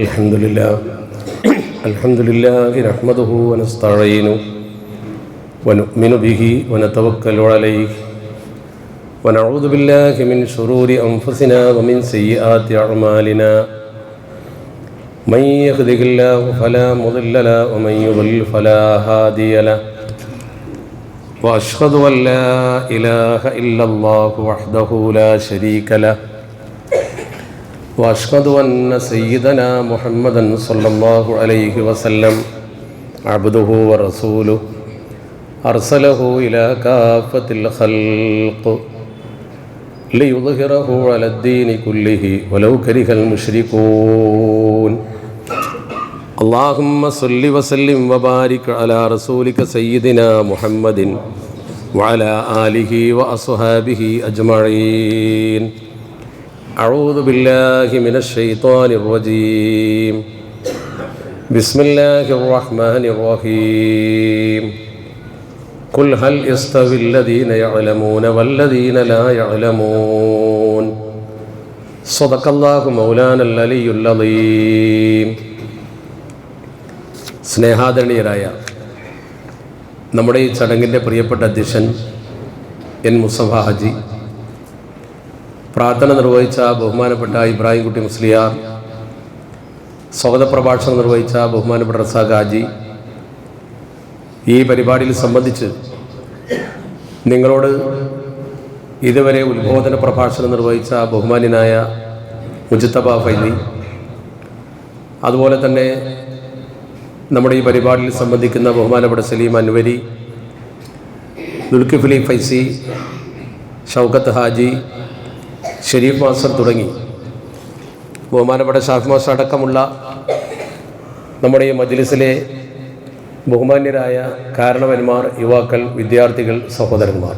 الحمد لله نحمده ونستعينه ونؤمن به ونتوكل عليه ونعوذ بالله من شرور أنفسنا ومن سيئات أعمالنا من يهده الله فلا مضل له ومن يضلل فلا هادي له وأشهد أن لا إله إلا الله وحده لا شريك له وأشهد أن سيدنا محمدًا صلى الله عليه وسلم عبده ورسوله أرسله إلى كافة الخلق ليظهره على الدين كله ولو كره المشركون اللهم صل وسلم وبارك على رسولك سيدنا محمد وعلى آله وأصحابه أجمعين أعوذ بالله من الشيطان الرجيم بسم الله الرحمن الرحيم قل هل يستوي الذين يعلمون والذين لا يعلمون صدق الله مولانا العلي العظيم. സ്നേഹാദരണീയരായ നമ്മുടെ ഈ ചടങ്ങിൻ്റെ പ്രിയപ്പെട്ട അധ്യക്ഷൻ എൻ മുസ്തഫ ഹാജി, പ്രാർത്ഥന നിർവഹിച്ച ബഹുമാനപ്പെട്ട ഇബ്രാഹിം കുട്ടി മുസ്ലിയാർ, സ്വാഗത പ്രഭാഷണം നിർവഹിച്ച ബഹുമാനപ്പെട്ട റസാഖ് ഹാജി, ഈ പരിപാടിയിൽ സംബന്ധിച്ച് നിങ്ങളോട് ഇതുവരെ ഉദ്ബോധന പ്രഭാഷണം നിർവഹിച്ച ബഹുമാന്യനായ മുജ്തബ ഫൈലി, അതുപോലെ തന്നെ നമ്മുടെ ഈ പരിപാടിയിൽ സംബന്ധിക്കുന്ന ബഹുമാനപ്പെട്ട സലീം അൻവരി, ദുൽകിഫ്ലി ഫൈസി, ഷൗക്കത്ത് ഹാജി, ഷെരീഫ് മാസ്റ്റർ തുടങ്ങി ബഹുമാനപ്പെട്ട ഷാഫി മാസ്റ്റർ അടക്കമുള്ള നമ്മുടെ ഈ മജ്ലിസിലെ ബഹുമാന്യരായ കാരണവന്മാർ, യുവാക്കൾ, വിദ്യാർത്ഥികൾ, സഹോദരന്മാർ,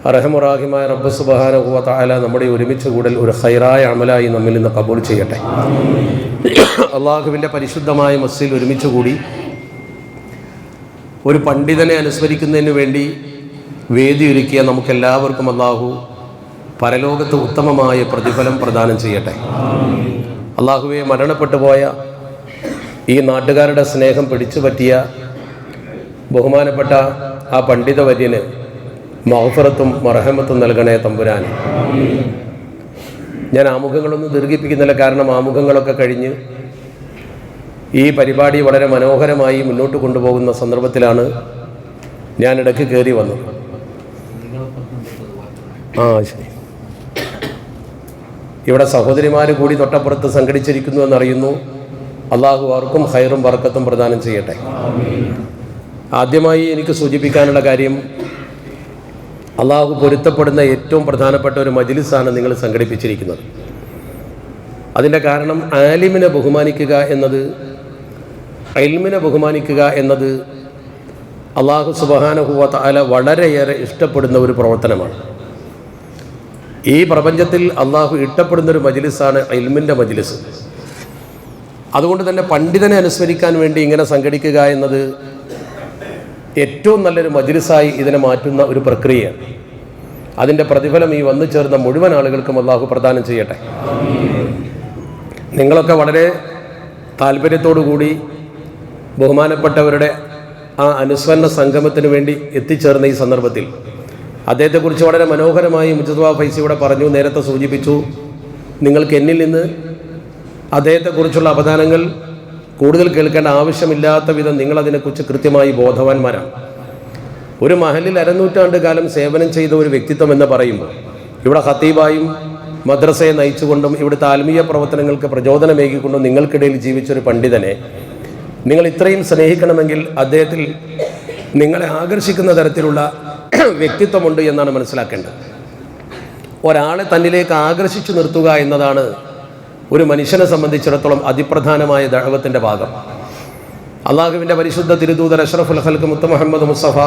അർഹമുറാഹിമായ റബ്ബ് സുബ്ഹാനഹു വ തആല നമ്മുടെ ഒരുമിച്ച് കൂടൽ ഒരു ഖൈറായ അമലായി നമ്മിൽ നിന്ന് കബൂൽ ചെയ്യട്ടെ. അള്ളാഹുവിൻ്റെ പരിശുദ്ധമായ മസ്ജിദിൽ ഒരുമിച്ച് കൂടി ഒരു പണ്ഡിതനെ അനുസ്മരിക്കുന്നതിന് വേണ്ടി വേദിയൊരുക്കിയ നമുക്കെല്ലാവർക്കും അള്ളാഹു പരലോകത്ത് ഉത്തമമായ പ്രതിഫലം പ്രദാനം ചെയ്യട്ടെ. അള്ളാഹുവെ, മരണപ്പെട്ടു പോയ ഈ നാട്ടുകാരുടെ സ്നേഹം പിടിച്ചു പറ്റിയ ബഹുമാനപ്പെട്ട ആ പണ്ഡിതവര്യന് മഗ്ഫിറത്തും മർഹമത്തും നൽകണേ തമ്പുരാൻ. ഞാൻ ആമുഖങ്ങളൊന്നും ദീർഘിപ്പിക്കുന്നില്ല, കാരണം ആമുഖങ്ങളൊക്കെ കഴിഞ്ഞ് ഈ പരിപാടി വളരെ മനോഹരമായി മുന്നോട്ട് കൊണ്ടുപോകുന്ന സന്ദർഭത്തിലാണ് ഞാൻ ഇടയ്ക്ക് കയറി വന്നത്. ശരി. ഇവിടെ സഹോദരിമാർ കൂടി തൊട്ടപ്പുറത്ത് സംഘടിച്ചിരിക്കുന്നു എന്നറിയുന്നു. അള്ളാഹു അവർക്കും ഖൈറും ബർക്കത്തും പ്രദാനം ചെയ്യട്ടെ. ആദ്യമായി എനിക്ക് സൂചിപ്പിക്കാനുള്ള കാര്യം, അള്ളാഹു പൊരുത്തപ്പെടുന്ന ഏറ്റവും പ്രധാനപ്പെട്ട ഒരു മജ്ലിസാണ് നിങ്ങൾ സംഘടിപ്പിച്ചിരിക്കുന്നത്. അതിൻ്റെ കാരണം ആലിമിനെ ബഹുമാനിക്കുക എന്നത്, ഇൽമിനെ ബഹുമാനിക്കുക എന്നത് അള്ളാഹു സുബ്ഹാനഹു വ തആല വളരെയേറെ ഇഷ്ടപ്പെടുന്ന ഒരു പ്രവർത്തനമാണ്. ഈ പ്രപഞ്ചത്തിൽ അള്ളാഹു ഇഷ്ടപ്പെടുന്നൊരു മജ്ലിസാണ് ഇൽമിൻ്റെ മജ്ലിസ്. അതുകൊണ്ട് തന്നെ പണ്ഡിതനെ അനുസ്മരിക്കാൻ വേണ്ടി ഇങ്ങനെ സംഘടിക്കുക എന്നത് ഏറ്റവും നല്ലൊരു മജ്ലിസായി ഇതിനെ മാറ്റുന്ന ഒരു പ്രക്രിയയാണ്. അതിൻ്റെ പ്രതിഫലം ഈ വന്നു ചേർന്ന മുഴുവൻ ആളുകൾക്കും അള്ളാഹു പ്രദാനം ചെയ്യട്ടെ. നിങ്ങളൊക്കെ വളരെ താല്പര്യത്തോടു കൂടി ബഹുമാനപ്പെട്ടവരുടെ ആ അനുസ്മരണ സംഗമത്തിന് വേണ്ടി എത്തിച്ചേർന്ന ഈ സന്ദർഭത്തിൽ അദ്ദേഹത്തെക്കുറിച്ച് വളരെ മനോഹരമായി മുജ്തബ ഫൈസി ഇവിടെ പറഞ്ഞു, നേരത്തെ സൂചിപ്പിച്ചു. നിങ്ങൾക്ക് എന്നിൽ നിന്ന് അദ്ദേഹത്തെക്കുറിച്ചുള്ള അവദാനങ്ങൾ കൂടുതൽ കേൾക്കേണ്ട ആവശ്യമില്ലാത്ത വിധം നിങ്ങളതിനെക്കുറിച്ച് കൃത്യമായി ബോധവാന്മാരാണ്. ഒരു മഹലിൽ അരനൂറ്റാണ്ട് കാലം സേവനം ചെയ്ത ഒരു വ്യക്തിത്വം എന്ന് പറയുമ്പോൾ, ഇവിടെ ഖത്തീബായും മദ്രസയെ നയിച്ചുകൊണ്ടും ഇവിടുത്തെ ആത്മീയ പ്രവർത്തനങ്ങൾക്ക് പ്രചോദനമേകിക്കൊണ്ടും നിങ്ങൾക്കിടയിൽ ജീവിച്ചൊരു പണ്ഡിതനെ നിങ്ങൾ ഇത്രയും സ്നേഹിക്കണമെങ്കിൽ അദ്ദേഹത്തിൽ നിങ്ങളെ ആകർഷിക്കുന്ന തരത്തിലുള്ള വ്യക്തിത്വമുണ്ട് എന്നാണ് മനസ്സിലാക്കേണ്ടത്. ഒരാളെ തന്നിലേക്ക് ആകർഷിച്ചു നിർത്തുക എന്നതാണ് ഒരു മനുഷ്യനെ സംബന്ധിച്ചിടത്തോളം അതിപ്രധാനമായ ദഅവത്തിൻ്റെ ഭാഗം. അള്ളാഹുവിൻ്റെ പരിശുദ്ധ തിരുദൂതർ അഷ്റഫുൽ ഖൽഖ് മുത്ത് മുഹമ്മദ് മുസ്തഫ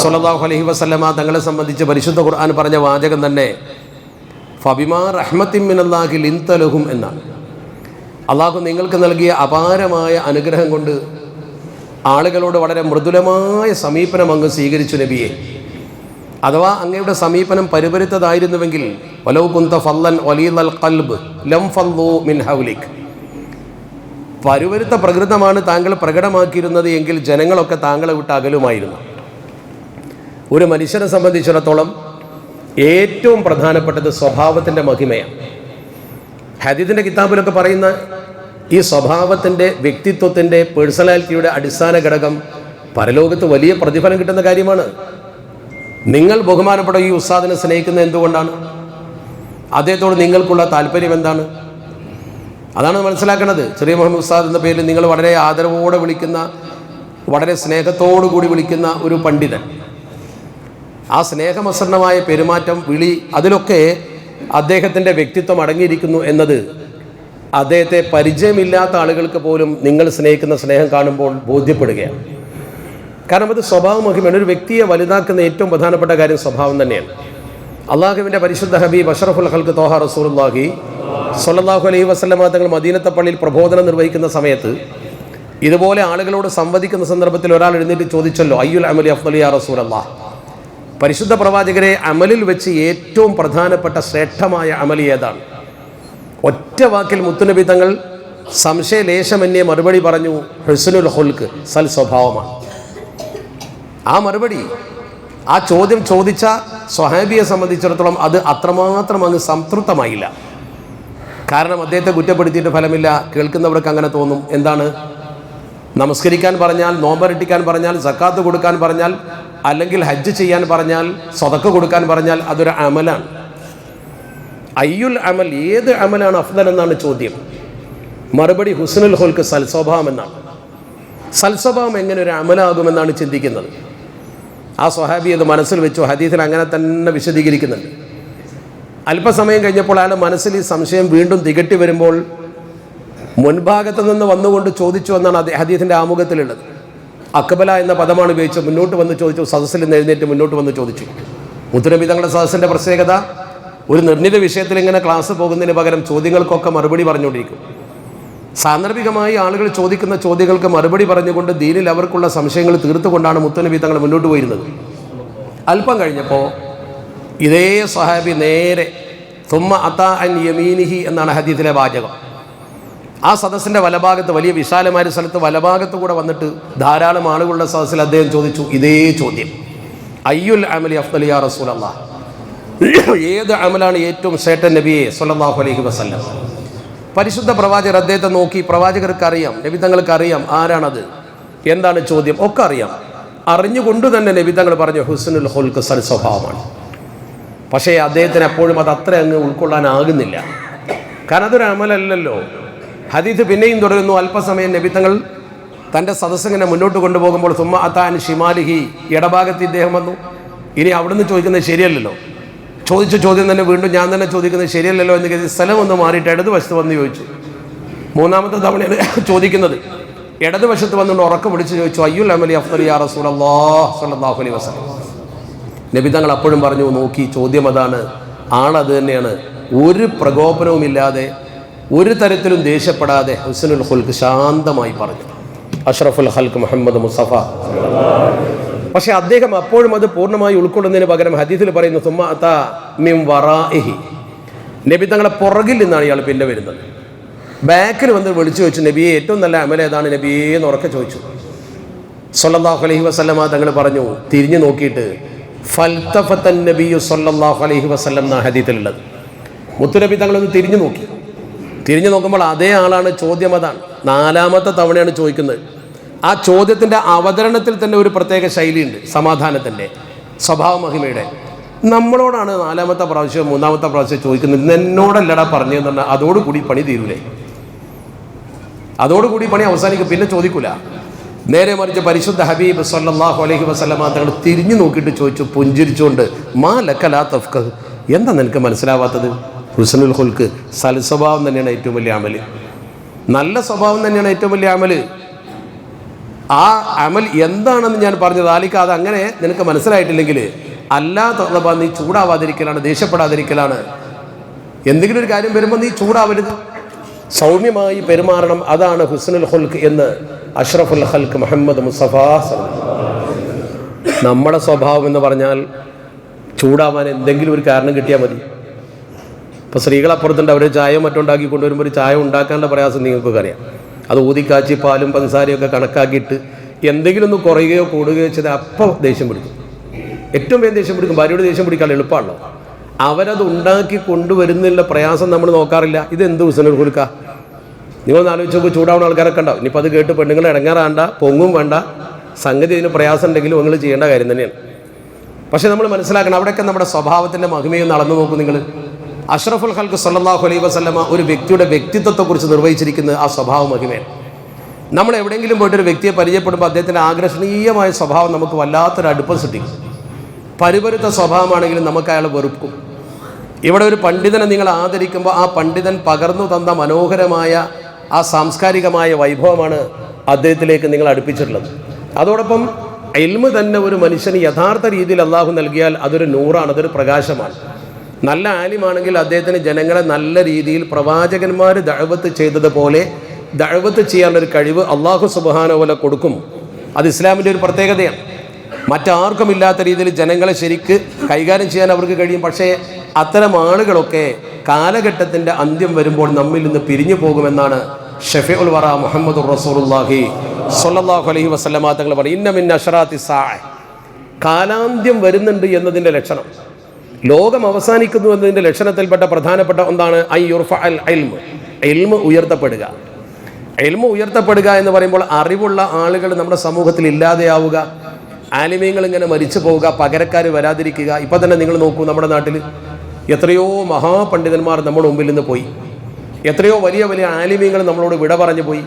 സ്വല്ലല്ലാഹു അലൈഹി വസല്ലമ തങ്ങളെ സംബന്ധിച്ച് പരിശുദ്ധ ഖുർആൻ പറഞ്ഞ വാചകം തന്നെ ഫബിമാ റഹ്മത്തിൻ മിനല്ലാഹി ലിൻത ലഹും എന്നാണ്. അള്ളാഹു നിങ്ങൾക്ക് നൽകിയ അപാരമായ അനുഗ്രഹം കൊണ്ട് ആളുകളോട് വളരെ മൃദുലമായ സമീപനം അങ്ങ് സ്വീകരിച്ചു നബിയെ. അഥവാ അങ്ങയുടെ സമീപനം പരിപരുത്തതായിരുന്നുവെങ്കിൽ വലൗ കുന്ത ഫല്ലൻ വലീദൽ ഖൽബ് ലം ഫല്ലു മിൻ ഹൗലിക്, പരുവരുത്ത പ്രകൃതമാണ് താങ്കൾ പ്രകടമാക്കിയിരുന്നത് എങ്കിൽ ജനങ്ങളൊക്കെ താങ്കളെ വിട്ട് അകലുമായിരുന്നു. ഒരു മനുഷ്യനെ സംബന്ധിച്ചിടത്തോളം ഏറ്റവും പ്രധാനപ്പെട്ടത് സ്വഭാവത്തിൻ്റെ മഹിമയാണ്. ഹദീസിൻ്റെ കിതാബിലൊക്കെ പറയുന്ന ഈ സ്വഭാവത്തിൻ്റെ, വ്യക്തിത്വത്തിൻ്റെ, പേഴ്സണാലിറ്റിയുടെ അടിസ്ഥാന ഘടകം പരലോകത്ത് വലിയ പ്രതിഫലം കിട്ടുന്ന കാര്യമാണ്. നിങ്ങൾ ബഹുമാനപ്പെട്ട ഈ ഉസ്താദിനെ സ്നേഹിക്കുന്നത് എന്തുകൊണ്ടാണ്? അദ്ദേഹത്തോട് നിങ്ങൾക്കുള്ള താല്പര്യം എന്താണ്? അതാണ് മനസ്സിലാക്കുന്നത്. ചെറിയ മുഹമ്മദ് ഉസ്താദ് എന്ന പേരിൽ നിങ്ങൾ വളരെ ആദരവോടെ വിളിക്കുന്ന, വളരെ സ്നേഹത്തോടു കൂടി വിളിക്കുന്ന ഒരു പണ്ഡിതൻ, ആ സ്നേഹമസൃണമായ പെരുമാറ്റം, വിളി, അതിലൊക്കെ അദ്ദേഹത്തിൻ്റെ വ്യക്തിത്വം അടങ്ങിയിരിക്കുന്നു എന്നത് അദ്ദേഹത്തെ പരിചയമില്ലാത്ത ആളുകൾക്ക് പോലും നിങ്ങൾ സ്നേഹിക്കുന്ന സ്നേഹം കാണുമ്പോൾ ബോധ്യപ്പെടുകയാണ്. കാരണം അത് സ്വഭാവ മഹിമയാണ്. ഒരു വ്യക്തിയെ വലുതാക്കുന്ന ഏറ്റവും പ്രധാനപ്പെട്ട കാര്യം സ്വഭാവം തന്നെയാണ്. അള്ളാഹുവിൻ്റെ പരിശുദ്ധ ഹബീബ് അഷ്റഫുൽ ഖൽഖ് ത്വാഹ റസൂലുള്ളാഹി സ്വല്ലല്ലാഹു അലൈഹി വസല്ലമ തങ്ങൾ മദീനത്തെ പള്ളിയിൽ പ്രബോധനം നിർവഹിക്കുന്ന സമയത്ത് ഇതുപോലെ ആളുകളോട് സംവദിക്കുന്ന സന്ദർഭത്തിൽ ഒരാൾ എഴുന്നേറ്റ് ചോദിച്ചല്ലോ, അയ്യുൽ അമലി അഫ്ളലു യാ റസൂലല്ലാഹ്, പരിശുദ്ധ പ്രവാചകരെ അമലിൽ വെച്ച് ഏറ്റവും പ്രധാനപ്പെട്ട ശ്രേഷ്ഠമായ അമലി ഏതാണ്? ഒറ്റ വാക്കിൽ മുത്തുനബി തങ്ങൾ സംശയലേശമന്യേ മറുപടി പറഞ്ഞു, ഹുസ്നുൽ ഖുൽഖ്, സൽ സ്വഭാവമാണ്. ആ മറുപടി, ആ ചോദ്യം ചോദിച്ച സ്വഹാബിയെ സംബന്ധിച്ചിടത്തോളം അത് അത്രമാത്രം അങ്ങ് സംതൃപ്തമായില്ല. കാരണം അദ്ദേഹത്തെ കുറ്റപ്പെടുത്തിയിട്ട് ഫലമില്ല. കേൾക്കുന്നവർക്ക് അങ്ങനെ തോന്നും, എന്താണ്, നമസ്കരിക്കാൻ പറഞ്ഞാൽ, നോമ്പരട്ടിക്കാൻ പറഞ്ഞാൽ, സക്കാത്ത് കൊടുക്കാൻ പറഞ്ഞാൽ, അല്ലെങ്കിൽ ഹജ്ജ് ചെയ്യാൻ പറഞ്ഞാൽ, സ്വതക്ക കൊടുക്കാൻ പറഞ്ഞാൽ അതൊരു അമലാണ്. അയ്യുൽ അമൽ, ഏത് അമലാണ് അഫ്ദൽ എന്നാണ് ചോദ്യം. മറുപടി ഹുസ്നുൽ ഖുൽഖ്, സൽസ്വഭാവം എന്നാണ്. സൽസ്വഭാവം എങ്ങനെ ഒരു അമലാകുമെന്നാണ് ചിന്തിക്കുന്നത്. ആ സ്വഹാബി അത് മനസ്സിൽ വെച്ചു. ഹദീസിൽ അങ്ങനെ തന്നെ വിശദീകരിക്കുന്നുണ്ട്. അല്പസമയം കഴിഞ്ഞപ്പോൾ അയാളുടെ മനസ്സിൽ ഈ സംശയം വീണ്ടും തികട്ടി വരുമ്പോൾ മുൻഭാഗത്ത് നിന്ന് വന്നുകൊണ്ട് ചോദിച്ചു എന്നാണ് ഹദീസിൻ്റെ ആമുഖത്തിലുള്ളത്. അക്ബല എന്ന പദമാണ് ഉപയോഗിച്ച് മുന്നോട്ട് വന്ന് ചോദിച്ചു. സദസ്സിൽ നിന്ന് എഴുന്നേറ്റ് മുന്നോട്ട് വന്ന് ചോദിച്ചു. മുത്തുനബി തങ്ങളുടെ സദസ്സിൻ്റെ പ്രത്യേകത, ഒരു നിർണിത വിഷയത്തിൽ ഇങ്ങനെ ക്ലാസ് പോകുന്നതിന് പകരം ചോദ്യങ്ങൾക്കൊക്കെ മറുപടി പറഞ്ഞുകൊണ്ടിരിക്കും. സാന്ദർഭികമായി ആളുകൾ ചോദിക്കുന്ന ചോദ്യങ്ങൾക്ക് മറുപടി പറഞ്ഞുകൊണ്ട് ദീനിൽ അവർക്കുള്ള സംശയങ്ങൾ തീർത്തുകൊണ്ടാണ് മുത്തുനബി തങ്ങൾ മുന്നോട്ട് പോയിരുന്നത്. അല്പം കഴിഞ്ഞപ്പോൾ ഇതേ സ്വഹാബി നേരെ തുമ്മ അതാ അൻ യമീനിഹി എന്നാണ് ഹദീസിലെ വാചകം. ആ സദസ്സിൻ്റെ വലഭാഗത്ത്, വലിയ വിശാലമായ സ്ഥലത്ത് വലഭാഗത്ത് കൂടെ വന്നിട്ട് ധാരാളം ആളുകളുടെ സദസ്സിൽ അദ്ദേഹം ചോദിച്ചു ഇതേ ചോദ്യം, അയ്യുൽ അമലി അഫ്ദലു യാ റസൂലല്ലാഹ്, ഏത് അമലാണ് ഏറ്റവും ശ്രേഷ്ഠൻ നബിയെ സ്വല്ലല്ലാഹു അലൈഹി വസല്ലം. പരിശുദ്ധ പ്രവാചകർ അദ്ദേഹത്തെ നോക്കി. പ്രവാചകർക്ക് അറിയാം, നബി തങ്ങൾക്ക് അറിയാം ആരാണത്, എന്താണ് ചോദ്യം, ഒക്കെ അറിയാം. അറിഞ്ഞുകൊണ്ട് തന്നെ നബി തങ്ങൾ പറഞ്ഞു ഹുസ്നുൽ ഖുൽഖ്, സൽ സ്വഭാവമാണ്. പക്ഷേ അദ്ദേഹത്തിന് എപ്പോഴും അത് അത്ര അങ്ങ് ഉൾക്കൊള്ളാനാകുന്നില്ല. കാരണം അതൊരു അമലല്ലല്ലോ. ഹദീസ് പിന്നെയും തുടരുന്നു. അല്പസമയം നബി തങ്ങൾ തൻ്റെ സദസ്സിങ്ങനെ മുന്നോട്ട് കൊണ്ടുപോകുമ്പോൾ തുമ്മ അതാൻ ഷിമാലിഹി, ഇടഭാഗത്ത് ഇദ്ദേഹം വന്നു. ഇനി അവിടുന്ന് ചോദിക്കുന്നത് ശരിയല്ലല്ലോ, ചോദിച്ച ചോദ്യം തന്നെ വീണ്ടും ഞാൻ തന്നെ ചോദിക്കുന്നത് ശരിയല്ലല്ലോ എന്ന് കരുതി സ്ഥലം ഒന്ന് മാറിയിട്ട് ഇടതുവശത്ത് വന്ന് ചോദിച്ചു. മൂന്നാമത്തെ തവണയാണ് ചോദിക്കുന്നത്. ഇടതുവശത്ത് വന്നുകൊണ്ട് ഉറക്കം വിളിച്ച് ചോദിച്ചു, അയ്യുൽ അമലി അഫ്ദലു യാ റസൂലല്ലാഹ് സ്വല്ലല്ലാഹു അലൈഹി വസല്ലം. നബി തങ്ങൾ അപ്പോഴും പറഞ്ഞു, നോക്കി, ചോദ്യം അതാണ്, ആളത് തന്നെയാണ്. ഒരു പ്രകോപനവുമില്ലാതെ, ഒരു തരത്തിലും ദേഷ്യപ്പെടാതെ ഹുസ്നുൽ ഖുൽഖ് ശാന്തമായി പറഞ്ഞു. അഷ്റഫുൽ ഖൽഖ് മുഹമ്മദ് മുസ്തഫ. പക്ഷേ അദ്ദേഹം അപ്പോഴും അത് പൂർണ്ണമായി ഉൾക്കൊള്ളുന്നതിന് പകരം ഹദീസിൽ പറയുന്നു തുമ്മ അതാ മിൻ വറാഇഹി, നബി തങ്ങളെ പുറകിൽ നിന്നാണ് ഇയാൾ പിന്നെ വരുന്നത്. ബാക്കിൽ വന്ന് വിളിച്ചു ചോദിച്ചു, നബിയെ ഏറ്റവും നല്ല അമൽ ഏതാണ് നബിയെ എന്ന് ഉറക്കെ ചോദിച്ചു. സ്വല്ലല്ലാഹു അലൈഹി വസല്ലമ തങ്ങൾ പറഞ്ഞു, തിരിഞ്ഞു നോക്കിയിട്ട് ഫൽതഫത്തൻ നബിയു സ്വല്ലല്ലാഹു അലൈഹി വസല്ലം എന്ന ഹദീസിലുള്ളത്. മുത്തുനബി തങ്ങളൊന്ന് തിരിഞ്ഞു നോക്കി. തിരിഞ്ഞു നോക്കുമ്പോൾ അതേ ആളാണ്, ചോദ്യം അതാണ്. നാലാമത്തെ തവണയാണ് ചോദിക്കുന്നത്. ആ ചോദ്യത്തിൻ്റെ അവതരണത്തിൽ തന്നെ ഒരു പ്രത്യേക ശൈലിയുണ്ട്, സമാധാനത്തിൻ്റെ, സ്വഭാവ മഹിമയുടെ. നമ്മളോടാണ് നാലാമത്തെ പ്രാവശ്യം മൂന്നാമത്തെ പ്രാവശ്യം ചോദിക്കുന്നത്, എന്നോടല്ലടാ പറഞ്ഞതെന്ന് പറഞ്ഞാൽ അതോടുകൂടി പണി തീരൂലേ, അതോടുകൂടി പണി അവസാനിക്കും, പിന്നെ ചോദിക്കൂല. നേരെ മറിച്ച് പരിശുദ്ധ ഹബീബ് സ്വല്ലല്ലാഹു അലൈഹി വസല്ലമ തങ്ങൾ തിരിഞ്ഞു നോക്കിയിട്ട് ചോദിച്ചു പുഞ്ചിരിച്ചുകൊണ്ട്, മാ ലക ലാ തഫ്ഖഹ്, എന്താ നിനക്ക് മനസ്സിലാവാത്തത്? ഹുസ്നുൽ ഖുൽഖ്, സൽസ്വഭാവം തന്നെയാണ് ഏറ്റവും വലിയ അമല്, നല്ല സ്വഭാവം തന്നെയാണ് ഏറ്റവും വലിയ അമല്. ആ അമൽ എന്താണെന്ന് ഞാൻ പറഞ്ഞത് ആലിക്ക, അത് അങ്ങനെ നിനക്ക് മനസ്സിലായിട്ടില്ലെങ്കിൽ അല്ലാത്ത നീ ചൂടാവാതിരിക്കലാണ്, ദേഷ്യപ്പെടാതിരിക്കലാണ്. എന്തെങ്കിലും ഒരു കാര്യം വരുമ്പോൾ നീ ചൂടാവരുത്, സൗമ്യമായി പെരുമാറണം. അതാണ് ഹുസ്നുൽ ഖുൽഖ് എന്ന് അഷ്റഫുൽ ഖൽഖ് മുഹമ്മദ് മുസ്തഫ. നമ്മുടെ സ്വഭാവം എന്ന് പറഞ്ഞാൽ ചൂടാവാൻ എന്തെങ്കിലും ഒരു കാരണം കിട്ടിയാൽ മതി. ഇപ്പോൾ സ്ത്രീകളപ്പുറത്തുണ്ട്, അവർ ചായ മറ്റുണ്ടാക്കി കൊണ്ടുവരുമ്പോൾ ഒരു ചായ ഉണ്ടാക്കാനുള്ള പ്രയാസം നിങ്ങൾക്കൊക്കെ അറിയാം. അത് ഊതിക്കാച്ചി പാലും പഞ്ചസാരയൊക്കെ കണക്കാക്കിയിട്ട് എന്തെങ്കിലും ഒന്ന് കുറയുകയോ കൂടുകയോ ചെയ്താൽ അപ്പോൾ ദേഷ്യം പിടിക്കും. ഏറ്റവും വേഗം ദേഷ്യം പിടിക്കും. ഭാര്യയോട് ദേഷ്യം പിടിക്കാൻ എളുപ്പമാണല്ലോ. അവരത് ഉണ്ടാക്കി കൊണ്ടുവരുന്നതിലുള്ള പ്രയാസം നമ്മൾ നോക്കാറില്ല. ഇതെന്ത് ഉസ്സനൽ കൊടുക്കുക? നിങ്ങളൊന്ന് ആലോചിച്ച് നോക്കുക. ചൂടാവുന്ന ആൾക്കാരൊക്കെ ഉണ്ടാവും. ഇനിയിപ്പോൾ അത് കേട്ട് പെണ്ണുങ്ങൾ ഇടങ്ങാറാണ്ട, പൊങ്ങും വേണ്ട. സംഗതി ഇതിന് പ്രയാസം ഉണ്ടെങ്കിലും നിങ്ങൾ ചെയ്യേണ്ട കാര്യം തന്നെയാണ്. പക്ഷേ നമ്മൾ മനസ്സിലാക്കണം, അവിടെയൊക്കെ നമ്മുടെ സ്വഭാവത്തിൻ്റെ മഹിമയൊന്ന് അളന്നു നോക്കും നിങ്ങൾ. അഷ്റഫുൽ ഖൽഖ് സല്ലല്ലാഹു അലൈഹി വസല്ലമ ഒരു വ്യക്തിയുടെ വ്യക്തിത്വത്തെക്കുറിച്ച് നിർവഹിച്ചിരിക്കുന്നത് ആ സ്വഭാവ മഹിമയാണ്. നമ്മൾ എവിടെയെങ്കിലും പോയിട്ടൊരു വ്യക്തിയെ പരിചയപ്പെടുമ്പോൾ അദ്ദേഹത്തിൻ്റെ ആകർഷണീയമായ സ്വഭാവം നമുക്ക് വല്ലാത്തൊരു അടുപ്പം സൃഷ്ടിക്കും. പരിപരുത്ത സ്വഭാവമാണെങ്കിലും നമുക്ക് അയാൾ വെറുക്കും. ഇവിടെ ഒരു പണ്ഡിതനെ നിങ്ങൾ ആദരിക്കുമ്പോൾ ആ പണ്ഡിതൻ പകർന്നു തന്ന മനോഹരമായ ആ സാംസ്കാരികമായ വൈഭവമാണ് അദ്ദേഹത്തിലേക്ക് നിങ്ങൾ അടുപ്പിച്ചിട്ടുള്ളത്. അതോടൊപ്പം ഇൽമ് തന്നെ ഒരു മനുഷ്യന് യഥാർത്ഥ രീതിയിൽ അള്ളാഹു നൽകിയാൽ അതൊരു നൂറാണ്, അതൊരു പ്രകാശമാണ്. നല്ല ആലിമാണെങ്കിൽ അദ്ദേഹത്തിന് ജനങ്ങളെ നല്ല രീതിയിൽ പ്രവാചകന്മാർ ദഅവത്ത് ചെയ്തതുപോലെ ദഅവത്ത് ചെയ്യാനുള്ളൊരു കഴിവ് അള്ളാഹു സുബ്ഹാനഹു വ തആല കൊടുക്കും. അത് ഇസ്ലാമിൻ്റെ ഒരു പ്രത്യേകതയാണ്. മറ്റാർക്കും ഇല്ലാത്ത രീതിയിൽ ജനങ്ങളെ ശരിക്ക് കൈകാര്യം ചെയ്യാൻ അവർക്ക് കഴിയും. പക്ഷേ അത്തരം ആളുകളൊക്കെ കാലഘട്ടത്തിൻ്റെ അന്ത്യം വരുമ്പോൾ നമ്മിൽ നിന്ന് പിരിഞ്ഞു പോകുമെന്നാണ് ഷഫീഉൽ വറ മുഹമ്മദുർ റസൂലുള്ളാഹി സ്വല്ലല്ലാഹു അലൈഹി വസല്ലമ തങ്ങൾ പറയും. ഇന്ന മിൻ അശ്റാത്തി സാഅ, കാലാന്ത്യം വരുന്നുണ്ട് എന്നതിൻ്റെ ലക്ഷണം, ലോകം അവസാനിക്കുന്നു എന്നതിൻ്റെ ലക്ഷണത്തിൽപ്പെട്ട പ്രധാനപ്പെട്ട ഒന്നാണ് ഐ യുർഫഅൽ ഇൽമ്, ഇൽമ് ഉയർത്തപ്പെടുക. ഇൽമ് ഉയർത്തപ്പെടുക എന്ന് പറയുമ്പോൾ അറിവുള്ള ആളുകൾ നമ്മുടെ സമൂഹത്തിൽ ഇല്ലാതെയാവുക, ആലിമീങ്ങൾ ഇങ്ങനെ മരിച്ചു പോവുക, പകരക്കാർ വരാതിരിക്കുക. ഇപ്പം തന്നെ നിങ്ങൾ നോക്കൂ, നമ്മുടെ നാട്ടിൽ എത്രയോ മഹാപണ്ഡിതന്മാർ നമ്മുടെ മുമ്പിൽ നിന്ന് പോയി. എത്രയോ വലിയ വലിയ ആലിമീങ്ങൾ നമ്മളോട് വിട പറഞ്ഞു പോയി.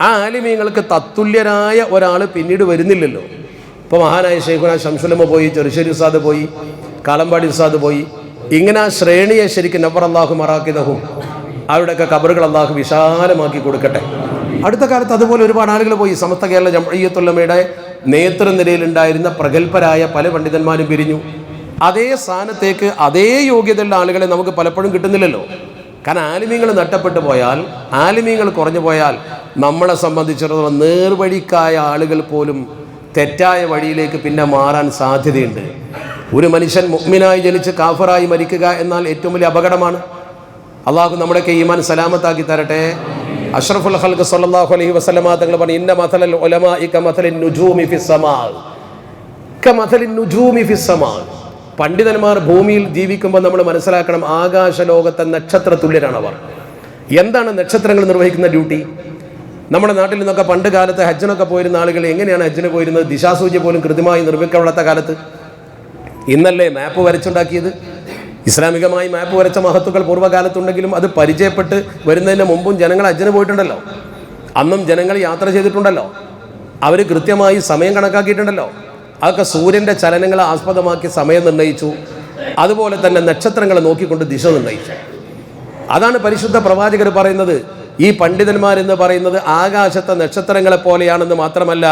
ആ ആലിമീങ്ങൾക്ക് തത്തുല്യരായ ഒരാൾ പിന്നീട് വരുന്നില്ലല്ലോ. ഇപ്പോൾ മഹാനായ ശൈഖുനാ ശംസുലമ പോയി, ചെറുശ്ശേരി ഉസ്താദ് പോയി, കാളമ്പാടി ഉസ്താദ് പോയി. ഇങ്ങനെ ആ ശ്രേണിയെ ശരിക്കും നവർ അല്ലാഹു മറാക്കിദഹും, അവരുടെയൊക്കെ ഖബറുകൾ അല്ലാഹു വിശാലമാക്കി കൊടുക്കട്ടെ. അടുത്ത കാലത്ത് അതുപോലെ ഒരുപാട് ആളുകൾ പോയി. സമസ്ത കേരള ജംഇയ്യത്തുൽ ഉലമയുടെ നേതൃനിരയിലുണ്ടായിരുന്ന പ്രഗത്ഭരായ പല പണ്ഡിതന്മാരും പിരിഞ്ഞു. അതേ സ്ഥാനത്തേക്ക് അതേ യോഗ്യതയുള്ള ആളുകളെ നമുക്ക് പലപ്പോഴും കിട്ടുന്നില്ലല്ലോ. കാരണം ആലിമീങ്ങൾ നഷ്ടപ്പെട്ടു പോയാൽ, ആലിമീങ്ങൾ കുറഞ്ഞു പോയാൽ നമ്മളെ സംബന്ധിച്ചിടത്തോളം നേർവഴിക്കായ ആളുകൾ പോലും തെറ്റായ വഴിയിലേക്ക് പിന്നെ മാറാൻ സാധ്യതയുണ്ട്. ഒരു മനുഷ്യൻ മുഅ്മിനായി ജനിച്ച് കാഫിറായി മരിക്കുക എന്നാൽ ഏറ്റവും വലിയ അപകടമാണ്. അള്ളാഹു നമ്മുടെയൊക്കെ ഈമാൻ സലാമത്താക്കി തരട്ടെ. അഷ്റഫുൽ ഖൽഖ് സല്ലല്ലാഹു അലൈഹി വസല്ലമ തങ്ങൾ പറഞ്ഞു, ഇന്ന മസലൽ ഉലമാഇ കമസലിൻ നുജൂമി ഫിസ്സമാ, കമസലിൻ നുജൂമി ഫിസ്സമാ. പണ്ഡിതന്മാർ ഭൂമിയിൽ ജീവിക്കുമ്പോൾ നമ്മൾ മനസ്സിലാക്കണം, ആകാശലോകത്തെ നക്ഷത്ര തുല്യരാണ് അവർ. എന്താണ് നക്ഷത്രങ്ങൾ നിർവഹിക്കുന്ന ഡ്യൂട്ടി? നമ്മുടെ നാട്ടിൽ നിന്നൊക്കെ പണ്ട് കാലത്ത് ഹജ്ജിനൊക്കെ പോയിരുന്ന ആളുകൾ എങ്ങനെയാണ് ഹജ്ജിന് പോയിരുന്നത്? ദിശാസൂചി പോലും കൃത്യമായി നിർവഹിക്കപ്പെടാത്ത കാലത്ത് ഇന്നല്ലേ മാപ്പ് വരച്ചുണ്ടാക്കിയത്? ഇസ്ലാമികമായി മാപ്പ് വരച്ച മഹത്തുക്കൾ പൂർവ്വകാലത്തുണ്ടെങ്കിലും അത് പരിചയപ്പെട്ട് വരുന്നതിന് മുമ്പും ജനങ്ങൾ ഹജ്ജിന് പോയിട്ടുണ്ടല്ലോ. അന്നും ജനങ്ങൾ യാത്ര ചെയ്തിട്ടുണ്ടല്ലോ. അവർ കൃത്യമായി സമയം കണക്കാക്കിയിട്ടുണ്ടല്ലോ. അതൊക്കെ സൂര്യൻ്റെ ചലനങ്ങളെ ആസ്പദമാക്കി സമയം നിർണ്ണയിച്ചു. അതുപോലെ തന്നെ നക്ഷത്രങ്ങളെ നോക്കിക്കൊണ്ട് ദിശ നിർണ്ണയിച്ചു. അതാണ് പരിശുദ്ധ പ്രവാചകർ പറയുന്നത്. ഈ പണ്ഡിതന്മാരെന്ന് പറയുന്നത് ആകാശത്തെ നക്ഷത്രങ്ങളെ പോലെയാണെന്ന് മാത്രമല്ല,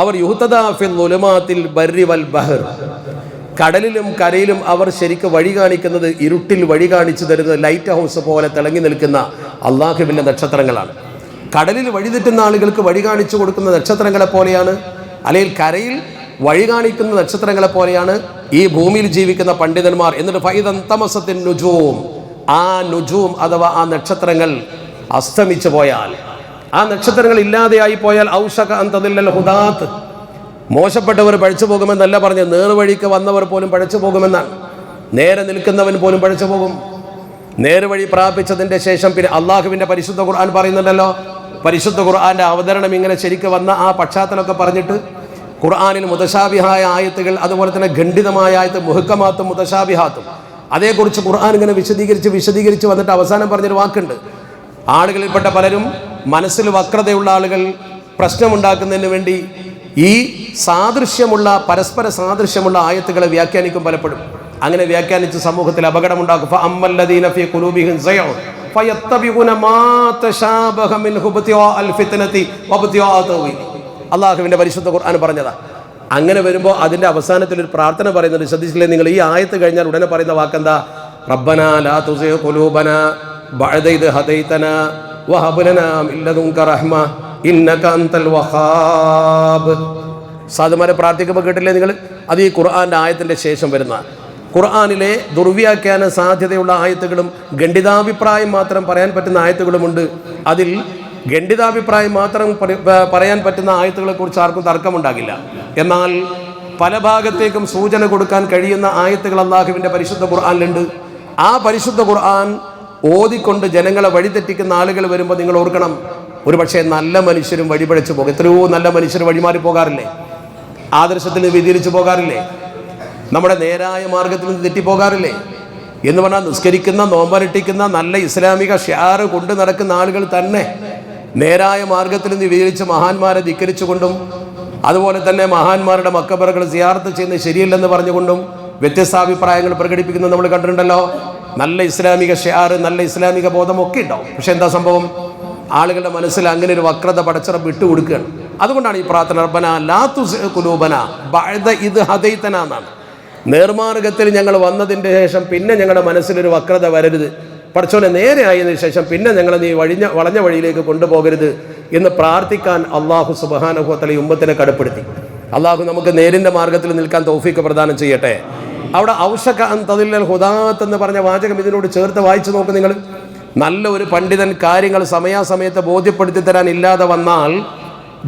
അവർ യുഹ്തദാ ഫിൽ ഉലമാത്തിൽ ബർരി വൽ ബഹർ, കടലിലും കരയിലും അവർ ശരിക്കും വഴി കാണിക്കുന്നത്, ഇരുട്ടിൽ വഴി കാണിച്ചു തരുന്നത് ലൈറ്റ് ഹൗസ് പോലെ തിളങ്ങി നിൽക്കുന്ന അള്ളാഹുവിൻ്റെ നക്ഷത്രങ്ങളാണ്. കടലിൽ വഴി തെറ്റുന്ന ആളുകൾക്ക് വഴി കാണിച്ചു കൊടുക്കുന്ന നക്ഷത്രങ്ങളെ പോലെയാണ്, അല്ലെങ്കിൽ കരയിൽ വഴി കാണിക്കുന്ന നക്ഷത്രങ്ങളെ പോലെയാണ് ഈ ഭൂമിയിൽ ജീവിക്കുന്ന പണ്ഡിതന്മാർ. എന്നിട്ട് ഫൈദൻ തമസത്തിൻ നുജൂം, ആ നുജൂം അഥവാ ആ നക്ഷത്രങ്ങൾ അസ്തമിച്ചു പോയാൽ, ആ നക്ഷത്രങ്ങൾ ഇല്ലാതെയായി പോയാൽ ഔഷക അന്തദില്ലൽ ഹുദാത്ത്, മോശപ്പെട്ടവർ പഴച്ചു പോകുമെന്നല്ല പറഞ്ഞ്, നേർവഴിക്ക് വന്നവർ പോലും പഴച്ചു പോകുമെന്നാണ്. നേരെ നിൽക്കുന്നവൻ പോലും പഴച്ചു പോകും. നേർവഴി പ്രാപിച്ചതിൻ്റെ ശേഷം പിന്നെ അള്ളാഹുവിൻ്റെ പരിശുദ്ധ ഖുർആൻ പറയുന്നുണ്ടല്ലോ. പരിശുദ്ധ ഖുർആൻ്റെ അവതരണം ഇങ്ങനെ ശരിക്ക് വന്ന ആ പശ്ചാത്തലമൊക്കെ പറഞ്ഞിട്ട് ഖുർആനിൽ മുതശാബിഹായ ആയത്തുകൾ, അതുപോലെ തന്നെ ഖണ്ഡിതമായ ആയത്ത് മുഹക്കമാത്തും മുതശാബിഹാത്തും, അതേക്കുറിച്ച് ഖുർആൻ ഇങ്ങനെ വിശദീകരിച്ച് വന്നിട്ട് അവസാനം പറഞ്ഞൊരു വാക്കുണ്ട്. ആളുകളിൽപ്പെട്ട പലരും മനസ്സിൽ വക്രതയുള്ള ആളുകൾ പ്രശ്നമുണ്ടാക്കുന്നതിന് വേണ്ടി ഈ സാദൃശ്യമുള്ള പരസ്പര സാദൃശ്യമുള്ള ആയത്തുകളെ വ്യാഖ്യാനിക്കും പലപ്പോഴും. അങ്ങനെ വ്യാഖ്യാനിച്ച് സമൂഹത്തിൽ അപകടമുണ്ടാക്കും. ഫഅമ്മല്ലദീന ഫീ ഖുലൂബിഹിം സയഉൻ ഫയത്തബിഊന മാ തശാബഹ മിൻഹു ഇബ്തിഗാഅൽ ഫിത്നതി വബ്തിഗാഅ തഅവീൽ. അല്ലാഹുവിൻ്റെ പരിശുദ്ധ ഖുർആൻ പറഞ്ഞതാ. അങ്ങനെ വരുമ്പോൾ അതിൻ്റെ അവസാനത്തിൽ ഒരു പ്രാർത്ഥന പറയുന്നുണ്ട്. ശ്രദ്ധിച്ചില്ലേ നിങ്ങൾ? ഈ ആയത്ത് കഴിഞ്ഞാൽ ഉടനെ പറയുന്ന വാക്കെന്താ? റബ്ബനാ ലാ തുസിഗ് ഖുലൂബനാ ബഅദ ഇദ് ഹദൈതനാ വഹബ് ലനാ മിൻ ലദുൻക റഹ്മ ഇന്നക അൻതൽ വഹാബ്. സാധുമാരെ പ്രാർത്ഥിക്കുമ്പോൾ കേട്ടില്ലേ നിങ്ങൾ? അത് ഈ ഖുർആൻ്റെ ആയത്തിൻ്റെ ശേഷം വരുന്ന, ഖുർആനിലെ ദുർവ്യാഖ്യാന സാധ്യതയുള്ള ആയത്തുകളും ഖണ്ഡിതാഭിപ്രായം മാത്രം പറയാൻ പറ്റുന്ന ആയത്തുകളുമുണ്ട്. അതിൽ ഖണ്ഡിതാഭിപ്രായം മാത്രം പറയാൻ പറ്റുന്ന ആയത്തുകളെക്കുറിച്ച് ആർക്കും തർക്കമുണ്ടാകില്ല. എന്നാൽ പല ഭാഗത്തേക്കും സൂചന കൊടുക്കാൻ കഴിയുന്ന ആയത്തുകൾ അള്ളാഹുവിൻ്റെ പരിശുദ്ധ ഖുർആനിലുണ്ട്. ആ പരിശുദ്ധ ഖുർആൻ ഓതിക്കൊണ്ട് ജനങ്ങളെ വഴിതെറ്റിക്കുന്ന ആളുകൾ വരുമ്പോൾ നിങ്ങൾ ഓർക്കണം, ഒരു പക്ഷേ നല്ല മനുഷ്യരും വഴിപഴച്ചു പോകും. എത്രയോ നല്ല മനുഷ്യർ വഴിമാറി പോകാറില്ലേ? ആദർശത്തിൽ നിന്ന് വ്യതിരിച്ചു പോകാറില്ലേ? നമ്മുടെ നേരായ മാർഗത്തിൽ നിന്ന് തെറ്റിപ്പോകാറില്ലേ? എന്ന് പറഞ്ഞാൽ നിസ്കരിക്കുന്ന, നോമ്പനുഷ്ഠിക്കുന്ന, നല്ല ഇസ്ലാമിക ഷിആർ കൊണ്ട് നടക്കുന്ന ആളുകൾ തന്നെ നേരായ മാർഗത്തിൽ നിന്ന് വ്യതിരിച്ച് മഹാന്മാരെ ധിക്കരിച്ചുകൊണ്ടും അതുപോലെ തന്നെ മഹാന്മാരുടെ മക്കബറുകൾ സിയാറത്ത് ചെയ്യുന്നത് ശരിയല്ലെന്ന് പറഞ്ഞുകൊണ്ടും വ്യത്യസ്താഭിപ്രായങ്ങൾ പ്രകടിപ്പിക്കുന്നത് നമ്മൾ കണ്ടിട്ടുണ്ടല്ലോ. നല്ല ഇസ്ലാമിക ഷിആർ, നല്ല ഇസ്ലാമിക ബോധമൊക്കെ ഉണ്ടാവും. പക്ഷെ എന്താ സംഭവം? ആളുകളുടെ മനസ്സിൽ അങ്ങനെ ഒരു വക്രത പടച്ചിറപ്പ് വിട്ടുകൊടുക്കുകയാണ്. അതുകൊണ്ടാണ് ഈ പ്രാർത്ഥന, റബ്ബനാ ലാ തുസിഗ് ഖുലൂബനാ ബഅദ ഇദ് ഹദൈതനാ എന്നാണ്. നേർമാർഗത്തിൽ ഞങ്ങൾ വന്നതിൻ്റെ ശേഷം പിന്നെ ഞങ്ങളുടെ മനസ്സിലൊരു വക്രത വരരുത്. പടച്ചോനെ നേരെ ആയതിനു ശേഷം പിന്നെ ഞങ്ങളെ നീ വളഞ്ഞ വഴിയിലേക്ക് കൊണ്ടുപോകരുത് എന്ന് പ്രാർത്ഥിക്കാൻ അള്ളാഹു സുബ്ഹാനഹു വ തആല ഉമ്മത്തിനെ കടപ്പെടുത്തി. അള്ളാഹു നമുക്ക് നേരിൻ്റെ മാർഗത്തിൽ നിൽക്കാൻ തൗഫീഖ് പ്രദാനം ചെയ്യട്ടെ. അവിടെ ഔഷക അൻ തദില്ലൽ ഹുദാത്ത് എന്ന് പറഞ്ഞ വാചകം ഇതിനോട് ചേർത്ത് വായിച്ചു നോക്ക് നിങ്ങൾ. നല്ല ഒരു പണ്ഡിതൻ കാര്യങ്ങൾ സമയാസമയത്ത് ബോധ്യപ്പെടുത്തി തരാൻ ഇല്ലാതെ വന്നാൽ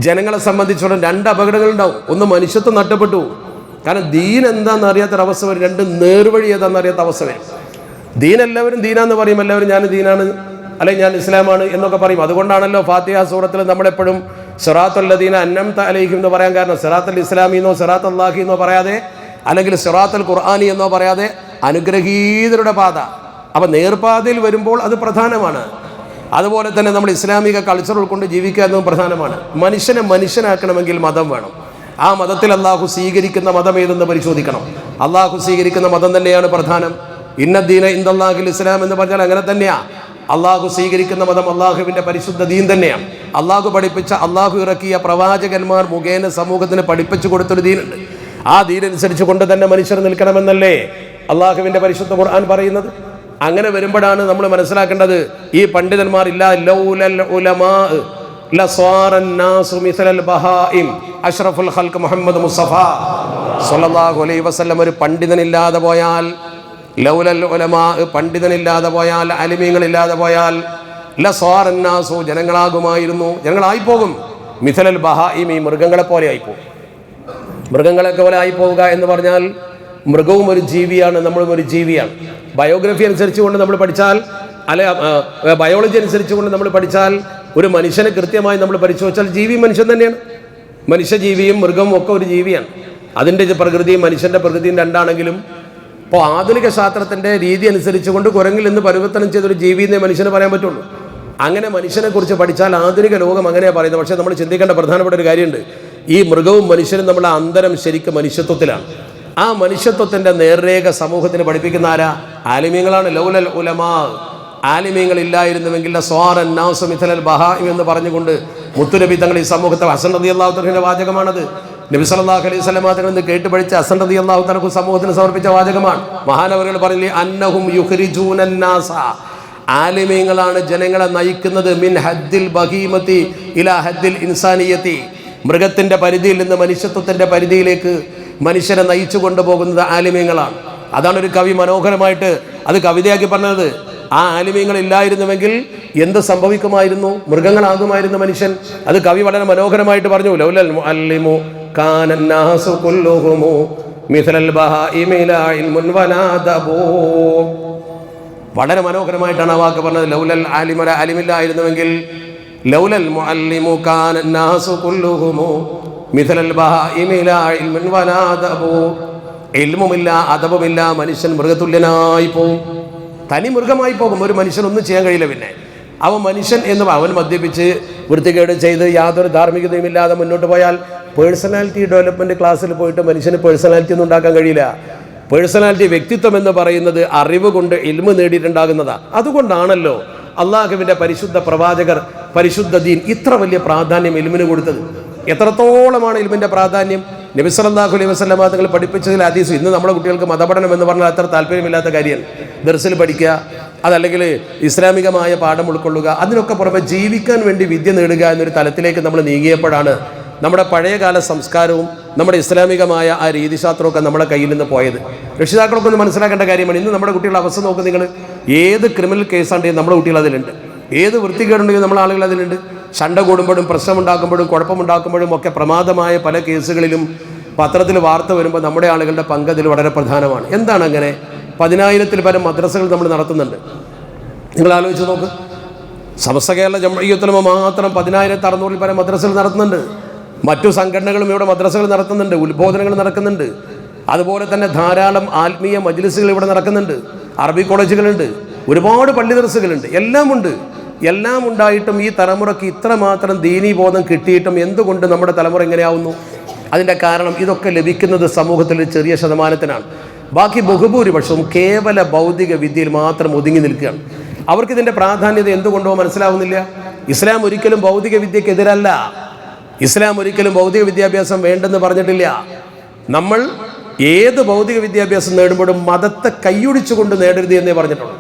ജനങ്ങളെ സംബന്ധിച്ചിടത്തോളം രണ്ട് അപകടങ്ങളുണ്ടാവും. ഒന്ന്, മനുഷ്യത്വം നഷ്ടപ്പെട്ടു. കാരണം ദീൻ എന്താണെന്ന് അറിയാത്തൊരവസ്ഥ വരും. രണ്ട്, നേർവഴി ഏതാണെന്ന് അറിയാത്ത അവസ്ഥ വരും. ദീൻ എല്ലാവരും ദീനാന്ന് പറയും, എല്ലാവരും ഞാൻ ദീനാണ് അല്ലെങ്കിൽ ഞാൻ ഇസ്ലാമാണ് എന്നൊക്കെ പറയും. അതുകൊണ്ടാണല്ലോ ഫാത്തിഹ സൂറത്തിൽ നമ്മളെപ്പോഴും സിറാത്തുല്ലദീന അൻഅംത അലൈഹിം എന്ന് പറയാൻ കാരണം, സിറാത്തുൽ ഇസ്ലാമിന്നോ സിറാത്തുൽ അല്ലാഹി എന്നോ പറയാതെ, അല്ലെങ്കിൽ സിറാത്തുൽ ഖുർആനി എന്നോ പറയാതെ അനുഗ്രഹീതരുടെ പാത. അപ്പം നേർപാതയിൽ വരുമ്പോൾ അത് പ്രധാനമാണ്. അതുപോലെ തന്നെ നമ്മൾ ഇസ്ലാമിക കൾച്ചർ ഉൾക്കൊണ്ട് ജീവിക്കുക എന്നതും പ്രധാനമാണ്. മനുഷ്യനെ മനുഷ്യനാക്കണമെങ്കിൽ മതം വേണം. ആ മതത്തിൽ അള്ളാഹു സ്വീകരിക്കുന്ന മതം ഏതെന്ന് പരിശോധിക്കണം. അള്ളാഹു സ്വീകരിക്കുന്ന മതം തന്നെയാണ് പ്രധാനം. ഇന്നദ്ദീന ഇൻദല്ലാഹിൽ ഇസ്ലാം എന്ന് പറഞ്ഞാൽ അങ്ങനെ തന്നെയാണ്. അള്ളാഹു സ്വീകരിക്കുന്ന മതം അള്ളാഹുവിൻ്റെ പരിശുദ്ധ ദീൻ തന്നെയാണ്. അള്ളാഹു പഠിപ്പിച്ച, അള്ളാഹു ഇറക്കിയ പ്രവാചകന്മാർ മുഖേന സമൂഹത്തിന് പഠിപ്പിച്ചു കൊടുത്തൊരു ദീനുണ്ട്. ആ ദീനനുസരിച്ച് കൊണ്ട് തന്നെ മനുഷ്യർ നിൽക്കണമെന്നല്ലേ അള്ളാഹുവിൻ്റെ പരിശുദ്ധ ഖുർആൻ പറയുന്നത്. അങ്ങനെ വരുമ്പോഴാണ് നമ്മൾ മനസ്സിലാക്കേണ്ടത്, ഈ പണ്ഡിതന്മാർ ഇല്ല ലൗലൽ ഉലമാ ലസ്വാറൻ നാസു മിസ്ലൽ ബഹായിം അഷ്റഫുൽ ഖൽഖ് മുഹമ്മദ് മുസ്തഫ സ്വല്ലല്ലാഹു അലൈഹി വസല്ലം ഒരു പണ്ഡിതനില്ലാതെ പോയാൽ, ലൗലൽ ഉലമാ പണ്ഡിതനില്ലാതെ പോയാൽ, അലിമീങ്ങളില്ലാതെ പോയാൽ ലസ്വാറൻ നാസു ജനങ്ങളാകുമായിരുന്നു, ജനങ്ങളായിപ്പോകും. മിസ്ലൽ ബഹായിം ഈ മൃഗങ്ങളെ പോലെ ആയിപ്പോകും. മൃഗങ്ങളൊക്കെ പോലെ ആയിപ്പോവുക എന്ന് പറഞ്ഞാൽ മൃഗവും ഒരു ജീവിയാണ്, നമ്മളും ഒരു ജീവിയാണ്. ബയോഗ്രഫി അനുസരിച്ചുകൊണ്ട് നമ്മൾ പഠിച്ചാൽ, അല്ലെ ബയോളജി അനുസരിച്ചുകൊണ്ട് നമ്മൾ പഠിച്ചാൽ, ഒരു മനുഷ്യനെ കൃത്യമായി നമ്മൾ പരിശോധിച്ചാൽ ജീവി മനുഷ്യൻ തന്നെയാണ്. മനുഷ്യജീവിയും മൃഗവും ഒക്കെ ഒരു ജീവിയാണ്. അതിൻ്റെ പ്രകൃതിയും മനുഷ്യൻ്റെ പ്രകൃതിയും രണ്ടാണെങ്കിലും ഇപ്പോൾ ആധുനിക ശാസ്ത്രത്തിൻ്റെ രീതി അനുസരിച്ചുകൊണ്ട് കുരങ്ങിൽ നിന്ന് പരിവർത്തനം ചെയ്തൊരു ജീവി എന്നേ മനുഷ്യന് പറയാൻ പറ്റുള്ളൂ. അങ്ങനെ മനുഷ്യനെ കുറിച്ച് പഠിച്ചാൽ ആധുനിക ലോകം അങ്ങനെയാണ് പറയുന്നത്. പക്ഷേ നമ്മൾ ചിന്തിക്കേണ്ട പ്രധാനപ്പെട്ട ഒരു കാര്യമുണ്ട്. ഈ മൃഗവും മനുഷ്യനും നമ്മുടെ അന്തരം ശരിക്കും മനുഷ്യത്വത്തിലാണ്. ആ മനുഷ്യത്വത്തിൻ്റെ നേർരേഖ സമൂഹത്തിന് പഠിപ്പിക്കുന്ന ആരാ? ആലിമീങ്ങളാണ്. ലൗലൽ ഉലമാ, ആലിമീങ്ങൾ ഇല്ലായിരുന്നുവെങ്കിൽ സ്വാറൻ നാസു മിഥലൽ ബഹായിം എന്ന് പറഞ്ഞുകൊണ്ട് മുത്തുനബി തങ്ങൾ ഈ സമൂഹത്തെ, ഹസൻ റളിയല്ലാഹു തആലയുടെ വാചകമാണത്. നബി സല്ലല്ലാഹു അലൈഹി വസല്ലം തങ്ങളിൽ നിന്ന് കേട്ട് പഠിച്ച ഹസൻ റളിയല്ലാഹു തആല സമൂഹത്തിന് സമർപ്പിച്ച വാചകമാണ്. മഹാനവറുകൾ പറഞ്ഞില്ലേ, അന്നഹും യുഖ്രിജൂനൻ നാസ, ആലിമീങ്ങളാണ് ജനങ്ങളെ നയിക്കുന്നത് മിൻ ഹദ്ദിൽ ബഹീമത്തി ഇലാ ഹദ്ദിൽ ഇൻസാനിയത്തി, മൃഗത്തിൻ്റെ പരിധിയിൽ നിന്ന് മനുഷ്യത്വത്തിൻ്റെ പരിധിയിലേക്ക് മനുഷ്യരെ നയിച്ചു കൊണ്ടുപോകുന്നത് ആലിമീങ്ങളാണ്. അതാണ് ഒരു കവി മനോഹരമായിട്ട് അത് കവിതയാക്കി പറഞ്ഞത്. ആ ആലിമീങ്ങൾ ഇല്ലായിരുന്നുവെങ്കിൽ എന്ത് സംഭവിക്കുമായിരുന്നു? മൃഗങ്ങളാകുമായിരുന്നു മനുഷ്യൻ. അത് കവി വളരെ മനോഹരമായിട്ട് പറഞ്ഞു. ലൗലൽ മുഅല്ലിമു കാനൻ നാസു കുല്ലുഹുമു മിസ്ലൽ ബഹായിമി ലാ ഇൽമുൻ വലാ ദബൂ. വളരെ മനോഹരമായിട്ടാണ് ആ വാക്ക് പറഞ്ഞത്. ലൗലൽ ആലിമ, ആലിമില്ലായിരുന്നുവെങ്കിൽ, ലൗലൽ മുഅല്ലിമു കാനൻ നാസു കുല്ലുഹുമു മിഥലൽ ബഹായിമി ലാ ഇൽമുൻ വലാ അദബു, ഇൽമുമില്ല അദബുമില്ല, മനുഷ്യൻ മൃഗതുല്യനായി പോകും, തനി മൃഗമായി പോകും. ഒരു മനുഷ്യനൊന്നും ചെയ്യാൻ കഴിയില്ല. പിന്നെ അവൻ മനുഷ്യൻ എന്ന് അവൻ മദ്യപിച്ച് വൃത്തികേട് ചെയ്ത് യാതൊരു ധാർമ്മികതയും ഇല്ലാതെ മുന്നോട്ട് പോയാൽ പേഴ്സണാലിറ്റി ഡെവലപ്മെൻറ്റ് ക്ലാസ്സിൽ പോയിട്ട് മനുഷ്യന് പേഴ്സണാലിറ്റി ഒന്നും ഉണ്ടാക്കാൻ കഴിയില്ല. പേഴ്സണാലിറ്റി, വ്യക്തിത്വം എന്ന് പറയുന്നത് അറിവ് കൊണ്ട് ഇൽമ് നേടിയിട്ടുണ്ടാകുന്നതാണ്. അതുകൊണ്ടാണല്ലോ അള്ളാഹുവിൻ്റെ പരിശുദ്ധ പ്രവാചകർ, പരിശുദ്ധ ദീൻ ഇത്ര വലിയ പ്രാധാന്യം ഇൽമിന് കൊടുത്തത്. എത്രത്തോളമാണ് ഇൽമിൻ്റെ പ്രാധാന്യം? നബി സല്ലല്ലാഹു അലൈഹി വസല്ലം തങ്ങൾ പഠിപ്പിച്ചതിൽ ഹദീസ്. ഇന്ന് നമ്മുടെ കുട്ടികൾക്ക് മതപഠനം എന്ന് പറഞ്ഞാൽ അത്ര താല്പര്യമില്ലാത്ത കാര്യമാണ്. ദർസിൽ പഠിക്കുക, അതല്ലെങ്കിൽ ഇസ്ലാമികമായ പാഠം ഉൾക്കൊള്ളുക, അതിനൊക്കെ പുറമെ ജീവിക്കാൻ വേണ്ടി വിദ്യ നേടുക എന്നൊരു തലത്തിലേക്ക് നമ്മൾ നീങ്ങിയപ്പോഴാണ് നമ്മുടെ പഴയകാല സംസ്കാരവും നമ്മുടെ ഇസ്ലാമികമായ ആ രീതിശാസ്ത്രമൊക്കെ നമ്മുടെ കയ്യിൽ നിന്ന് പോയത്. രക്ഷിതാക്കളൊക്കെ ഒന്ന് മനസ്സിലാക്കേണ്ട കാര്യമാണ്. ഇന്ന് നമ്മുടെ കുട്ടികളുടെ അവസ്ഥ നോക്കും നിങ്ങൾ. ഏത് ക്രിമിനൽ കേസാണ്ടെങ്കിൽ നമ്മുടെ കുട്ടികൾ അതിലുണ്ട്, ഏത് വൃത്തികേടുണ്ടെങ്കിൽ നമ്മുടെ ആളുകൾ അതിലുണ്ട്. ശണ്ട കൂടുമ്പോഴും പ്രശ്നമുണ്ടാക്കുമ്പോഴും കുഴപ്പമുണ്ടാക്കുമ്പോഴും ഒക്കെ പ്രമാദമായ പല കേസുകളിലും പത്രത്തിൽ വാർത്ത വരുമ്പോൾ നമ്മുടെ ആളുകളുടെ പങ്ക് അതിൽ വളരെ പ്രധാനമാണ്. എന്താണ് അങ്ങനെ? 10,000-ൽ പരം മദ്രസകൾ നമ്മൾ നടത്തുന്നുണ്ട്. നിങ്ങൾ ആലോചിച്ച് നോക്ക്. സമസ്ത കേരള ജംഇയ്യത്തുൽ ഉലമ മാത്രം 10,600-ൽ പരം മദ്രസകൾ നടത്തുന്നുണ്ട്. മറ്റു സംഘടനകളും ഇവിടെ മദ്രസകൾ നടത്തുന്നുണ്ട്, ഉത്ബോധനങ്ങൾ നടക്കുന്നുണ്ട്. അതുപോലെ തന്നെ ധാരാളം ആത്മീയ മജ്ലിസുകൾ ഇവിടെ നടക്കുന്നുണ്ട്. അറബി കോളേജുകളുണ്ട്, ഒരുപാട് പള്ളി ദർസുകളുണ്ട്, എല്ലാം ഉണ്ട്. എല്ലാം ഉണ്ടായിട്ടും ഈ തലമുറയ്ക്ക് ഇത്രമാത്രം ദീനീ ബോധം കിട്ടിയിട്ടും എന്തുകൊണ്ട് നമ്മുടെ തലമുറ ഇങ്ങനെയാവുന്നു? അതിൻ്റെ കാരണം ഇതൊക്കെ ലഭിക്കുന്നത് സമൂഹത്തിൽ ചെറിയ ശതമാനത്തിനാണ്. ബാക്കി ബഹുഭൂരിപക്ഷവും കേവല ഭൗതിക വിദ്യയിൽ മാത്രം ഒതുങ്ങി നിൽക്കുകയാണ്. അവർക്കിതിൻ്റെ പ്രാധാന്യത എന്തുകൊണ്ടോ മനസ്സിലാവുന്നില്ല. ഇസ്ലാം ഒരിക്കലും ഭൗതിക വിദ്യക്കെതിരല്ല. ഇസ്ലാം ഒരിക്കലും ഭൗതിക വിദ്യാഭ്യാസം വേണ്ടെന്ന് പറഞ്ഞിട്ടില്ല. നമ്മൾ ഏത് ഭൗതിക വിദ്യാഭ്യാസം നേടുമ്പോഴും മതത്തെ കൈയൊടിച്ചുകൊണ്ട് നേടരുത് എന്നേ പറഞ്ഞിട്ടുള്ളൂ.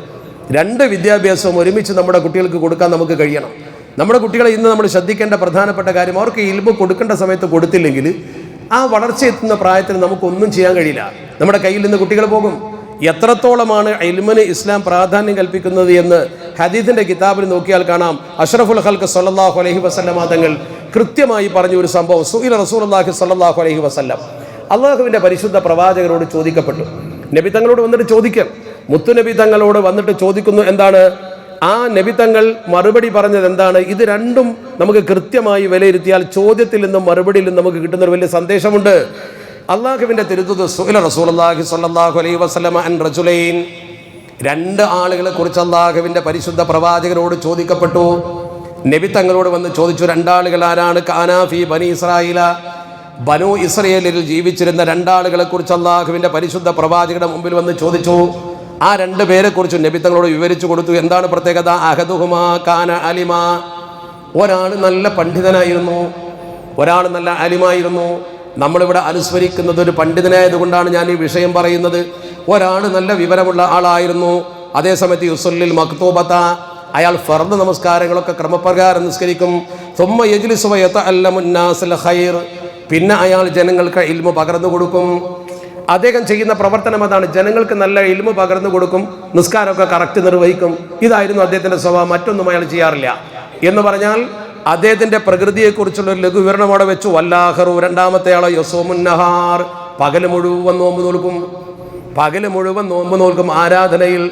രണ്ട് വിദ്യാഭ്യാസവും ഒരുമിച്ച് നമ്മുടെ കുട്ടികൾക്ക് കൊടുക്കാൻ നമുക്ക് കഴിയണം. നമ്മുടെ കുട്ടികളെ ഇന്ന് നമ്മൾ ശ്രദ്ധിക്കേണ്ട പ്രധാനപ്പെട്ട കാര്യം, അവർക്ക് ഇൽമു കൊടുക്കേണ്ട സമയത്ത് കൊടുത്തില്ലെങ്കിൽ ആ വളർച്ചയെത്തുന്ന പ്രായത്തിൽ നമുക്കൊന്നും ചെയ്യാൻ കഴിയില്ല. നമ്മുടെ കയ്യിൽ നിന്ന് കുട്ടികൾ പോകും. എത്രത്തോളമാണ് ഇൽമിന് ഇസ്ലാം പ്രാധാന്യം കൽപ്പിക്കുന്നത് എന്ന് ഹദീസിന്റെ കിതാബിൽ നോക്കിയാൽ കാണാം. അഷ്റഫുൽ ഖൽഖ് സല്ലല്ലാഹു അലൈഹി വസല്ലം തങ്ങൾ കൃത്യമായി പറഞ്ഞ ഒരു സംഭവം. സുഇല റസൂലുള്ളാഹി സല്ലല്ലാഹു അലൈഹി വസല്ലം, അള്ളാഹുവിൻ്റെ പരിശുദ്ധ പ്രവാചകരോട് ചോദിക്കപ്പെട്ടു. നബി തങ്ങളോട് വന്നിട്ട് ചോദിക്കാം, മുത്തുനബി തങ്ങളോട് വന്നിട്ട് ചോദിക്കുന്നു. എന്താണ്? ആ നബി തങ്ങൾ മറുപടി പറഞ്ഞത് എന്താണ്? ഇത് രണ്ടും നമുക്ക് കൃത്യമായി വിലയിരുത്തിയാൽ ചോദ്യത്തിൽ നിന്നും മറുപടിയിൽ നിന്നും നമുക്ക് കിട്ടുന്ന ഒരു വലിയ സന്ദേശമുണ്ട്. അള്ളാഹുവിൻ്റെ തിരുത്തുത് സുഇല റസൂലുള്ളാഹി സ്വല്ലല്ലാഹു അലൈഹി വസല്ലം അൻ റജുലൈൻ, രണ്ട് ആളുകളെ കുറിച്ച് അള്ളാഹുവിൻ്റെ പരിശുദ്ധ പ്രവാചകരോട് ചോദിക്കപ്പെട്ടു. നബി തങ്ങളോട് വന്ന് ചോദിച്ചു, രണ്ടാളുകൾ ആരാണ്? കാനാ ഫീ ബനി ഇസ്രായീല, ബനു ഇസ്രയേലിൽ ജീവിച്ചിരുന്ന രണ്ടാളുകളെ കുറിച്ച് അള്ളാഹുവിൻ്റെ പരിശുദ്ധ പ്രവാചകരുടെ മുമ്പിൽ വന്ന് ചോദിച്ചു. ആ രണ്ട് പേരെ കുറിച്ച് നബി തങ്ങളോട് വിവരിച്ചു കൊടുത്തു. എന്താണ് പ്രത്യേകത? അഹദുഹുമാ കാന അലിമ, ഒരാൾ നല്ല പണ്ഡിതനായിരുന്നു, ഒരാൾ നല്ല അലിമായിരുന്നു. നമ്മളിവിടെ അനുസ്മരിക്കുന്നത് ഒരു പണ്ഡിതനായതുകൊണ്ടാണ് ഞാൻ ഈ വിഷയം പറയുന്നത്. ഒരാൾ നല്ല വിവരമുള്ള ആളായിരുന്നു. അതേസമയത്ത് യുസല്ലിൽ മക്തൂബത, അയാൾ ഫർദ് നമസ്കാരങ്ങളൊക്കെ ക്രമപ്രകാരം നിസ്കരിക്കും. സുമ്മ യജ്ലിസു വയതഅല്ലമു അന്നാസൽ ഖൈർ, പിന്നെ അയാൾ ജനങ്ങൾക്ക് ഇൽമു പകർന്നു കൊടുക്കും. അദ്ദേഹം ചെയ്യുന്ന പ്രവർത്തനം അതാണ്. ജനങ്ങൾക്ക് നല്ല ഇൽമു പകർന്നു കൊടുക്കും, നിസ്കാരമൊക്കെ കറക്റ്റ് നിർവഹിക്കും. ഇതായിരുന്നു അദ്ദേഹത്തിൻ്റെ സ്വഭാവം. മറ്റൊന്നും അയാൾ ചെയ്യാറില്ല. എന്ന് പറഞ്ഞാൽ അദ്ദേഹത്തിൻ്റെ പ്രകൃതിയെക്കുറിച്ചുള്ള ഒരു ലഘു വിവരണം അവിടെ വെച്ചു. വല്ലാഹറു, രണ്ടാമത്തെ ആളോ യസൂമുന്നഹാർ, പകല് മുഴുവൻ നോമ്പ് നോൽക്കും. പകല് മുഴുവൻ നോമ്പ് നോൽക്കും. ആരാധനയിൽ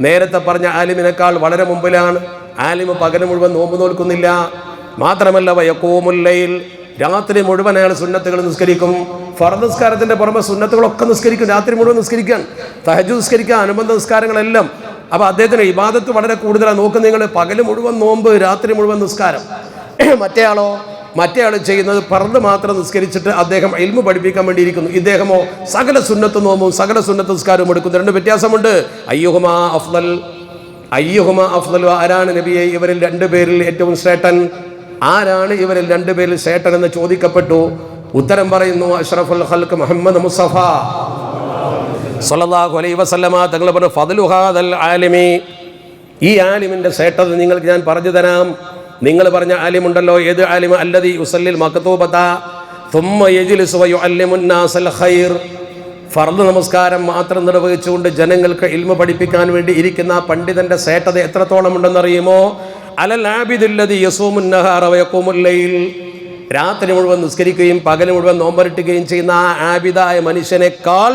നേരത്തെ പറഞ്ഞ ആലിമിനേക്കാൾ വളരെ മുമ്പിലാണ്. ആലിമ് പകല് മുഴുവൻ നോമ്പ് നോൽക്കുന്നില്ല. മാത്രമല്ല വയഖൂമുല്ലൈൽ, രാത്രി മുഴുവൻ അയാൾ സുന്നത്തുകൾ നിസ്കരിക്കും. ഫർദ് നിസ്കാരത്തിൻ്റെ പുറമെ സുന്നത്തുകളൊക്കെ നിസ്കരിക്കും. രാത്രി മുഴുവൻ നിസ്കരിക്കാൻ, തഹജ്ജുദ് നിസ്കരിക്കാൻ, അനുബന്ധ നിസ്കാരങ്ങളെല്ലാം. അപ്പോൾ അദ്ദേഹത്തിന് ഇബാദത്ത് വളരെ കൂടുതലാണ്. നോക്ക് നിങ്ങൾ, പകല് മുഴുവൻ നോമ്പ്, രാത്രി മുഴുവൻ നിസ്കാരം. മറ്റേയാൾ ചെയ്യുന്നത് ഫർദ് മാത്രം നിസ്കരിച്ചിട്ട് അദ്ദേഹം ഇൽമു പഠിപ്പിക്കാൻ വേണ്ടിയിരിക്കുന്നു. ഇദ്ദേഹമോ സകല സുന്നത്ത് നോമ്പും സകല സുന്നത്ത് നിസ്കാരവും എടുക്കുന്നു. രണ്ട് വ്യത്യാസമുണ്ട്. അയ്യുഹുമാ അഫ്ദൽ, ആരാണ് നബിയെ ഇവരിൽ രണ്ടുപേരിൽ ഏറ്റവും ശ്രേഷ്ഠൻ? ആരാണ് ഇവരിൽ രണ്ടുപേരിൽ ശ്രേഷ്ഠൻ എന്ന് ചോദിക്കപ്പെട്ടു. ഉത്തരം പറയുന്നു അഷ്റഫുൽ ഖൽഖ് മുഹമ്മദ് മുസ്തഫ സ്വല്ലല്ലാഹു അലൈഹി വസല്ലമ തങ്ങൾ പറഞ്ഞു, ഫദ്ലു ഹാദൽ ആലിമി, ഈ ആലിമിൻ്റെ ശ്രേഷ്ഠത നിങ്ങൾക്ക് ഞാൻ പറഞ്ഞു തരാം. നിങ്ങൾ പറഞ്ഞ ആലിമുണ്ടല്ലോ, ഏത് ആലിമ? അല്ലദീ യുസല്ലിൽ മക്തൂബത സുമ്മ യജ്ലിസു വയുഅല്ലിമു അന്നാസൽ ഖൈർ, ഫർദ് നമസ്കാരം മാത്രം നിർവഹിച്ചുകൊണ്ട് ജനങ്ങൾക്ക് ഇൽമു പഠിപ്പിക്കാൻ വേണ്ടി ഇരിക്കുന്ന പണ്ഡിതന്റെ ശ്രേഷ്ഠത എത്രത്തോളം ഉണ്ടെന്നറിയുമോ? അലൽ ആബിദുല്ലദീ യസൂമുൻ നഹാറ വയഖൂമുൽ ലൈൽ, രാത്രി മുഴുവൻ നിസ്കരിക്കുകയും പകൽ മുഴുവൻ നോമ്പരട്ടുകയും ചെയ്യുന്ന ആ ആബിദായ മനുഷ്യനേക്കാൾ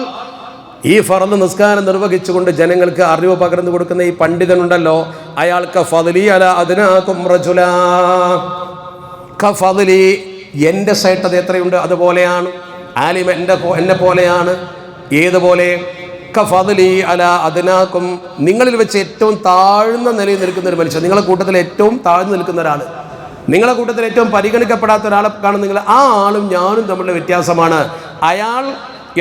ഈ ഫർദ് നിസ്കാരം നിർവഹിച്ചുകൊണ്ട് ജനങ്ങൾക്ക് അറിവ് പകർന്നു കൊടുക്കുന്ന ഈ പണ്ഡിതനുണ്ടല്ലോ, അയാൾക്ക് ഫദ്ലി അല അദ്നാകും റജുലാ, ഫദ്ലി, എൻ്റെ ശ്രേഷ്ഠത എത്രയുണ്ട് അതുപോലെയാണ്. ആലിം എന്നെ പോലെയാണ്. ഏതുപോലെ? ഫദ്ലി അല അദ്നാകും, നിങ്ങളിൽ വെച്ച് ഏറ്റവും താഴ്ന്ന നിലയിൽ നിൽക്കുന്ന ഒരു മനുഷ്യൻ, നിങ്ങളുടെ കൂട്ടത്തിൽ ഏറ്റവും താഴ്ന്നു നിൽക്കുന്ന ഒരാൾ, നിങ്ങളുടെ കൂട്ടത്തിൽ ഏറ്റവും പരിഗണിക്കപ്പെടാത്ത ഒരാളെ കാണും നിങ്ങൾ. ആ ആളും ഞാനും തമ്മിലുള്ള വ്യത്യാസമാണ്. അയാൾ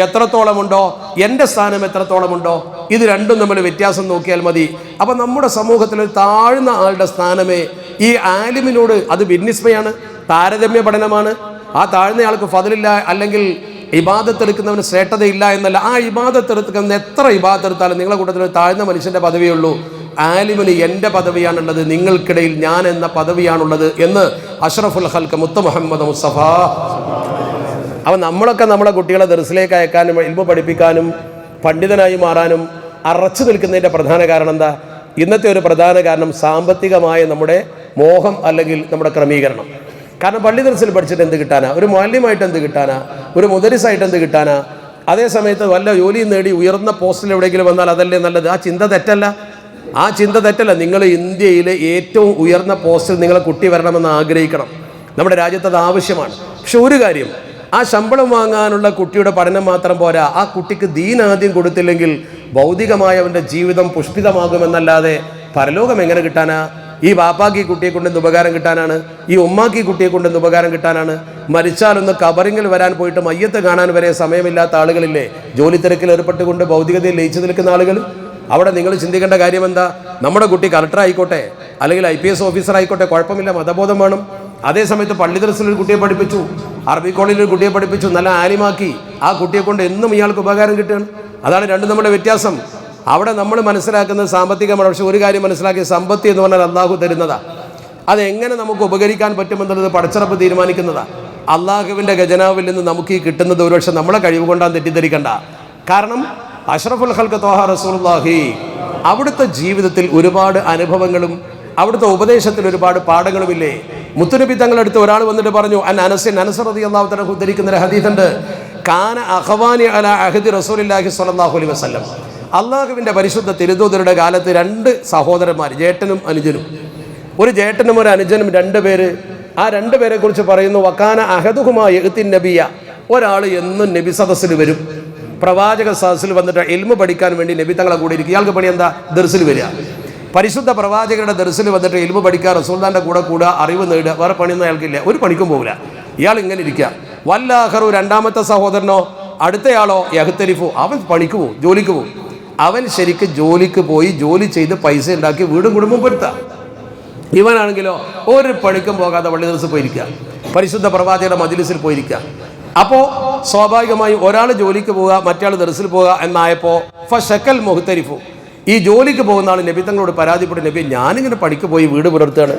എത്രത്തോളമുണ്ടോ എൻ്റെ സ്ഥാനം എത്രത്തോളമുണ്ടോ, ഇത് രണ്ടും നമ്മൾ വ്യത്യാസം നോക്കിയാൽ മതി. അപ്പം നമ്മുടെ സമൂഹത്തിൽ ഒരു താഴ്ന്ന ആളുടെ സ്ഥാനമേ ഈ ആലിമിനോട്, അത് ഭിന്നിസ്മയാണ്, താരതമ്യ പഠനമാണ്. ആ താഴ്ന്നയാൾക്ക് ഫദ്ലില്ല, അല്ലെങ്കിൽ ഇബാദത്തെടുക്കുന്നവന് ശ്രേഷ്ഠതയില്ല എന്നല്ല. ആ ഇബാദത്തെടുക്കുന്ന എത്ര ഇബാദത്തെടുത്താലും നിങ്ങളുടെ കൂട്ടത്തിൽ ഒരു താഴ്ന്ന മനുഷ്യൻ്റെ പദവിയുള്ളൂ. ആലിമിന് എൻ്റെ പദവിയാണുള്ളത്, നിങ്ങൾക്കിടയിൽ ഞാൻ എന്ന പദവിയാണുള്ളത് എന്ന് അഷ്റഫുൽ ഖൽഖ് മുത്ത് മുഹമ്മദ് മുസ്തഫ. അപ്പം നമ്മളൊക്കെ നമ്മളെ കുട്ടികളെ ദർസിലേക്ക് അയക്കാനും ഇൽമു പഠിപ്പിക്കാനും പണ്ഡിതനായി മാറാനും അറച്ചു നിൽക്കുന്നതിൻ്റെ പ്രധാന കാരണം എന്താ? ഇന്നത്തെ ഒരു പ്രധാന കാരണം സാമ്പത്തികമായ നമ്മുടെ മോഹം അല്ലെങ്കിൽ നമ്മുടെ ക്രമീകരണം. കാരണം പള്ളി ദർസിൽ പഠിച്ചിട്ട് എന്ത് കിട്ടാനാ, ഒരു മുഅല്ലിമായിട്ട് എന്ത് കിട്ടാനാ, ഒരു മുദരിസായിട്ട് എന്ത് കിട്ടാനാ? അതേ സമയത്ത് വല്ല ജോലിയും നേടി ഉയർന്ന പോസ്റ്റിൽ എവിടെയെങ്കിലും വന്നാൽ അതല്ലേ നല്ലത്? ആ ചിന്ത തെറ്റല്ല. നിങ്ങൾ ഇന്ത്യയിലെ ഏറ്റവും ഉയർന്ന പോസ്റ്റിൽ നിങ്ങളെ കുട്ടി വരണമെന്ന് ആഗ്രഹിക്കണം. നമ്മുടെ രാജ്യത്ത് അത് ആവശ്യമാണ്. പക്ഷെ ഒരു കാര്യം, ആ ശമ്പളം വാങ്ങാനുള്ള കുട്ടിയുടെ പഠനം മാത്രം പോരാ. ആ കുട്ടിക്ക് ദീൻ ആദ്യം കൊടുത്തില്ലെങ്കിൽ ഭൗതികമായ അവൻ്റെ ജീവിതം പുഷ്പിതമാകുമെന്നല്ലാതെ പരലോകം എങ്ങനെ കിട്ടാനാ? ഈ ബാപ്പാക്ക് ഈ കുട്ടിയെ കൊണ്ടെന്ന് ഉപകാരം കിട്ടാനാണ്, ഈ ഉമ്മാക്ക് ഈ കുട്ടിയെ കൊണ്ടെന്ന് ഉപകാരം കിട്ടാനാണ്. മരിച്ചാലൊന്ന് കബറിങ്ങിൽ വരാൻ പോയിട്ട് മയ്യത്ത് കാണാൻ വരെ സമയമില്ലാത്ത ആളുകളില്ലേ ജോലി തിരക്കിൽ ഏർപ്പെട്ടുകൊണ്ട് ഭൗതികതയിൽ ലയിച്ചു നിൽക്കുന്ന ആളുകൾ? അവിടെ നിങ്ങൾ ചിന്തിക്കേണ്ട കാര്യം എന്താ? നമ്മുടെ കുട്ടി കളക്ടർ ആയിക്കോട്ടെ, അല്ലെങ്കിൽ IPS ഓഫീസർ ആയിക്കോട്ടെ, കുഴപ്പമില്ല, മതബോധം വേണം. അതേസമയത്ത് പള്ളി ദർസിൽ ഒരു കുട്ടിയെ പഠിപ്പിച്ചു, അറബി കോളേജിൽ ഒരു കുട്ടിയെ പഠിപ്പിച്ചു, നല്ല ആലിമാക്കി. ആ കുട്ടിയെ കൊണ്ട് എന്നും ഇയാൾക്ക് ഉപകാരം കിട്ടുകയാണ്. അതാണ് രണ്ടും നമ്മുടെ വ്യത്യാസം. അവിടെ നമ്മൾ മനസ്സിലാക്കുന്നത് സാമ്പത്തികമാണ്. പക്ഷെ ഒരു കാര്യം മനസ്സിലാക്കി, സമ്പത്ത് എന്ന് പറഞ്ഞാൽ അള്ളാഹു തരുന്നതാണ്. അതെങ്ങനെ നമുക്ക് ഉപകരിക്കാൻ പറ്റുമെന്നുള്ളത് പടച്ചിറപ്പ് തീരുമാനിക്കുന്നതാണ്. അള്ളാഹുവിൻ്റെ ഖജനാവിൽ നിന്ന് നമുക്ക് ഈ കിട്ടുന്നത് ഒരുപക്ഷെ നമ്മളെ കഴിവ് കൊണ്ടാണ് തെറ്റിദ്ധരിക്കണ്ട. കാരണം അഷ്റഫുൽ ഖൽഖ് ത്വാഹ റസൂലുള്ളാഹി അവിടുത്തെ ജീവിതത്തിൽ ഒരുപാട് അനുഭവങ്ങളും അവിടുത്തെ ഉപദേശത്തിൽ ഒരുപാട് പാഠങ്ങളുമില്ലേ? മുത്തുനബി തങ്ങളടുത്ത് ഒരാൾ വന്നിട്ട് പറഞ്ഞു, അനസ് റളിയല്ലാഹു തആല ഉദ്ധരിക്കുന്ന ഒരു ഹദീസുണ്ട്, കാന അഖവാനി അലാ അഹദി റസൂലില്ലാഹി സ്വല്ലല്ലാഹു അലൈഹി വസല്ലം. അള്ളാഹുവിൻ്റെ പരിശുദ്ധ തിരുദൂതരുടെ കാലത്ത് 2 സഹോദരന്മാർ, ജേട്ടനും അനുജനും. ഒരു ജേട്ടനും ഒരു അനുജനും 2 പേര്. ആ 2 പേരെ കുറിച്ച് പറയുന്നു, വക്കാന അഹദുഹുമാ യഅ്തിൻ നബിയ. ഒരാൾ എന്നും നബി സദസ്സിൽ വരും, പ്രവാചക സദസ്സിൽ വന്നിട്ട് ഇൽമു പഠിക്കാൻ വേണ്ടി നബി തങ്ങളെ കൂടെ ഇരിക്കും. ഇയാൾക്ക് പണി എന്താ? ദർസിൽ വരിക, പരിശുദ്ധ പ്രവാചകരുടെ ദർസിൽ വന്നിട്ട് ഇൽമു പഠിക്കുക, റസൂലുള്ളാഹിന്റെ കൂടെ കൂടുക, അറിവ് നേടുക. വേറെ പണിയൊന്നും അയാൾക്കില്ല, ഒരു പണിക്കും പോകില്ല. ഇയാൾ ഇങ്ങനെ ഇരിക്കുക. വല്ലാഹറു, രണ്ടാമത്തെ സഹോദരനോ അടുത്തയാളോ യഹ്തരിഫു, അവൻ പണിക്ക് പോകും, ജോലിക്ക് പോകും. അവൻ ശരിക്ക് ജോലിക്ക് പോയി ജോലി ചെയ്ത് പൈസ ഉണ്ടാക്കി വീടും കുടുംബം പെടുത്താം. ഇവനാണെങ്കിലോ ഒരു പണിക്കും പോകാതെ പള്ളി ദിവസം പോയിരിക്കുക, പരിശുദ്ധ പ്രവാചകരുടെ മജ്ലിസിൽ പോയിരിക്കുക. അപ്പോൾ സ്വാഭാവികമായും ഒരാൾ ജോലിക്ക് പോവുക, മറ്റയാൾ ദർസിൽ പോവുക എന്നായപ്പോൾ ഫശക്കൽ മുഹ്തരിഫു, ഈ ജോലിക്ക് പോകുന്ന ആൾ നബി തങ്ങളോട് പരാതിപ്പെട്ടു, നബി ഞാനിങ്ങനെ പണിക്ക് പോയി വീട് പുലർത്തുകയാണ്,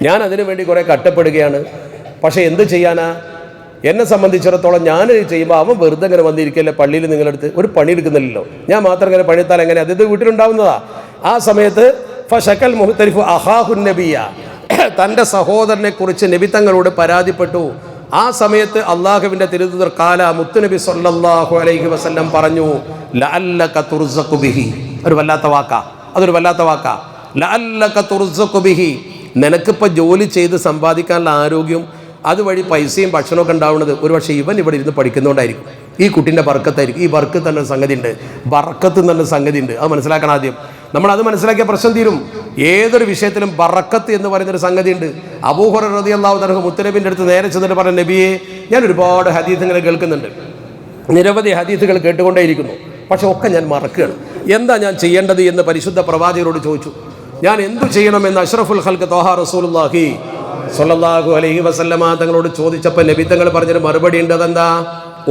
ഞാൻ അതിനു വേണ്ടി കുറേ കഷ്ടപ്പെടുകയാണ്, പക്ഷേ എന്ത് ചെയ്യാനാ? എന്നെ സംബന്ധിച്ചിടത്തോളം ഞാൻ ചെയ്യുമ്പോൾ അവൻ വെറുതെ ഇങ്ങനെ വന്നിരിക്കല്ലേ പള്ളിയിൽ നിങ്ങളടുത്ത് ഒരു പണി എടുക്കുന്നില്ലല്ലോ, ഞാൻ മാത്രം ഇങ്ങനെ പണിയെടുത്താൽ എങ്ങനെ? അത് വീട്ടിലുണ്ടാവുന്നതാ. ആ സമയത്ത് ഫശക്കൽ മുഹ്തരിഫു അഹാഹുൻ നബിയ, തൻ്റെ സഹോദരനെ കുറിച്ച് നബി തങ്ങളോട് പരാതിപ്പെട്ടു. ആ സമയത്ത് അള്ളാഹുവിൻ്റെ തിരുദൂതർ കാല മുത്തുനബി സ്വല്ലല്ലാഹു അലൈഹി വസല്ലം പറഞ്ഞു, ലഅല്ലക തുർസഖു ബിഹി. ഒരു വല്ലാത്ത വാക്കാ, അതൊരു വല്ലാത്ത വാക്കാ. ലഅല്ലക തുർസഖു ബിഹി, നിനക്കിപ്പോൾ ജോലി ചെയ്ത് സമ്പാദിക്കാനുള്ള ആരോഗ്യം, അതുവഴി പൈസയും ഭക്ഷണമൊക്കെ ഉണ്ടാവുന്നത് ഒരുപക്ഷെ ഇവൻ ഇവിടെ ഇരുന്ന് പഠിക്കുന്നതുകൊണ്ടായിരിക്കും. ഈ കുട്ടീൻ്റെ ബർക്കത്തായിരിക്കും. ഈ ബർക്കത്ത് തന്നെ സംഗതി ഉണ്ട്, ബർക്കത്ത് തന്നെ സംഗതി ഉണ്ട്. അത് മനസ്സിലാക്കണം. ആദ്യം നമ്മളത് മനസ്സിലാക്കിയ പ്രശ്നം തീരും. ഏതൊരു വിഷയത്തിലും ബർക്കത്ത് എന്ന് പറയുന്നൊരു സംഗതി ഉണ്ട്. അബൂ ഹുറൈറ റളിയല്ലാഹു തആല മുത്തുനബിൻ്റെ അടുത്ത് നേരെ ചെന്നിട്ട് പറഞ്ഞ, നബിയെ ഞാൻ ഒരുപാട് ഹദീസ് ഇങ്ങനെ കേൾക്കുന്നുണ്ട്, നിരവധി ഹദീസുകൾ കേട്ടുകൊണ്ടേയിരിക്കുന്നു, പക്ഷെ ഒക്കെ ഞാൻ മറക്കുകയാണ്. എന്താ ഞാൻ ചെയ്യേണ്ടത് എന്ന് പരിശുദ്ധ പ്രവാചകരോട് ചോദിച്ചു. ഞാൻ എന്തു ചെയ്യണമെന്ന് അഷ്റഫുൽ ഖൽഖ് ത്വാഹ റസൂലുള്ളാഹി സ്വല്ലല്ലാഹു അലൈഹി വസല്ലമ തങ്ങളോട് ചോദിച്ചപ്പോൾ നബി തങ്ങൾ പറഞ്ഞൊരു മറുപടി ഉണ്ട്. അതെന്താ?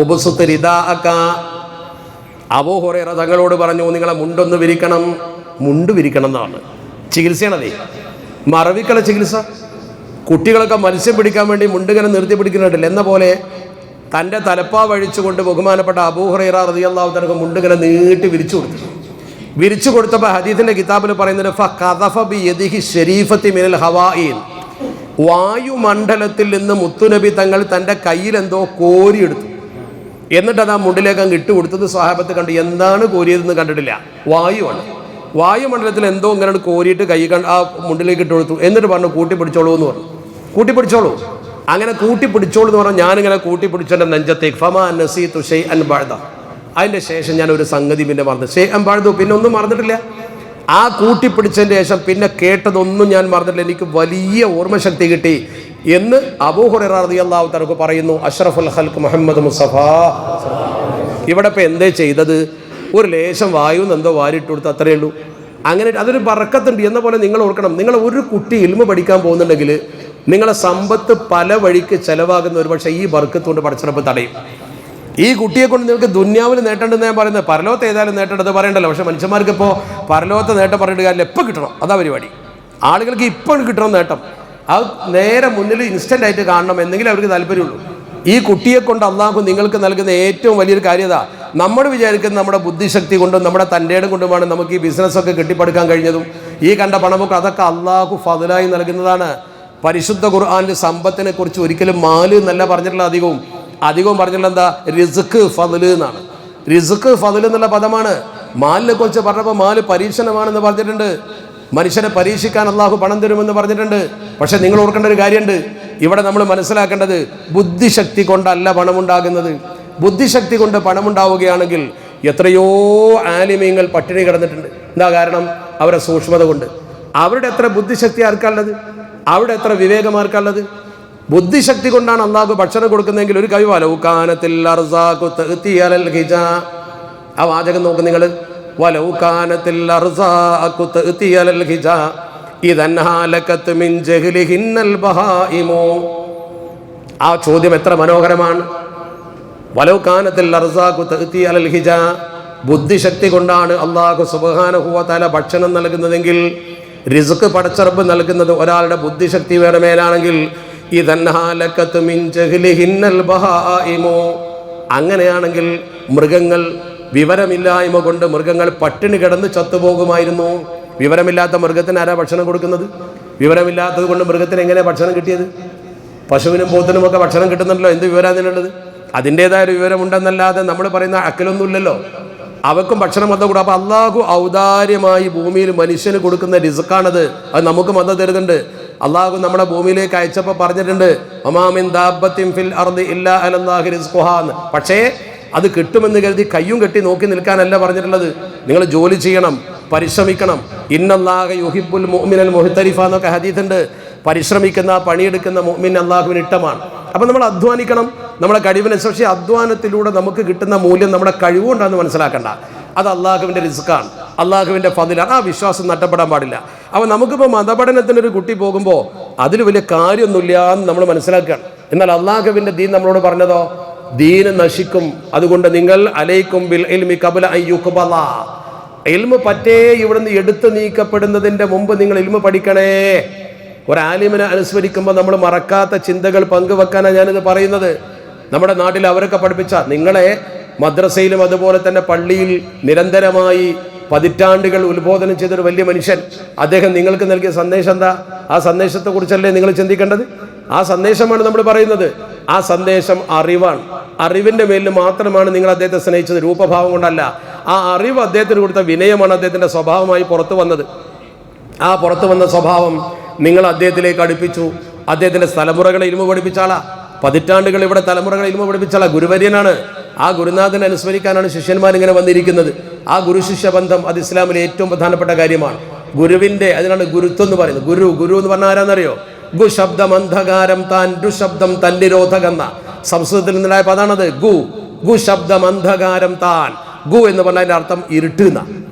ഉബ്സുത്ത് റിദാഅക. അബൂ ഹുറൈറ തങ്ങളോട് പറഞ്ഞു, നിങ്ങളെ മുണ്ടൊന്ന് വിരിക്കണം. മുണ്ട് വിരിക്കണം എന്നാണ് ചികിത്സയാണതേ, മറവിക്കള ചികിത്സ. കുട്ടികളൊക്കെ മത്സ്യം പിടിക്കാൻ വേണ്ടി മുണ്ടിങ്ങനെ നിർത്തി പിടിക്കുന്നുണ്ടല്ലോ, എന്ന പോലെ തൻ്റെ തലപ്പാ വഴിച്ചുകൊണ്ട് ബഹുമാനപ്പെട്ട അബൂ ഹുറൈറ റളിയല്ലാഹു തആല മുണ്ടിങ്ങനെ നീട്ടി വിരിച്ചു കൊടുത്തപ്പോൾ ഹദീസിൻ്റെ കിതാബിൽ പറയുന്നത് ഫഖദഫ ബിയദിഹി ശരീഫത്തി മിനൽ ഹവായിൻ, വായുമണ്ഡലത്തിൽ നിന്ന് മുത്തുനബി തങ്ങൾ തൻ്റെ കയ്യിൽ എന്തോ കോരിയെടുത്തു. എന്നിട്ട് അത് ആ മുണ്ടിലേക്ക് അങ്ങ് ഇട്ട് കൊടുത്തത് സ്വഹാബത്ത് കണ്ടു. എന്താണ് കോരിയതെന്ന് കണ്ടിട്ടില്ല, വായുവാണ്. വായുമണ്ഡലത്തിൽ എന്തോ ഇങ്ങനെ കോരിയിട്ട് കൈ ആ മുണ്ടിലേക്ക് ഇട്ട് കൊടുത്തു. എന്നിട്ട് പറഞ്ഞു കൂട്ടിപ്പിടിച്ചോളൂ എന്ന് പറഞ്ഞു. കൂട്ടിപ്പിടിച്ചോളൂ. അങ്ങനെ കൂട്ടിപ്പിടിച്ചോളൂ എന്ന് പറഞ്ഞാൽ ഞാനിങ്ങനെ കൂട്ടിപ്പിടിച്ചെൻ്റെ നെഞ്ചത്തേക്ക് ഫമാ നസീതു ഷൈഅൻ ബഅദ, അതിൻ്റെ ശേഷം ഞാൻ ഒരു സംഗതി പിന്നെ മറന്നു. ഷൈഅൻ ബഅദു, പിന്നെ ഒന്നും മറന്നിട്ടില്ല. ആ കൂട്ടിപ്പിടിച്ചതിൻ്റെ ശേഷം പിന്നെ കേട്ടതൊന്നും ഞാൻ മറന്നിട്ടില്ല, എനിക്ക് വലിയ ഓർമ്മശക്തി കിട്ടി എന്ന് അബൂ ഹുറൈറ റളിയല്ലാഹു തആല പറയുന്നു. അഷ്റഫുൽ ഖൽഖ് മുഹമ്മദ് മുസ്തഫ ഇവിടെ ഇപ്പോൾ എന്തേ ചെയ്തത്? ഒരു ലേശം വായു എന്തോ വാരിട്ട് കൊടുത്ത്, അത്രയേ ഉള്ളൂ. അങ്ങനെ അതൊരു ബർക്കത്തുണ്ട്. എന്ന പോലെ നിങ്ങൾ ഓർക്കണം, നിങ്ങൾ ഒരു കുട്ടി ഇൽമു പഠിക്കാൻ പോകുന്നുണ്ടെങ്കിൽ നിങ്ങളെ സമ്പത്ത് പല വഴിക്ക് ചിലവാകുന്ന ഒരു പക്ഷേ ഈ ബർക്കത്ത് കൊണ്ട് പടച്ചിറപ്പ് തടയും. ഈ കുട്ടിയെ കൊണ്ട് നിങ്ങൾക്ക് ദുന്യാവിൽ നേട്ടേണ്ടെന്ന് ഞാൻ പറയുന്നത്, പരലോകത്ത് ഏതായാലും നേട്ടേണ്ടത് പറയണ്ടല്ലോ. പക്ഷേ മനുഷ്യന്മാർക്ക് ഇപ്പോൾ പരലോകത്തെ നേട്ടം പറഞ്ഞിട്ട് കാര്യമില്ല, എപ്പോൾ കിട്ടണം, അതാ പരിപാടി. ആളുകൾക്ക് ഇപ്പോൾ കിട്ടണം നേട്ടം, അത് നേരെ മുന്നിൽ ഇൻസ്റ്റൻ്റ് ആയിട്ട് കാണണം എന്നെങ്കിലും അവർക്ക് താല്പര്യമുള്ളൂ. ഈ കുട്ടിയെ കൊണ്ട് അള്ളാഹു നിങ്ങൾക്ക് നൽകുന്ന ഏറ്റവും വലിയൊരു കാര്യത, നമ്മൾ വിചാരിക്കുന്ന നമ്മുടെ ബുദ്ധിശക്തി കൊണ്ടും നമ്മുടെ തൻ്റെയിടം കൊണ്ടുമാണ് നമുക്ക് ഈ ബിസിനസ്സൊക്കെ കെട്ടിപ്പടുക്കാൻ കഴിഞ്ഞതും ഈ കണ്ട പണമൊക്കെ അതൊക്കെ അള്ളാഹു ഫദ്ലായി നൽകുന്നതാണ്. പരിശുദ്ധ ഖുർആനിൽ സമ്പത്തിനെ കുറിച്ച് ഒരിക്കലും മാല് എന്നല്ല പറഞ്ഞിട്ടുള്ള അധികവും പറഞ്ഞിട്ടുള്ള എന്താ, റിസ്ക് ഫദ്ല് എന്നാണ്. റിസ്ക് ഫദ്ല് എന്നുള്ള പദമാണ്. മാലിനെ കുറിച്ച് പറഞ്ഞപ്പോൾ മാല് പരീക്ഷണമാണെന്ന് പറഞ്ഞിട്ടുണ്ട്. മനുഷ്യനെ പരീക്ഷിക്കാൻ അള്ളാഹു പണം തരുമെന്ന് പറഞ്ഞിട്ടുണ്ട്. പക്ഷെ നിങ്ങൾ ഓർക്കേണ്ട ഒരു കാര്യമുണ്ട്, ഇവിടെ നമ്മൾ മനസ്സിലാക്കേണ്ടത് ബുദ്ധിശക്തി കൊണ്ടല്ല പണമുണ്ടാകുന്നത്. ബുദ്ധിശക്തി കൊണ്ട് പണമുണ്ടാവുകയാണെങ്കിൽ എത്രയോ ആലിമീങ്ങൾ പട്ടിണി കിടന്നിട്ടുണ്ട്. എന്താ കാരണം? അവരുടെ സൂക്ഷ്മത കൊണ്ട്. അവരുടെ എത്ര ബുദ്ധിശക്തി ആർക്കുള്ളത്? അവിടെ എത്ര വിവേകമാർക്കുള്ളത്? ബുദ്ധിശക്തി കൊണ്ടാണ് അള്ളാഹു ഭക്ഷണം കൊടുക്കുന്നതെങ്കിൽ ഒരു കവി വലൗകാനത്തിൽ അർസാഖു തഅതി അലൽ ഹിജാ, ആ വാചകം നോക്ക് നിങ്ങൾ. വലൗകാനത്തിൽ അർസാഖു തഅതി അലൽ ഹിജാ ഇദൻ ഹാലകത് മിൻ ജഹ്ലിഹിന്നൽ ബഹായിമു. ആ ചോദ്യം എത്ര മനോഹരമാണ്. വലൗകാനത്തിൽ അർസാഖു തഅതി അലൽ ഹിജാ, ബുദ്ധിശക്തി കൊണ്ടാണ് അള്ളാഹു സുബ്ഹാനഹു വ തആല ഭക്ഷണം നൽകുന്നതെങ്കിൽ, റിസ്ക് പടച്ചറബ് നൽകുന്നത് ഒരാളുടെ ബുദ്ധിശക്തിയുടെ മേലാണെങ്കിൽ, ഇദൻഹാലകത് മിൻ ജഹ്ലിഹിന്നൽ ബഹായിമു, അങ്ങനെയാണെങ്കിൽ മൃഗങ്ങൾ, വിവരമില്ലായ്മ കൊണ്ട് മൃഗങ്ങൾ പട്ടിണി കിടന്ന് ചത്തുപോകുമായിരുന്നു. വിവരമില്ലാത്ത മൃഗത്തിന് ആരാ ഭക്ഷണം കൊടുക്കുന്നത്? വിവരമില്ലാത്തത് കൊണ്ട് മൃഗത്തിന് എങ്ങനെ ഭക്ഷണം കിട്ടിയത്? പശുവിനും പോത്തിനും ഒക്കെ ഭക്ഷണം കിട്ടുന്നുണ്ടല്ലോ. എന്ത് വിവരം അതിനുള്ളത്? അതിൻ്റെതായ ഒരു വിവരമുണ്ടെന്നല്ലാതെ നമ്മൾ പറയുന്ന അക്കലൊന്നുമില്ലല്ലോ. അവക്കും ഭക്ഷണം വന്ന കൂടെ. അപ്പൊ അള്ളാഹു ഔദാര്യമായി ഭൂമിയിൽ മനുഷ്യന് കൊടുക്കുന്ന റിസ്ക്കാണത്. അത് നമുക്ക് വന്നു തരുന്നുണ്ട്. അള്ളാഹു നമ്മുടെ ഭൂമിയിലേക്ക് അയച്ചപ്പോൾ പറഞ്ഞിട്ടുണ്ട്, ഒമാമിൻ ദാബത്തിൻ ഫിൽ അർദി ഇല്ലാ അലല്ലാഹി റിസ്ഖുഹാ എന്ന്. പക്ഷേ അത് കിട്ടുമെന്ന് കരുതി കയ്യും കെട്ടി നോക്കി നിൽക്കാനല്ല പറഞ്ഞിട്ടുള്ളത്. നിങ്ങൾ ജോലി ചെയ്യണം, പരിശ്രമിക്കണം. ഇന്നല്ലാഹ യുഹിബ്ബുൽ മുഅ്മിനൽ മുഹ്തരിഫ എന്നൊക്കെ ഹദീസുണ്ട്. പരിശ്രമിക്കുന്ന, പണിയെടുക്കുന്ന മുഅ്മിൻ അള്ളാഹുവിന് ഇഷ്ടമാണ്. അപ്പം നമ്മൾ അധ്വാനിക്കണം, നമ്മുടെ കഴിവിനനുസരിച്ച്. അധ്വാനത്തിലൂടെ നമുക്ക് കിട്ടുന്ന മൂല്യം നമ്മുടെ കഴിവുകൊണ്ടാണെന്ന് മനസ്സിലാക്കണ്ട. അത് അള്ളാഹുവിൻ്റെ റിസ്ക്കാണ്, അള്ളാഹുവിൻ്റെ ഫദ്ലാണ്. ആ വിശ്വാസം നഷ്ടപ്പെടാൻ പാടില്ല. അപ്പോൾ നമുക്കിപ്പോൾ മതപഠനത്തിനൊരു കുട്ടി പോകുമ്പോൾ അതിൽ വലിയ കാര്യമൊന്നുമില്ല എന്ന് നമ്മൾ മനസ്സിലാക്കുകയാണ്. എന്നാൽ അള്ളാഹുവിൻ്റെ ദീൻ നമ്മളോട് പറഞ്ഞതോ, ദീന് നശിക്കും, അതുകൊണ്ട് നിങ്ങൾ അലൈക്കും ബിൽ ഇൽമി ഖബ്ല അൻ യുഖ്ബല, ഇൽമ് പറ്റേ ഇവിടുന്ന് എടുത്തു നീക്കപ്പെടുന്നതിൻ്റെ മുമ്പ് നിങ്ങൾ ഇൽമ് പഠിക്കണേ. ഒരാലിമിനെ അനുസ്മരിക്കുമ്പോൾ നമ്മൾ മറക്കാത്ത ചിന്തകൾ പങ്കുവെക്കാനാണ് ഞാനിത് പറയുന്നത്. നമ്മുടെ നാട്ടിൽ അവരൊക്കെ പഠിപ്പിച്ച, നിങ്ങളെ മദ്രസയിലും അതുപോലെ തന്നെ പള്ളിയിൽ നിരന്തരമായി പതിറ്റാണ്ടുകൾ ഉത്ബോധനം ചെയ്തൊരു വലിയ മനുഷ്യൻ, അദ്ദേഹം നിങ്ങൾക്ക് നൽകിയ സന്ദേശം എന്താ? ആ സന്ദേശത്തെക്കുറിച്ചല്ലേ നിങ്ങൾ ചിന്തിക്കേണ്ടത്? ആ സന്ദേശമാണ് നമ്മൾ പറയുന്നത്. ആ സന്ദേശം അറിവാണ്. അറിവിൻ്റെ മേലിൽ മാത്രമാണ് നിങ്ങൾ അദ്ദേഹത്തെ സ്നേഹിച്ചത്, രൂപഭാവം കൊണ്ടല്ല. ആ അറിവ് അദ്ദേഹത്തിന് കൊടുത്ത വിനയമാണ് അദ്ദേഹത്തിൻ്റെ സ്വഭാവമായി പുറത്തു വന്നത്. ആ പുറത്തു വന്ന സ്വഭാവം നിങ്ങൾ അദ്ദേഹത്തിലേക്ക് അടുപ്പിച്ചു. അദ്ദേഹത്തിൻ്റെ തലമുറകളെ ഇൽമ പഠിപ്പിച്ച ആളാ. പതിറ്റാണ്ടുകൾ ഇവിടെ തലമുറകളെ ഇൽമ പഠിപ്പിച്ച ആളാ. ഗുരുവര്യനാണ്. ആ ഗുരുനാഥനെ അനുസ്മരിക്കാനാണ് ശിഷ്യന്മാരിങ്ങനെ വന്നിരിക്കുന്നത്. ആ ഗുരു ശിഷ്യ ബന്ധം അത് ഇസ്ലാമിലെ ഏറ്റവും പ്രധാനപ്പെട്ട കാര്യമാണ്. ഗുരുവിൻ്റെ, അതിനാണ് ഗുരുത്വം എന്ന് പറയുന്നത്. ഗുരു എന്ന് പറഞ്ഞാൽ ആരാന്നറിയോ? ഗു ശബ്ദം അന്ധകാരം താൻ, രു ശബ്ദം തന്നിരോധകെന്ന സംസ്കൃതത്തിൽ നിന്നുണ്ടായ പദാണത്. ഗു ശബ്ദം അന്ധകാരം താൻ. ഗു എന്ന് പറഞ്ഞതിൻ്റെ അർത്ഥം ഇരുട്ടുന്ന.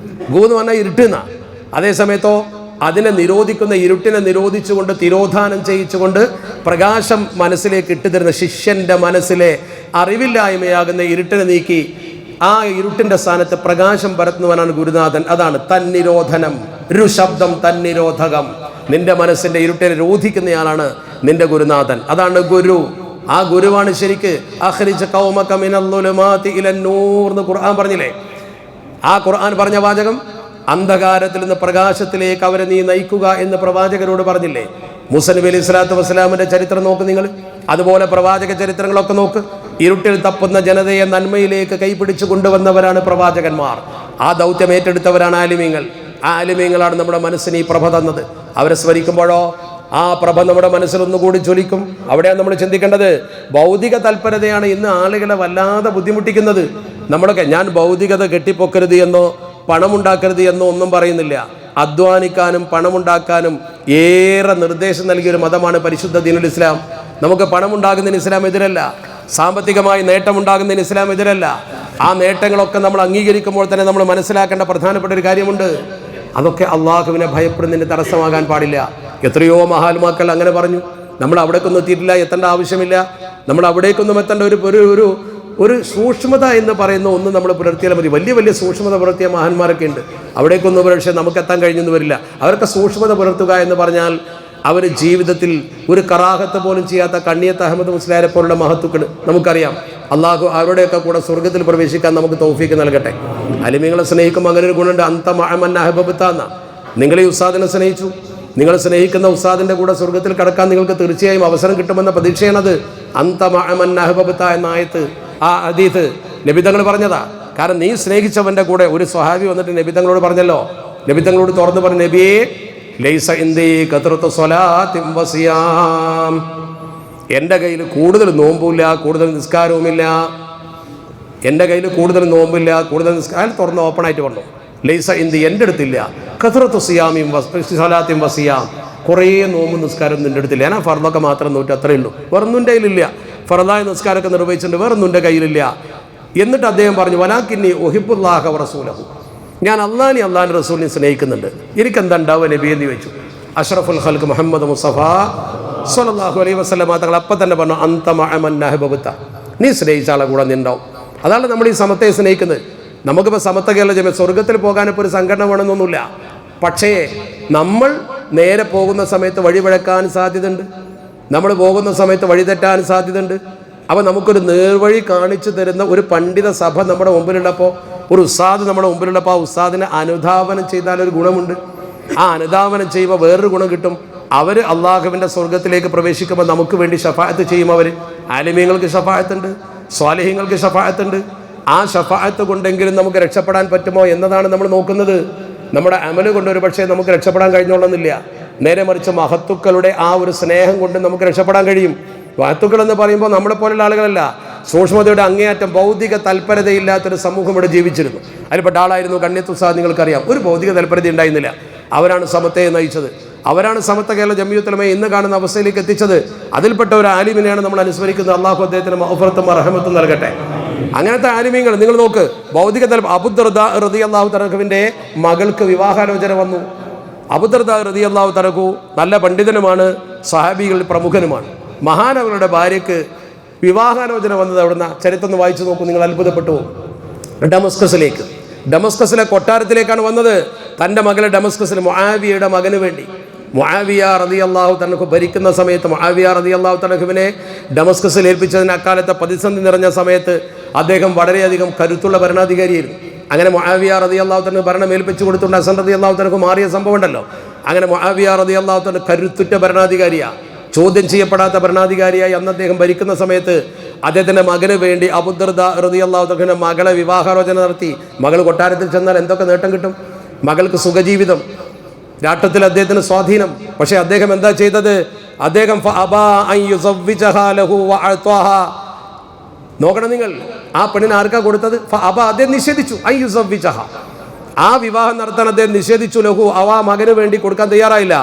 ഗു എന്ന് പറഞ്ഞാൽ ഇരുട്ടുന്ന. അതേസമയത്തോ അതിനെ നിരോധിക്കുന്ന, ഇരുട്ടിനെ നിരോധിച്ചുകൊണ്ട്, തിരോധാനം ചെയ്യിച്ചുകൊണ്ട് പ്രകാശം മനസ്സിലേക്ക് ഇട്ടുതരുന്ന ശിഷ്യന്റെ മനസ്സിലെ അറിവില്ലായ്മയാകുന്ന ഇരുട്ടിനെ നീക്കി ആ ഇരുട്ടിന്റെ സ്ഥാനത്ത് പ്രകാശം പരത്തുന്നവനാണ് ഗുരുനാഥൻ. അതാണ് തന്നിരോധനം. രുശബ്ദം തന്നിരോധകം. നിന്റെ മനസ്സിന്റെ ഇരുട്ടിനെ രോധിക്കുന്നയാളാണ് നിന്റെ ഗുരുനാഥൻ. അതാണ് ഗുരു. ആ ഗുരുവാണ് ശരിക്ക് അഖ്രിജ ഖൗമക മിനൽ ളുലുമാതി ഇലൻ നൂർ എന്ന് ഖുർആൻ പറഞ്ഞില്ലേ? ആ ഖുർആൻ പറഞ്ഞ വാചകം, അന്ധകാരത്തിൽ നിന്ന് പ്രകാശത്തിലേക്ക് അവരെ നീ നയിക്കുക എന്ന് പ്രവാചകരോട് പറഞ്ഞില്ലേ? മൂസ നബി അലൈഹി സ്വലാത്തു വസ്സലാമിന്റെ ചരിത്രം നോക്ക് നിങ്ങൾ. അതുപോലെ പ്രവാചക ചരിത്രങ്ങളൊക്കെ നോക്ക്. ഇരുട്ടിൽ തപ്പുന്ന ജനതയെ നന്മയിലേക്ക് കൈപിടിച്ചു കൊണ്ടുവന്നവരാണ് പ്രവാചകന്മാർ. ആ ദൗത്യം ഏറ്റെടുത്തവരാണ് ആലിമീങ്ങൾ. ആ ആലിമീങ്ങളാണ് നമ്മുടെ മനസ്സിന് ഈ പ്രഭ തന്നത്. അവരെ സ്മരിക്കുമ്പോഴോ ആ പ്രഭ നമ്മുടെ മനസ്സിലൊന്നുകൂടി ജ്വലിക്കും. അവിടെയാണ് നമ്മൾ ചിന്തിക്കേണ്ടത്. ഭൗതിക തൽപരതയാണ് ഇന്ന് ആളുകളെ വല്ലാതെ ബുദ്ധിമുട്ടിക്കുന്നത്. നമ്മളൊക്കെ, ഞാൻ ഭൗതികത കെട്ടിപ്പൊക്കരുത് എന്നോ പണമുണ്ടാക്കരുത് എന്നോ ഒന്നും പറയുന്നില്ല. അധ്വാനിക്കാനും പണമുണ്ടാക്കാനും ഏറെ നിർദ്ദേശം നൽകിയൊരു മതമാണ് പരിശുദ്ധ ദീനുൽ ഇസ്ലാം. നമുക്ക് പണമുണ്ടാകുന്നതിന് ഇസ്ലാം എതിരല്ല, സാമ്പത്തികമായി നേട്ടമുണ്ടാകുന്നതിന് ഇസ്ലാം എതിരല്ല. ആ നേട്ടങ്ങളൊക്കെ നമ്മൾ അംഗീകരിക്കുമ്പോൾ തന്നെ നമ്മൾ മനസ്സിലാക്കേണ്ട പ്രധാനപ്പെട്ട ഒരു കാര്യമുണ്ട്. അതൊക്കെ അള്ളാഹുവിനെ ഭയപ്പെടുന്നതിന് തടസ്സമാകാൻ പാടില്ല. എത്രയോ മഹാത്മാക്കൾ അങ്ങനെ പറഞ്ഞു. നമ്മൾ അവിടേക്കൊന്നും എത്തിയിട്ടില്ല, എത്തേണ്ട ആവശ്യമില്ല. നമ്മൾ അവിടേക്കൊന്നും എത്തേണ്ട ഒരു സൂക്ഷ്മത എന്ന് പറയുന്ന ഒന്ന് നമ്മൾ പുലർത്തിയാൽ മതി. വലിയ വലിയ സൂക്ഷ്മത പുലർത്തിയ മഹാന്മാരൊക്കെ ഉണ്ട്. അവിടേക്കൊന്നും പക്ഷേ നമുക്ക് എത്താൻ കഴിഞ്ഞെന്ന് വരില്ല. അവർക്ക് സൂക്ഷ്മത പുലർത്തുക എന്ന് പറഞ്ഞാൽ അവർ ജീവിതത്തിൽ ഒരു കറാഹത്ത് പോലും ചെയ്യാത്ത കണ്ണിയത്ത് അഹമ്മദ് മുസ്ലിയാരെ പോലുള്ള മഹത്തുക്കൾ നമുക്കറിയാം. അള്ളാഹു അവരുടെയൊക്കെ കൂടെ സ്വർഗത്തിൽ പ്രവേശിക്കാൻ നമുക്ക് തൗഫീക്ക് നൽകട്ടെ. അലിമീങ്ങളെ സ്നേഹിക്കുമ്പോൾ അങ്ങനെ ഒരു ഗുണമുണ്ട്. അന്ത മഅമൻ അഹബബ്ത എന്ന, നിങ്ങൾ ഈ ഉസ്താദിനെ സ്നേഹിച്ചു, നിങ്ങൾ സ്നേഹിക്കുന്ന ഉസ്താദിൻ്റെ കൂടെ സ്വർഗത്തിൽ കടക്കാൻ നിങ്ങൾക്ക് തീർച്ചയായും അവസരം കിട്ടുമെന്ന പ്രതീക്ഷയാണത്. അന്ത മഅമൻ അഹ്ബബ്ത എന്ന ആയത്ത്, ആ ഹദീസ് നബി തങ്ങൾ പറഞ്ഞതാ. കാരണം നീ സ്നേഹിച്ചവൻ്റെ കൂടെ ഒരു സ്വഹാബി വന്നിട്ട് നബി തങ്ങളോട് പറഞ്ഞല്ലോ, നബി തങ്ങളോട് തുറന്ന് പറഞ്ഞു, നബിയേ ലൈസ ഇന്ദി കത്റത്തു സ്വലാത്തിൻ വസിയാം, എൻ്റെ കയ്യിൽ കൂടുതൽ നോമ്പുമില്ല, കൂടുതൽ നിസ്കാരവുമില്ല, എൻ്റെ കയ്യിൽ കൂടുതൽ നോമ്പില്ല, കൂടുതൽ നിസ്കാരം തുറന്ന് ഓപ്പണായിട്ട് പറഞ്ഞു. ലൈസ ഇന്ദി, എൻ്റെ അടുത്തില്ല, കത്റത്തു സിയാമിൻ സ്വലാത്തിൻ വസിയാം, കുറേ നോമ്പ് നിസ്കാരം നിൻ്റെ അടുത്തില്ല. ഞാൻ ഫർദൊക്കെ മാത്രം നോറ്റ് അത്രയേ ഉള്ളൂ, വേറൊന്നും കയ്യിലില്ല. ഫർദായ നിസ്കാരമൊക്കെ നിർവഹിച്ചിട്ടുണ്ട്, വേറൊന്നും കയ്യിലില്ല. എന്നിട്ട് അദ്ദേഹം പറഞ്ഞു, വലാകിന്നി ഉഹിബ്ബുല്ലാഹ വറസൂലഹു, ഞാൻ അള്ളാഹിനെ അള്ളാഹിൻ്റെ റസൂലിനെ സ്നേഹിക്കുന്നുണ്ട്, എനിക്കെന്താ ഉണ്ടാവുക നബി എന്ന് ചോദിച്ചു. അഷ്റഫുൽ ഖൽഖ് മുഹമ്മദ് മുസ്തഫ സ്വല്ലല്ലാഹു അലൈഹി വസല്ലം തങ്ങൾ അപ്പം തന്നെ പറഞ്ഞു, അന്ത മഅമൻ അഹ്ബബ്ത, നീ സ്നേഹിച്ച ആളെ കൂടെ നിന്നുണ്ടാവും. അതാണ് നമ്മൾ ഈ സമത്തെ സ്നേഹിക്കുന്നത്. നമുക്കിപ്പോൾ സമത്ത കേരള ജമ സ്വർഗത്തിൽ പോകാനിപ്പോൾ ഒരു സംഘടന വേണമെന്നൊന്നുമില്ല. പക്ഷേ നമ്മൾ നേരെ പോകുന്ന സമയത്ത് വഴിപിഴക്കാൻ സാധ്യതയുണ്ട്, നമ്മൾ പോകുന്ന സമയത്ത് വഴി തെറ്റാൻ സാധ്യതയുണ്ട്. അപ്പോൾ നമുക്കൊരു നേർവഴി കാണിച്ചു തരുന്ന ഒരു പണ്ഡിത സഭ നമ്മുടെ മുമ്പിലുള്ളപ്പോൾ, ഒരു ഉസ്താദ് നമ്മുടെ മുമ്പിലുള്ളപ്പോൾ, ആ ഉസ്താദിനെ അനുധാവനം ചെയ്താലൊരു ഗുണമുണ്ട്. ആ അനുധാവനം ചെയ്യുമ്പോൾ വേറൊരു ഗുണം കിട്ടും. അവർ അള്ളാഹുവിൻ്റെ സ്വർഗത്തിലേക്ക് പ്രവേശിക്കുമ്പോൾ നമുക്ക് വേണ്ടി ഷഫാഅത്ത് ചെയ്യും. അവർ ആലിമീങ്ങൾക്ക് ഷഫാഅത്തുണ്ട്, സ്വാലിഹീങ്ങൾക്ക് ഷഫാഅത്തുണ്ട്. ആ ഷഫാഅത്ത് കൊണ്ടെങ്കിലും നമുക്ക് രക്ഷപ്പെടാൻ പറ്റുമോ എന്നതാണ് നമ്മൾ നോക്കുന്നത്. നമ്മുടെ അമല് കൊണ്ട് ഒരു പക്ഷേ നമുക്ക് രക്ഷപ്പെടാൻ കഴിഞ്ഞോളന്നില്ല. നേരെ മറിച്ച് മഹത്തുക്കളുടെ ആ ഒരു സ്നേഹം കൊണ്ട് നമുക്ക് രക്ഷപ്പെടാൻ കഴിയും. മഹത്തുക്കൾ എന്ന് പറയുമ്പോൾ നമ്മളെപ്പോലുള്ള ആളുകളല്ല, സൂക്ഷ്മതയുടെ അങ്ങേയറ്റം ഭൗതിക തൽപരതയില്ലാത്തൊരു സമൂഹം ഇവിടെ ജീവിച്ചിരുന്നു. അതിൽപ്പെട്ട ആളായിരുന്നു കണ്യത്ത് ഉസ്താദ്. നിങ്ങൾക്കറിയാം, ഒരു ഭൗതിക തൽപരത ഉണ്ടായിരുന്നില്ല. അവരാണ് സമത്വയെ നയിച്ചത്, അവരാണ് സമത്വ കേരള ജംഇയ്യത്തുൽ ഉലമയെ ഇന്ന് കാണുന്ന അവസ്ഥയിലേക്ക് എത്തിച്ചത്. അതിൽപ്പെട്ട ഒരു ആലിമിനെയാണ് നമ്മൾ അനുസ്മരിക്കുന്നത്. അള്ളാഹു അദ്ദേഹത്തിന് മഗ്ഫിറത്തും റഹ്മത്തും നൽകട്ടെ. അങ്ങനത്തെ ആലിമീങ്ങൾ നിങ്ങൾ നോക്ക്. ഭൗതിക അബൂദർദാ റളിയല്ലാഹു തആലയുടെ മകൾക്ക് വിവാഹാലോചന വന്നു. അബൂദർദാ റളിയല്ലാഹു തആല നല്ല പണ്ഡിതനുമാണ്, സഹാബികളിൽ പ്രമുഖനുമാണ്. മഹാനവരുടെ ഭാര്യയ്ക്ക് വിവാഹാലോചന വന്നത് എവിടുന്ന ചരിത്രം ഒന്ന് വായിച്ചു നോക്കൂ, നിങ്ങൾ അത്ഭുതപ്പെട്ടു പോകും. ഡമസ്കസിലെ കൊട്ടാരത്തിലേക്കാണ് വന്നത്. തൻ്റെ മകളെ ഡമസ്കസിൽ മുആവിയയുടെ മകന് വേണ്ടി. മുആവിയ റളിയല്ലാഹു തആല ഭരിക്കുന്ന സമയത്ത് മുആവിയ റളിയല്ലാഹു തആലയെ ഡമസ്കസിൽ ഏൽപ്പിച്ചതിന് അക്കാലത്തെ പ്രതിസന്ധി നിറഞ്ഞ സമയത്ത് അദ്ദേഹം വളരെയധികം കരുത്തുള്ള ഭരണാധികാരിയായിരുന്നു. അങ്ങനെ മുആവിയ റളിയല്ലാഹു തആല ഭരണം ഏൽപ്പിച്ചു കൊടുത്തുകൊണ്ട് ഹസൻ റളിയല്ലാഹു തആല മാറിയ സംഭവം ഉണ്ടല്ലോ. അങ്ങനെ മുആവിയ റളിയല്ലാഹു തആല കരുത്തുറ്റ ഭരണാധികാരിയാണ്, ചോദ്യം ചെയ്യപ്പെടാത്ത ഭരണാധികാരിയായി അന്ന് അദ്ദേഹം ഭരിക്കുന്ന സമയത്ത് അദ്ദേഹത്തിൻ്റെ മകന് വേണ്ടി അബൂദർദാ റളിയല്ലാഹു തആല മകളെ വിവാഹാലോചന നടത്തി. മകൾ കൊട്ടാരത്തിൽ ചെന്നാൽ എന്തൊക്കെ നേട്ടം കിട്ടും? മകൾക്ക് സുഖജീവിതം, രാഷ്ട്രത്തിൽ അദ്ദേഹത്തിന് സ്വാധീനം. പക്ഷേ അദ്ദേഹം എന്താ ചെയ്തത്? അദ്ദേഹം നോക്കണം നിങ്ങൾ, ആ പെണ്ണിന് ആർക്കാ കൊടുത്തത്? അദ്ദേഹം നിഷേധിച്ചു. ആ വിവാഹം നടത്താൻ അദ്ദേഹം നിഷേധിച്ചു. ലഹു, അവ മകന് വേണ്ടി കൊടുക്കാൻ തയ്യാറായില്ല.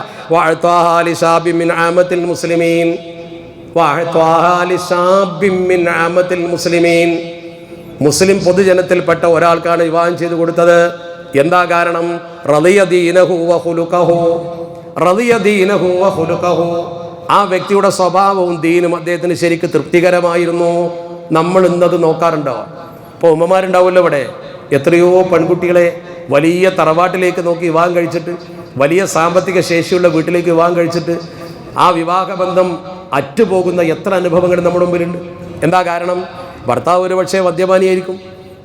മുസ്ലിം പൊതുജനത്തിൽപ്പെട്ട ഒരാൾക്കാണ് വിവാഹം ചെയ്തു കൊടുത്തത്. എന്താ കാരണം? ആ വ്യക്തിയുടെ സ്വഭാവവും ദീനും അദ്ദേഹത്തിന് ശരിക്ക് തൃപ്തികരമായിരുന്നു. നമ്മൾ ഇന്നത് നോക്കാറുണ്ടോ? ഇപ്പോൾ ഉമ്മമാരുണ്ടാവുമല്ലോ ഇവിടെ, എത്രയോ പെൺകുട്ടികളെ വലിയ തറവാട്ടിലേക്ക് നോക്കി വിവാഹം കഴിച്ചിട്ട്, വലിയ സാമ്പത്തിക ശേഷിയുള്ള വീട്ടിലേക്ക് വിവാഹം കഴിച്ചിട്ട് ആ വിവാഹബന്ധം അറ്റുപോകുന്ന എത്ര അനുഭവങ്ങൾ നമ്മുടെ മുമ്പിലുണ്ട്. എന്താ കാരണം? ഭർത്താവ് ഒരു പക്ഷേ മദ്യപാനിയായിരിക്കും,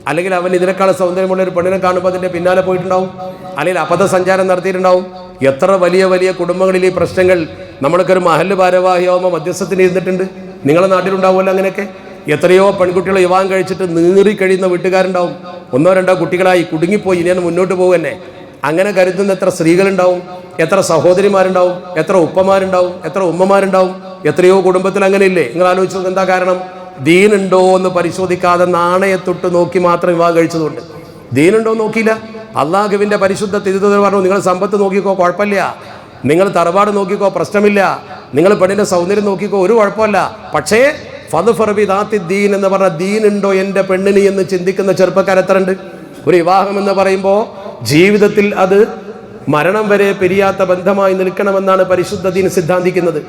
അല്ലെങ്കിൽ അവൻ ഇതിനേക്കാൾ സൗന്ദര്യമുള്ള ഒരു പെണ്ണിനെ കാണുമ്പോൾ അതിൻ്റെ പിന്നാലെ പോയിട്ടുണ്ടാവും, അല്ലെങ്കിൽ അബദ്ധസഞ്ചാരം നടത്തിയിട്ടുണ്ടാവും. എത്ര വലിയ വലിയ കുടുംബങ്ങളിൽ ഈ പ്രശ്നങ്ങൾ. നമ്മളൊക്കെ ഒരു മഹല്ല് ഭാരവാഹിയാവുമ്പോൾ മധ്യസ്ഥത്തിന് ഇരുന്നിട്ടുണ്ട്. നിങ്ങളുടെ നാട്ടിലുണ്ടാവുമല്ലോ അങ്ങനെയൊക്കെ. എത്രയോ പെൺകുട്ടികൾ വിവാഹം കഴിച്ചിട്ട് നീറി കഴിയുന്ന വീട്ടുകാരുണ്ടാവും. ഒന്നോ രണ്ടോ കുട്ടികളായി കുടുങ്ങിപ്പോയി, ഇനി മുന്നോട്ട് പോകുന്നേ. അങ്ങനെ കരുതുന്ന എത്ര സ്ത്രീകളുണ്ടാവും, എത്ര സഹോദരിമാരുണ്ടാവും, എത്ര ഉപ്പമാരുണ്ടാവും, എത്ര ഉമ്മമാരുണ്ടാവും. എത്രയോ കുടുംബത്തിൽ അങ്ങനെ ഇല്ലേ? നിങ്ങൾ ആലോചിച്ചത് എന്താ കാരണം? ദീനുണ്ടോ എന്ന് പരിശോധിക്കാതെ നാണയത്തൊട്ട് നോക്കി മാത്രം വിവാഹം കഴിച്ചതുകൊണ്ട്. ദീനുണ്ടോ നോക്കിയില്ല. അള്ളാഹുവിൻ്റെ പരിശുദ്ധ തിരുത്തൂതർ പറഞ്ഞു, നിങ്ങൾ സമ്പത്ത് നോക്കിക്കോ, കുഴപ്പമില്ല. നിങ്ങൾ തറവാട് നോക്കിക്കോ, പ്രശ്നമില്ല. നിങ്ങൾ പെണ്ണിൻ്റെ സൗന്ദര്യം നോക്കിക്കോ, ഒരു കുഴപ്പമില്ല. പക്ഷേ ഫദ്ഫർ ബിദാത്തി ദീൻ എന്ന് പറഞ്ഞ ദീനുണ്ടോ എൻ്റെ പെണ്ണിന് എന്ന് ചിന്തിക്കുന്ന ചെറുപ്പക്കാരെത്രയുണ്ട്? ഒരു വിവാഹം എന്ന് പറയുമ്പോൾ ജീവിതത്തിൽ അത് മരണം വരെ പിരിയാത്ത ബന്ധമായി നിൽക്കണമെന്നാണ് പരിശുദ്ധ ദീൻ സിദ്ധാന്തിക്കുന്നത്.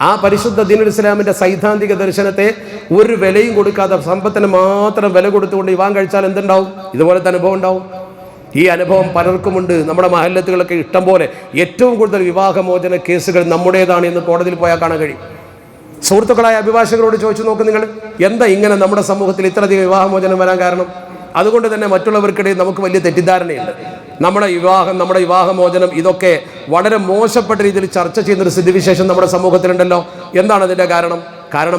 ആ പരിശുദ്ധ ദീനുൽ ഇസ്ലാമിൻ്റെ സൈദ്ധാന്തിക ദർശനത്തെ ഒരു വിലയും കൊടുക്കാതെ സമ്പത്തിന് മാത്രം വില കൊടുത്തുകൊണ്ട് വിവാഹം കഴിച്ചാൽ എന്തുണ്ടാവും? ഇതുപോലത്തെ അനുഭവം ഉണ്ടാവും. ഈ അനുഭവം പലർക്കുമുണ്ട്. നമ്മുടെ മഹല്ലത്തുകളൊക്കെ ഇഷ്ടം പോലെ. ഏറ്റവും കൂടുതൽ വിവാഹമോചന കേസുകൾ നമ്മുടേതാണ് എന്ന് കോടതിയിൽ പോയാൽ കാണാൻ കഴിയും. സുഹൃത്തുക്കളായ അഭിഭാഷകരോട് ചോദിച്ചു നോക്ക് നിങ്ങൾ, എന്താ ഇങ്ങനെ നമ്മുടെ സമൂഹത്തിൽ ഇത്രയധികം വിവാഹമോചനം വരാൻ കാരണം? അതുകൊണ്ട് തന്നെ മറ്റുള്ളവർക്കിടയിൽ നമുക്ക് വലിയ തെറ്റിദ്ധാരണയുണ്ട്. നമ്മുടെ വിവാഹമോചനം ഇതൊക്കെ വളരെ മോശപ്പെട്ട രീതിയിൽ ചർച്ച ചെയ്യുന്നൊരു സ്ഥിതിവിശേഷം നമ്മുടെ സമൂഹത്തിലുണ്ടല്ലോ. എന്താണ് അതിൻ്റെ കാരണം?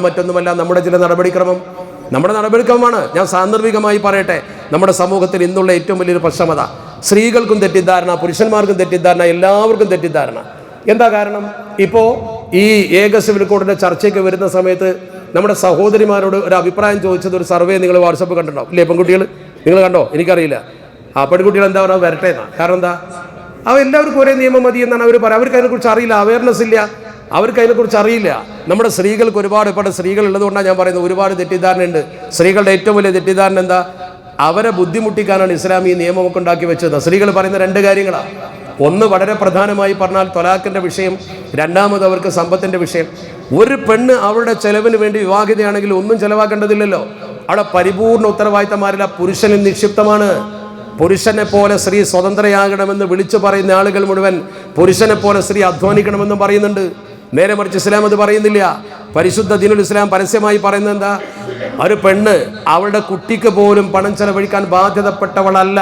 മറ്റൊന്നുമല്ല, നമ്മുടെ ചില നടപടിക്രമമാണ്. ഞാൻ സാന്ദർഭികമായി പറയട്ടെ, നമ്മുടെ സമൂഹത്തിൽ ഇന്നുള്ള ഏറ്റവും വലിയൊരു പ്രശ്നമത. സ്ത്രീകൾക്കും തെറ്റിദ്ധാരണ, പുരുഷന്മാർക്കും തെറ്റിദ്ധാരണ, എല്ലാവർക്കും തെറ്റിദ്ധാരണ. എന്താ കാരണം? ഇപ്പോൾ ഈ ഏക സിവിൽ കോഡിൻ്റെ ചർച്ചയ്ക്ക് വരുന്ന സമയത്ത് നമ്മുടെ സഹോദരിമാരോട് ഒരു അഭിപ്രായം ചോദിച്ചത്, ഒരു സർവേ നിങ്ങൾ വാട്സപ്പ് കണ്ടിട്ടുണ്ടോ ഇല്ലേ? പെൺകുട്ടികൾ നിങ്ങൾ കണ്ടോ? എനിക്കറിയില്ല. ആ പെൺകുട്ടികൾ എന്താ പറയുക, വരട്ടെ എന്നാ. കാരണം എന്താ? എല്ലാവർക്കും ഒരേ നിയമം മതി എന്നാണ് അവർ പറയുക. അവർക്ക് അതിനെക്കുറിച്ച് അറിയില്ല, അവയർനെസ് ഇല്ല, അവർക്ക് അതിനെക്കുറിച്ച് അറിയില്ല. നമ്മുടെ സ്ത്രീകൾക്ക് ഇപ്പോൾ സ്ത്രീകൾ ഉള്ളതുകൊണ്ടാണ് ഞാൻ പറയുന്നത്, ഒരുപാട് തെറ്റിദ്ധാരണയുണ്ട്. സ്ത്രീകളുടെ ഏറ്റവും വലിയ തെറ്റിദ്ധാരണ എന്താ? അവരെ ബുദ്ധിമുട്ടിക്കാനാണ് ഇസ്ലാം ഈ നിയമമൊക്കെ ഉണ്ടാക്കി വെച്ചത്. സ്ത്രീകൾ പറയുന്ന രണ്ട് കാര്യങ്ങളാണ്. ഒന്ന്, വളരെ പ്രധാനമായി പറഞ്ഞാൽ ത്വലാഖിൻ്റെ വിഷയം. രണ്ടാമത്, അവർക്ക് സമ്പത്തിൻ്റെ വിഷയം. ഒരു പെണ്ണ് അവളുടെ ചെലവിന് വേണ്ടി വിവാഹിതയാണെങ്കിൽ ഒന്നും ചെലവാക്കേണ്ടതില്ലല്ലോ. അവിടെ പരിപൂർണ്ണ ഉത്തരവാദിത്തമാരില്ല, പുരുഷനിൽ നിക്ഷിപ്തമാണ്. പുരുഷനെ പോലെ സ്ത്രീ സ്വതന്ത്രയാകണമെന്ന് വിളിച്ചു പറയുന്ന ആളുകൾ മുഴുവൻ പുരുഷനെ പോലെ സ്ത്രീ അധ്വാനിക്കണമെന്നും പറയുന്നുണ്ട്. നേരെ മറിച്ച് ഇസ്ലാം അത് പറയുന്നില്ല. പരിശുദ്ധ ദീനുൽ ഇസ്ലാം പരസ്യമായി പറയുന്നത് എന്താ? ഒരു പെണ്ണ് അവളുടെ കുട്ടിക്ക് പോലും പണം ചെലവഴിക്കാൻ ബാധ്യതപ്പെട്ടവളല്ല.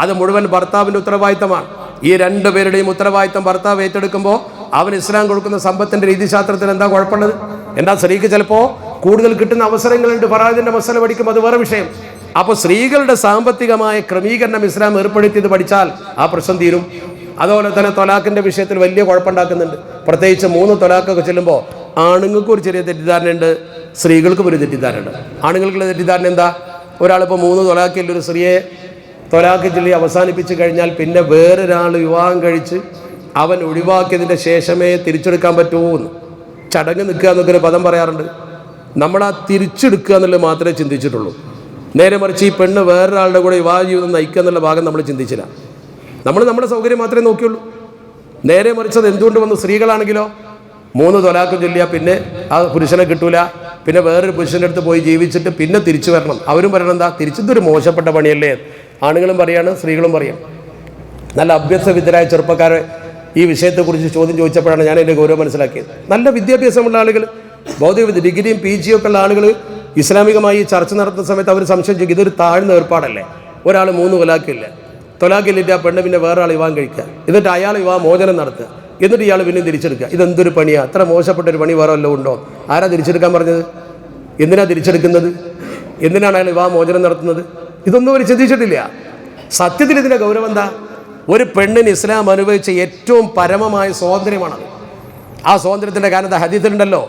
അത് മുഴുവൻ ഭർത്താവിൻ്റെ ഉത്തരവാദിത്തമാണ്. ഈ രണ്ടുപേരുടെയും ഉത്തരവാദിത്തം ഭർത്താവ് ഏറ്റെടുക്കുമ്പോൾ അവൻ ഇസ്ലാം കൊടുക്കുന്ന സമ്പത്തിൻ്റെ രീതിശാസ്ത്രത്തിൽ എന്താ കുഴപ്പമുള്ളത്? എന്താ? സ്ത്രീക്ക് ചിലപ്പോൾ കൂടുതൽ കിട്ടുന്ന അവസരങ്ങളുണ്ട്. ഫറാദിൻ്റെ മസല പഠിക്കും, അത് വേറെ വിഷയം. അപ്പോൾ സ്ത്രീകളുടെ സാമ്പത്തികമായ ക്രമീകരണം ഇസ്ലാം ഏർപ്പെടുത്തിയത് പഠിച്ചാൽ ആ പ്രശ്നം തീരും. അതുപോലെ തന്നെ ത്വലാഖിൻ്റെ വിഷയത്തിൽ വലിയ കുഴപ്പമുണ്ടാക്കുന്നുണ്ട്. പ്രത്യേകിച്ച് 3 ത്വലാഖൊക്കെ ചെല്ലുമ്പോൾ ആണുങ്ങൾക്കും ഒരു ചെറിയ തെറ്റിദ്ധാരണയുണ്ട്, സ്ത്രീകൾക്കും ഒരു തെറ്റിദ്ധാരണയുണ്ട്. ആണുങ്ങൾക്കുള്ള തെറ്റിദ്ധാരണ എന്താ? ഒരാളിപ്പോൾ 3 ത്വലാഖിൽ ഒരു സ്ത്രീയെ ത്വലാഖ് ചൊല്ലി അവസാനിപ്പിച്ച് കഴിഞ്ഞാൽ പിന്നെ വേറൊരാൾ വിവാഹം കഴിച്ച് അവൻ ഒഴിവാക്കിയതിൻ്റെ ശേഷമേ തിരിച്ചെടുക്കാൻ പറ്റുമോന്ന് ചടങ്ങ് നിൽക്കുക എന്നൊക്കെ പദം പറയാറുണ്ട്. നമ്മൾ ആ തിരിച്ചെടുക്കുക എന്നുള്ളത് മാത്രമേ ചിന്തിച്ചിട്ടുള്ളൂ. നേരെ മറിച്ച് ഈ പെണ്ണ് വേറൊരാളുടെ കൂടെ വിവാഹ ജീവിതം നയിക്കുക എന്നുള്ള ഭാഗം നമ്മൾ ചിന്തിച്ചില്ല. നമ്മൾ നമ്മുടെ സൗകര്യം മാത്രമേ നോക്കിയുള്ളൂ. നേരെ മറിച്ചത് എന്തുകൊണ്ട് വന്നു? സ്ത്രീകളാണെങ്കിലോ 3 ത്വലാഖ് ചൊല്ലിയാൽ പിന്നെ ആ പുരുഷനെ കിട്ടൂല, പിന്നെ വേറൊരു പുരുഷൻ്റെ അടുത്ത് പോയി ജീവിച്ചിട്ട് പിന്നെ തിരിച്ചു വരണം. അവരും പറയണം എന്താ? തിരിച്ചതൊരു മോശപ്പെട്ട പണിയല്ലേ? ആണുങ്ങളും പറയാണ്, സ്ത്രീകളും പറയാം. നല്ല അഭ്യസവിദ്യരായ ചെറുപ്പക്കാരെ ഈ വിഷയത്തെക്കുറിച്ച് ചോദ്യം ചോദിച്ചപ്പോഴാണ് ഞാൻ എൻ്റെ ഗൗരവം മനസ്സിലാക്കിയത്. നല്ല വിദ്യാഭ്യാസമുള്ള ആളുകൾ, ഭൗതിക ഡിഗ്രിയും PG ഒക്കെ ഉള്ള ആളുകൾ ഇസ്ലാമികമായി ചർച്ച നടത്തുന്ന സമയത്ത് അവർ സംശയിച്ചു, ഇതൊരു താഴ്ന്ന ഏർപ്പാടല്ലേ? ഒരാൾ 3 ത്വലാഖില്ലിട്ട് ആ പെണ്ണ് പിന്നെ വേറെ ആൾ വിവാഹം കഴിക്കുക, എന്നിട്ട് അയാൾ വിവാഹ മോചനം നടത്തുക, എന്നിട്ട് ഇയാൾ പിന്നെ തിരിച്ചെടുക്കുക. ഇതെന്തൊരു പണിയാണ്? അത്ര മോശപ്പെട്ടൊരു പണി വേറെ വല്ലതും ഉണ്ടോ? ആരാ തിരിച്ചെടുക്കാൻ പറഞ്ഞത്? എന്തിനാ തിരിച്ചെടുക്കുന്നത്? എന്തിനാണ് അയാൾ വിവാഹ മോചനം നടത്തുന്നത്? ഇതൊന്നും അവർ ചിന്തിച്ചിട്ടില്ല. സത്യത്തിൽ ഇതിൻ്റെ ഗൗരവം എന്താ? ഒരു പെണ്ണിന് ഇസ്ലാം അനുഭവിച്ച ഏറ്റവും പരമമായ സ്വാതന്ത്ര്യമാണത്. ആ സ്വാതന്ത്ര്യത്തിൻ്റെ കാരണം ഹദീസിലുണ്ടല്ലോ.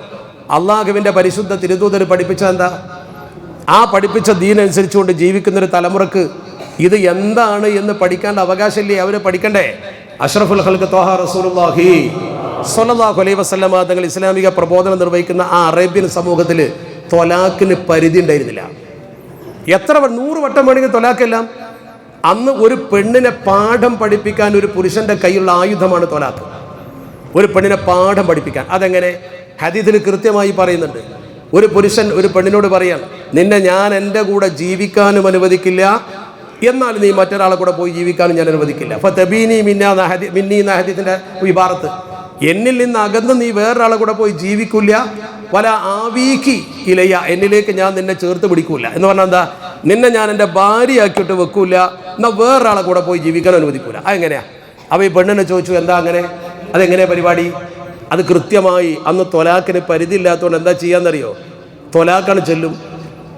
അള്ളാഹുവിൻ്റെ പരിശുദ്ധ തിരുദൂതർ പഠിപ്പിച്ചത് എന്താ? ആ പഠിപ്പിച്ച ദീനനുസരിച്ചുകൊണ്ട് ജീവിക്കുന്നൊരു തലമുറക്ക് ഇത് എന്താണ് എന്ന് പഠിക്കേണ്ട അവകാശമില്ലേ? അവർ പഠിക്കണ്ടേ? അഷ്റഫുൽ ഖൽഖ് ത്വാഹ റസൂലുള്ളാഹി സ്വല്ലല്ലാഹു അലൈഹി വസല്ലമ തങ്ങൾ ഇസ്ലാമിക പ്രബോധനം നിർവഹിക്കുന്ന ആ അറേബ്യൻ സമൂഹത്തിൽ ത്വലാഖിന് പരിധി ഉണ്ടായിരുന്നില്ല. എത്ര 100 വട്ടം വേണമെങ്കിൽ ത്വലാഖെല്ലാം. അന്ന് ഒരു പെണ്ണിനെ പാഠം പഠിപ്പിക്കാൻ ഒരു പുരുഷൻ്റെ കയ്യിലുള്ള ആയുധമാണ് ത്വലാഖ്. ഒരു പെണ്ണിനെ പാഠം പഠിപ്പിക്കാൻ. അതെങ്ങനെ? ഹദീസിൽ കൃത്യമായി പറയുന്നുണ്ട്. ഒരു പുരുഷൻ ഒരു പെണ്ണിനോട് പറയാൻ, നിന്നെ ഞാൻ എൻ്റെ കൂടെ ജീവിക്കാനും അനുവദിക്കില്ല, എന്നാൽ നീ മറ്റൊരാളെ കൂടെ പോയി ജീവിക്കാനും ഞാൻ അനുവദിക്കില്ല. ഫതബീനി മിന്നി എന്ന ഹദീസിൻ്റെ വിഭാഗത്ത്, എന്നിൽ നിന്ന് അകന്ന് നീ വേറൊരാളെ കൂടെ പോയി ജീവിക്കില്ല, വല ആവീക്കി ഇലയ, എന്നിലേക്ക് ഞാൻ നിന്നെ ചേർത്ത് പിടിക്കൂല എന്ന് പറഞ്ഞാൽ എന്താ? നിന്നെ ഞാൻ എൻ്റെ ഭാര്യയാക്കിയിട്ട് വെക്കൂല, എന്നാൽ വേറൊരാളെ കൂടെ പോയി ജീവിക്കാൻ അനുവദിക്കൂല. അതെങ്ങനെയാ? അപ്പോൾ ഈ പെണ്ണിനെ ചോദിച്ചു, എന്താ അങ്ങനെ? അതെങ്ങനെയാ പരിപാടി? അത് കൃത്യമായി അന്ന് ത്വലാഖിന് പരിധി ഇല്ലാത്തതുകൊണ്ട് എന്താ ചെയ്യാന്നറിയോ? ത്വലാഖാണ് ചെല്ലും.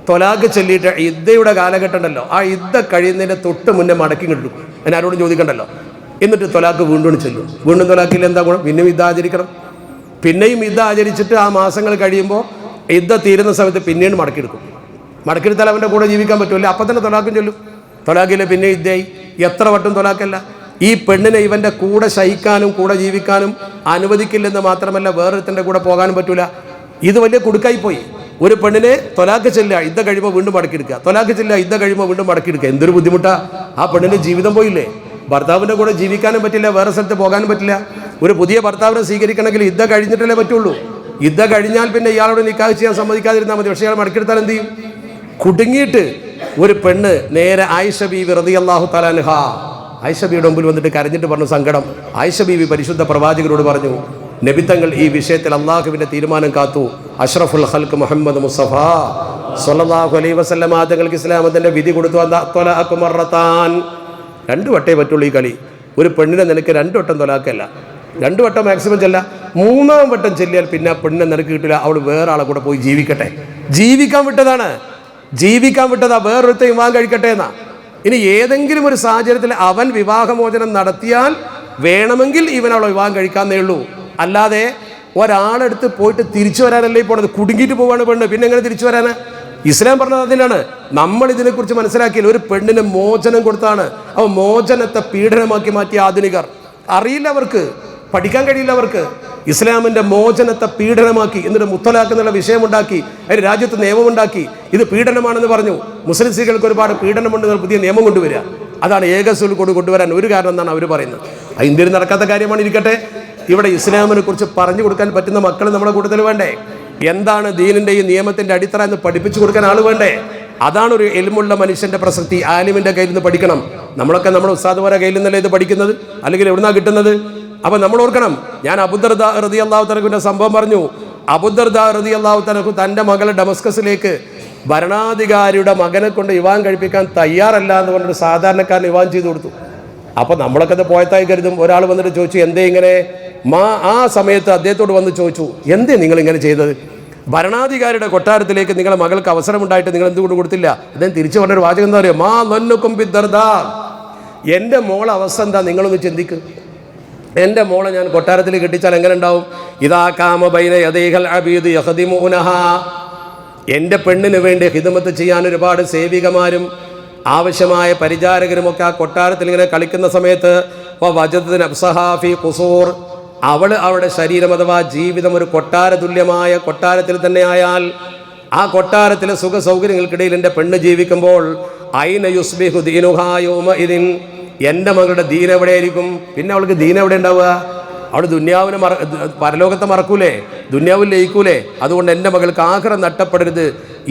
ത്വലാഖ് ചൊല്ലിയിട്ട് ഇദ്ദയുടെ കാലഘട്ടം ഉണ്ടല്ലോ, ആ ഇദ്ദ കഴിയുന്നതിൻ്റെ തൊട്ട് മുന്നേ മടക്കി കിട്ടും. അതിന് ആരോടും ചോദിക്കണ്ടല്ലോ. എന്നിട്ട് ത്വലാഖ് വീണ്ടും ചെല്ലും. വീണ്ടും ത്വലാഖിൽ എന്താ ഗുണം? പിന്നെയും ഇദ്ദ ആചരിക്കണം. പിന്നെയും ഇദ്ദ ആചരിച്ചിട്ട് ആ മാസങ്ങൾ കഴിയുമ്പോൾ ഇദ്ദ തീരുന്ന സമയത്ത് പിന്നെയും മടക്കിയെടുക്കും. മടക്കിയെടുത്താൽ അവൻ്റെ കൂടെ ജീവിക്കാൻ പറ്റില്ല. അപ്പം തന്നെ ത്വലാഖും ചൊല്ലും. ത്വലാഖിൽ പിന്നെ ഇദ്ദയായി. എത്ര വട്ടം ത്വലാഖല്ല. ഈ പെണ്ണിനെ ഇവൻ്റെ കൂടെ ശയിക്കാനും കൂടെ ജീവിക്കാനും അനുവദിക്കില്ലെന്ന് മാത്രമല്ല, വേറൊരുത്തൻ്റെ കൂടെ പോകാനും പറ്റൂല. ഇത് വലിയ കുടുക്കായിപ്പോയി. ഒരു പെണ്ണിനെ ത്വലാഖ് ചെല്ലുക, ഇദ്ദ കഴിയുമ്പോൾ വീണ്ടും മടക്കിയെടുക്കുക, ത്വലാഖ് ചെല്ലുക, ഇദ്ദ കഴിയുമ്പോൾ വീണ്ടും മടക്കിയെടുക്കുക. എന്തൊരു ബുദ്ധിമുട്ടാ! ആ പെണ്ണിൻ്റെ ജീവിതം പോയില്ലേ? ഭർത്താവിൻ്റെ കൂടെ ജീവിക്കാനും പറ്റില്ല, വേറെ സ്ഥലത്ത് പോകാനും പറ്റില്ല. ഒരു പുതിയ ഭർത്താവിനെ സ്വീകരിക്കണമെങ്കിൽ ഇദ്ദ കഴിഞ്ഞിട്ടല്ലേ പറ്റുള്ളൂ. ഇദ്ദ കഴിഞ്ഞാൽ പിന്നെ ഇയാളോട് നിക്കാഹ് ചെയ്യാൻ സമ്മതിക്കാതിരുന്നാൽ മതി. പക്ഷേ ഇയാൾ മടക്കിയെടുത്താൽ എന്ത് ചെയ്യും? കുടുങ്ങിയിട്ട് ഒരു പെണ്ണ് നേരെ ആയിഷ ബീവി റളിയല്ലാഹു തആല അൻഹാ, ആയിഷ ബീവിയുടെ മുമ്പിൽ വന്നിട്ട് കരഞ്ഞിട്ട് പറഞ്ഞു സങ്കടം. ആയിഷ ബീവി പരിശുദ്ധ പ്രവാചകരോട് പറഞ്ഞു, നബിതങ്ങൾ ഈ വിഷയത്തിൽ അള്ളാഹുവിൻ്റെ തീരുമാനം കാത്തു. അഷ്റഫുൽ ഖൽഖ് മുഹമ്മദ് മുസ്തഫ സ്വല്ലല്ലാഹു അലൈഹി വസല്ലമ തങ്ങൾക്ക് ഇസ്ലാമത്തിൻ്റെ വിധി കൊടുത്തു. ത്വലാഖ് മർറത്താൻ, 2 വട്ടേ പറ്റുള്ളൂ ഈ കളി. ഒരു പെണ്ണിനെ നിനക്ക് 2 വട്ടം തൊലാക്കല്ല, 2 വട്ടം മാക്സിമം ചെല്ല. 3-ാം വട്ടം ചെല്ലിയാൽ പിന്നെ ആ പെണ്ണിനെ നിനക്ക് കിട്ടില്ല. അവൾ വേറെ ആളെ കൂടെ പോയി ജീവിക്കട്ടെ. ജീവിക്കാൻ വിട്ടതാണ്, ജീവിക്കാൻ വിട്ടതാ, വേറൊരുത്ത വിവാഹം കഴിക്കട്ടെ എന്നാ. ഇനി ഏതെങ്കിലും ഒരു സാഹചര്യത്തിൽ അവൻ വിവാഹമോചനം നടത്തിയാൽ വേണമെങ്കിൽ ഇവൻ അവളെ വിവാഹം കഴിക്കാന്നേ ഉള്ളൂ. അല്ലാതെ ഒരാളെടുത്ത് പോയിട്ട് തിരിച്ചു വരാനല്ലേ ഈ പോണത്. കുടുങ്ങിയിട്ട് പോവാണ് പെണ്ണ്, പിന്നെ എങ്ങനെ തിരിച്ചു വരാന്? ഇസ്ലാം പറഞ്ഞത് അതിനാണ്. നമ്മൾ ഇതിനെക്കുറിച്ച് മനസ്സിലാക്കിയില്ല. ഒരു പെണ്ണിന് മോചനം കൊടുത്താണ്. അവ മോചനത്തെ പീഡനമാക്കി മാറ്റിയ ആധുനികർ. അറിയില്ല, അവർക്ക് പഠിക്കാൻ കഴിയില്ല. അവർക്ക് ഇസ്ലാമിൻ്റെ മോചനത്തെ പീഡനമാക്കി, എന്നിട്ട് മുത്തലാഖ് എന്നുള്ള വിഷയമുണ്ടാക്കി, അതിന് രാജ്യത്ത് നിയമമുണ്ടാക്കി. ഇത് പീഡനമാണെന്ന് പറഞ്ഞു. മുസ്ലിം സ്ത്രീകൾക്ക് ഒരുപാട് പീഡനമുണ്ട്, പുതിയ നിയമം കൊണ്ടുവരിക. അതാണ് ഏകസ്വൽ കൊണ്ടുവരാൻ ഒരു കാരണം എന്നാണ് അവർ പറയുന്നത്. ഇന്ത്യയിൽ നടക്കാത്ത കാര്യമാണ്. ഇരിക്കട്ടെ, ഇവിടെ ഇസ്ലാമിനെ കുറിച്ച് പറഞ്ഞു കൊടുക്കാൻ പറ്റുന്ന മക്കൾ നമ്മുടെ കൂട്ടത്തിൽ വേണ്ടേ? എന്താണ് ദീനിൻ്റെ ഈ നിയമത്തിൻ്റെ അടിത്തറ എന്ന് പഠിപ്പിച്ചു കൊടുക്കാൻ ആൾ വേണ്ടേ? അതാണ് ഒരു എൽമുള്ള മനുഷ്യൻ്റെ പ്രസക്തി. ആലിമിൻ്റെ കയ്യിൽ നിന്ന് പഠിക്കണം. നമ്മളൊക്കെ നമ്മുടെ ഉസ്താദുമാരെ കയ്യിൽ നിന്നല്ലേ ഇത് പഠിക്കുന്നത്, അല്ലെങ്കിൽ എവിടുന്നാണ് കിട്ടുന്നത്? അപ്പം നമ്മൾ ഓർക്കണം. ഞാൻ അബൂദർദാ റളിയല്ലാഹു തആലയുടെ സംഭവം പറഞ്ഞു. അബൂദർദാ റളിയല്ലാഹു തആല തൻ്റെ മകളെ ഡമസ്കസിലേക്ക് ഭരണാധികാരിയുടെ മകനെ കൊണ്ട് വിവാഹം കഴിപ്പിക്കാൻ തയ്യാറല്ല എന്ന് പറഞ്ഞൊരു സാധാരണക്കാരൻ വിവാഹം ചെയ്തു കൊടുത്തു. അപ്പോൾ നമ്മളൊക്കെ അത് പോയത്തായി കരുതും. ഒരാൾ വന്നിട്ട് ചോദിച്ചു, എന്തേ ഇങ്ങനെ? ആ സമയത്ത് അദ്ദേഹത്തോട് വന്ന് ചോദിച്ചു, എന്തേ നിങ്ങളിങ്ങനെ ചെയ്തത്? ഭരണാധികാരിയുടെ കൊട്ടാരത്തിലേക്ക് നിങ്ങളെ മകൾക്ക് അവസരമുണ്ടായിട്ട് നിങ്ങൾ എന്തുകൊണ്ട് കൊടുത്തില്ല? അദ്ദേഹം തിരിച്ചു പറഞ്ഞൊരു വാചകം എന്താ പറയുക? മാ ലന്നുക്കും ബിദ്ദർദാ, എൻ്റെ മോളെ അവസ്ഥ എന്താ നിങ്ങളൊന്ന് ചിന്തിക്ക്. എൻ്റെ മോളെ ഞാൻ കൊട്ടാരത്തിൽ കെട്ടിച്ചാൽ എങ്ങനെ ഉണ്ടാവും? ഇദാ കാമ ബൈന യദൈഹൽ അബീദ് യഖദിമുനഹാ, എൻ്റെ പെണ്ണിന് വേണ്ടി ഹിദ്മത്ത് ചെയ്യാൻ ഒരുപാട് സേവികമാരും ആവശ്യമായ പരിചാരകരുമൊക്കെ ആ കൊട്ടാരത്തിൽ ഇങ്ങനെ കളിക്കുന്ന സമയത്ത് വജദത് നഫ്സഹാ ഫീ ഖുസൂർ, അവളുടെ ശരീരം അഥവാ ജീവിതം ഒരു കൊട്ടാര തുല്യമായ കൊട്ടാരത്തിൽ തന്നെ ആയാൽ, ആ കൊട്ടാരത്തിലെ സുഖ സൗകര്യങ്ങൾക്കിടയിൽ എൻ്റെ പെണ്ണ് ജീവിക്കുമ്പോൾ ഐന യുസ്ബിഹു ദീനുഹാ യൗമഇദിൻ, എൻ്റെ മകളുടെ ദീൻ എവിടെയായിരിക്കും? പിന്നെ അവൾക്ക് ദീൻ എവിടെ ഉണ്ടാവുക? അവൾ ദുന്യാവിനെ പരലോകത്തെ മറക്കൂലേ, ദുന്യാവിൽ ലയിക്കൂലേ? അതുകൊണ്ട് എൻ്റെ മകൾക്ക് ആഖിറ നഷ്ടപ്പെടരുത്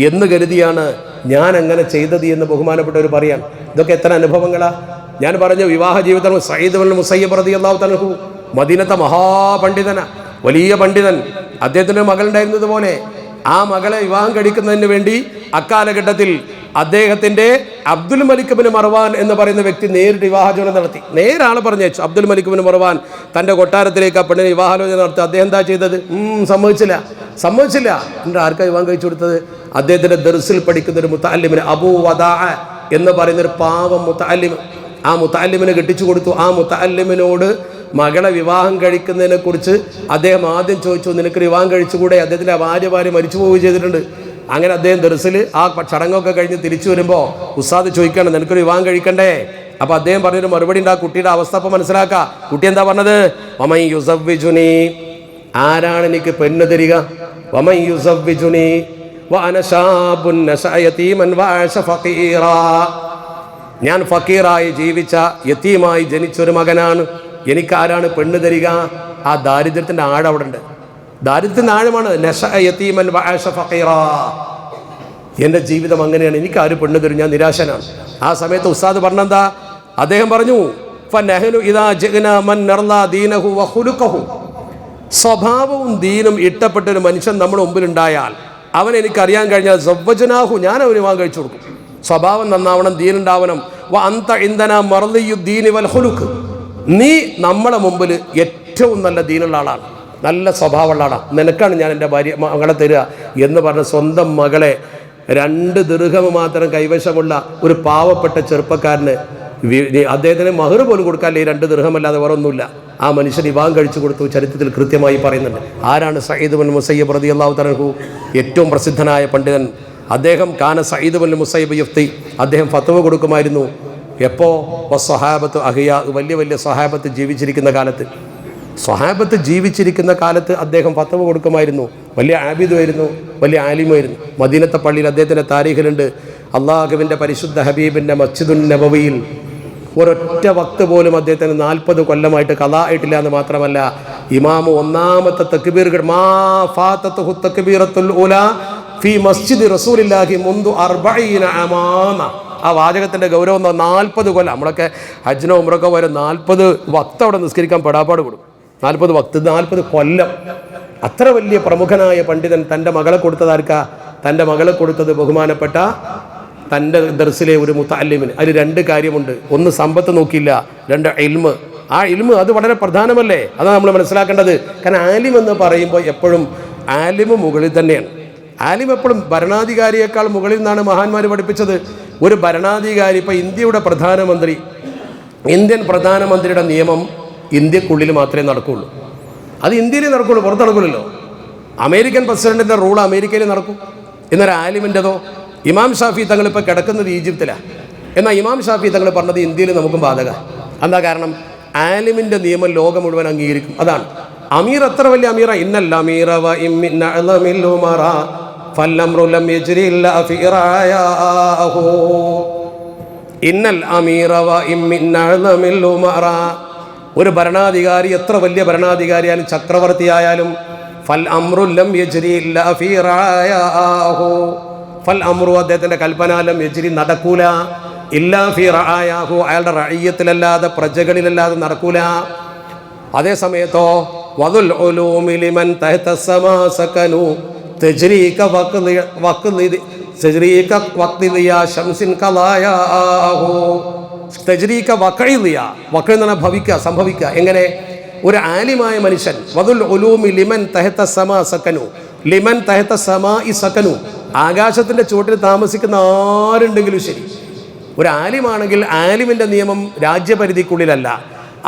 എന്ന് കരുതിയാണ് ഞാൻ അങ്ങനെ ചെയ്തത് എന്ന് ബഹുമാനപ്പെട്ടവർ പറയാൻ. ഇതൊക്കെ എത്ര അനുഭവങ്ങളാ! ഞാൻ പറഞ്ഞു, വിവാഹ ജീവിതം സഈദ് ഇബ്നുൽ മുസയ്യിബ് റളിയല്ലാഹു തആല മദീനത്തെ മഹാപണ്ഡിതനാ, വലിയ പണ്ഡിതൻ. അദ്ദേഹത്തിൻ്റെ മകളുണ്ടായിരുന്നത് പോലെ ആ മകളെ വിവാഹം കഴിക്കുന്നതിന് വേണ്ടി അക്കാലഘട്ടത്തിൽ അദ്ദേഹത്തിൻ്റെ അബ്ദുൽ മലിക് ബിൻ മർവാൻ എന്ന് പറയുന്ന വ്യക്തി നേരിട്ട് വിവാഹാലോചന നടത്തി. നേരാളെ പറഞ്ഞയച്ചു. അബ്ദുൽ മലിക് ബിൻ മർവാൻ തൻ്റെ കൊട്ടാരത്തിലേക്ക് ആ പെണ്ണിനെ വിവാഹാലോചന നടത്തി. അദ്ദേഹം എന്താ ചെയ്തത്? സമ്മതിച്ചില്ല. എന്നിട്ട് ആർക്കാ വിവാഹം കഴിച്ചു കൊടുത്തത്? അദ്ദേഹത്തിൻ്റെ ദർസിൽ പഠിക്കുന്ന ഒരു മുത്തഅല്ലിമിന്, അബൂ വദാ എന്ന് പറയുന്നൊരു പാവം മുത്തഅല്ലിം, ആ മുത്തഅല്ലിമിനെ കെട്ടിച്ചു കൊടുത്തു. ആ മുത്തഅല്ലിമിനോട് മകളെ വിവാഹം കഴിക്കുന്നതിനെ കുറിച്ച് അദ്ദേഹം ആദ്യം ചോദിച്ചു, നിനക്ക് വിവാഹം കഴിച്ചുകൂടെ? അദ്ദേഹത്തിൻ്റെ ഭാര്യ മരിച്ചു പോവുകയും ചെയ്തിട്ടുണ്ട്. അങ്ങനെ അദ്ദേഹം ദർസിൽ ആ ചടങ്ങൊക്കെ കഴിഞ്ഞ് തിരിച്ചു വരുമ്പോൾ ഉസ്താദ് ചോദിക്കണം, നിനക്കൊരു വിവാഹം കഴിക്കണ്ടേ? അപ്പോൾ അദ്ദേഹം പറഞ്ഞൊരു മറുപടി ഉണ്ട്. ആ കുട്ടിയുടെ അവസ്ഥ അപ്പോൾ മനസ്സിലാക്കുക. കുട്ടി എന്താ പറഞ്ഞത്? വമൻ യുസവ്വിജുനി, ആരാണ് എനിക്ക് പെണ്ണ് തരിക? വമൻ യുസവ്വിജുനി വഅന ശാബുൻ നശഅ യതീമൻ വഅശ ഫഖീറാ, ഞാൻ ഫക്കീറായി ജീവിച്ച യതീമായി ജനിച്ചൊരു മകനാണ്. എനിക്കാരാണ് പെണ്ണ് തരിക? ആ ദാരിദ്ര്യത്തിൻ്റെ ആഴം അവിടെ ഉണ്ട്. ദാരിദ്ര്യത്തിൻ്റെ ആഴമാണ്. നശഅ യതീമൻ വഅശ ഫഖീറാ, എൻ്റെ ജീവിതം അങ്ങനെയാണ്, എനിക്കാരും പെണ്ണ് തരും, ഞാൻ നിരാശനാണ്. ആ സമയത്ത് ഉസ്താദ് പറഞ്ഞെന്താ? അദ്ദേഹം പറഞ്ഞു, ഫനഹ്നു ഇദാ ജിഅ്നാ മൻ നർലാ ദീനഹു വഖുലുഖഹു, സ്വഭാവവും ദീനും ഇഷ്ടപ്പെട്ടൊരു മനുഷ്യൻ നമ്മുടെ മുമ്പിലുണ്ടായാൽ, അവൻ എനിക്കറിയാൻ കഴിഞ്ഞാൽ സവ്വജനാഹു, ഞാൻ അവന് വിവാഹം കഴിച്ചു കൊടുക്കും. സ്വഭാവം നന്നാവണം, ദീനുണ്ടാവണം. വ അന്ത ഇൻദനാ മർലിയു ദീനി വൽ ഖുലുഖ്, നീ നമ്മളെ മുമ്പിൽ ഏറ്റവും നല്ല ദീനുള്ള ആളാണ്, നല്ല സ്വഭാവമുള്ള ആളാണ്, നിനക്കാണ് ഞാൻ എൻ്റെ മകളെ തരിക എന്ന് പറഞ്ഞ സ്വന്തം മകളെ 2 ദിർഹം മാത്രം കൈവശമുള്ള ഒരു പാവപ്പെട്ട ചെറുപ്പക്കാരന് അദ്ദേഹത്തിന് മഹർ പോലും കൊടുക്കാല്ലേ, 2 ദിർഹമല്ലാതെ വേറെ ഒന്നുമില്ല. ആ മനുഷ്യൻ വിവാഹം കഴിച്ചു കൊടുത്തു. ചരിത്രത്തിൽ കൃത്യമായി പറയുന്നുണ്ട്. ആരാണ്? സഈദ് ഇബ്നുൽ മുസയ്യിബ് റളിയല്ലാഹു തആല അൻഹു, ഏറ്റവും പ്രസിദ്ധനായ പണ്ഡിതൻ. അദ്ദേഹം കാന സഈദ് ഇബ്നുൽ മുസയ്യിബ് യുഫ്തി, അദ്ദേഹം ഫത്വ കൊടുക്കുമായിരുന്നു. എപ്പോൾ? സ്വഹാബത്ത് അഹിയ, വലിയ വലിയ സ്വഹാബത്ത് ജീവിച്ചിരിക്കുന്ന കാലത്ത് അദ്ദേഹം ഫത്വ കൊടുക്കുമായിരുന്നു. വലിയ ആബിദുമായിരുന്നു, വലിയ ആലിമായിരുന്നു. മദീനത്തെ പള്ളിയിൽ അദ്ദേഹത്തിൻ്റെ താരീഖിലുണ്ട്, അള്ളാഹുവിൻ്റെ പരിശുദ്ധ ഹബീബിൻ്റെ മസ്ജിദുൻ നബവിയിൽ ഒരൊറ്റ വക്ത് പോലും അദ്ദേഹത്തിന് 40 കൊല്ലമായിട്ട് ഖളാ ആയിട്ടില്ല എന്ന് മാത്രമല്ല, ഇമാമ് ഒന്നാമത്തെ തക്ബീർ മാ ഫാതത്തുഹു തക്ബീറത്തുൽ ഊലാ ഫീ മസ്ജിദി റസൂലില്ലാഹി മുൻദു 40 അമാമ. ആ വാചകത്തിൻ്റെ ഗൗരവം 40 കൊല്ലം. നമ്മളൊക്കെ ഹജ്ജിനോ ഉംറക്കോ വരും 40 വക്ത് അവിടെ നിസ്കരിക്കാൻ പെടാപ്പാട് കൊടുക്കും. 40 വക്ത്, 40 കൊല്ലം. അത്ര വലിയ പ്രമുഖനായ പണ്ഡിതൻ തൻ്റെ മകളെ കൊടുത്തതാർക്കാ? തൻ്റെ മകളെ കൊടുത്തത് ബഹുമാനപ്പെട്ട തൻ്റെ ദർസിലെ ഒരു മുതഅല്ലിമിന്. അതിൽ രണ്ട് കാര്യമുണ്ട്. ഒന്ന് സമ്പത്ത് നോക്കിയില്ല, രണ്ട് ഇൽമ്. ആ ഇൽമ് അത് വളരെ പ്രധാനമല്ലേ? അതാണ് നമ്മൾ മനസ്സിലാക്കേണ്ടത്. കാരണം ആലിം എന്ന് പറയുമ്പോൾ എപ്പോഴും ആലിമ് മുകളിൽ തന്നെയാണ്. ആലിം എപ്പോഴും ഭരണാധികാരിയേക്കാൾ മുകളിൽ നിന്നാണ് മഹാന്മാർ പഠിപ്പിച്ചത്. ഒരു ഭരണാധികാരി, ഇപ്പോൾ ഇന്ത്യയുടെ പ്രധാനമന്ത്രി, ഇന്ത്യൻ പ്രധാനമന്ത്രിയുടെ നിയമം ഇന്ത്യക്കുള്ളിൽ മാത്രമേ നടക്കുകയുള്ളൂ. അത് ഇന്ത്യയിലേ നടക്കുകയുള്ളൂ, പുറത്ത് നടക്കില്ലല്ലോ. അമേരിക്കൻ പ്രസിഡന്റിൻ്റെ റൂൾ അമേരിക്കയിൽ നടക്കും. എന്നാൽ ആലിമിൻ്റെതോ? ഇമാം ഷാഫി തങ്ങൾ ഇപ്പോൾ കിടക്കുന്നത് ഈജിപ്തിലാണ്. എന്നാൽ ഇമാം ഷാഫി തങ്ങൾ പറഞ്ഞത് ഇന്ത്യയിൽ നമുക്കും ബാധക. എന്താ കാരണം? ആലിമിൻ്റെ നിയമം ലോകം മുഴുവൻ അംഗീകരിക്കും. അതാണ് അമീർ എത്ര വലിയ അമീറ. ഇന്നൽ അമീറ വ ഇമ്മിൻ അഅ്ലമിൽ ഉമറ ഫല്ലംറു ലം യജ്രി ഇല്ലാ ഫി റായാഹു. ഇന്നൽ അമീറ വ ഇമ്മിൻ അഅ്ലമിൽ ഉമറ. ഒരു ഭരണാധികാരി എത്ര വലിയ ഭരണാധികാരിയായാലും ചക്രവർത്തിയായാലും ഫൽ അംറു ലം യജ്രി ഇല്ലാ ഫി റായാഹു. ഫൽ അംറു അദ്ദേഹത്തിൻ്റെ കൽപ്പന ലം യജ്രി നടക്കൂല ഇല്ലാ ഫി റായാഹു, അയാളുടെ റഅയ്യത്തിലല്ലാതെ പ്രജകളിലല്ലാതെ നടക്കൂല. അതേ സമയത്തോ വദുൽ ഉലൂമി ലിമൻ തഹത സമാ സകനു തജ്രീക വഖ്ദിയ ശംസിൻ ഖലായാഹു. തജ്രീക വഖഇദിയ, വഖ് എന്ന് പറഞ്ഞാൽ ഭവിക്കുക, സംഭവിക്കുക. എങ്ങനെ? ഒരു ആലിമായ മനുഷ്യൻ വദുൽ ഉലൂമി ലിമൻ തഹത സമാ സകനു, ലിമൻ തഹത സമാഇ സകനു, ആകാശത്തിൻ്റെ ചുവട്ടിൽ താമസിക്കുന്ന ആരുണ്ടെങ്കിലും ശരി, ഒരു ആലിമാണെങ്കിൽ ആലിമിൻ്റെ നിയമം രാജ്യപരിധിക്കുള്ളിലല്ല.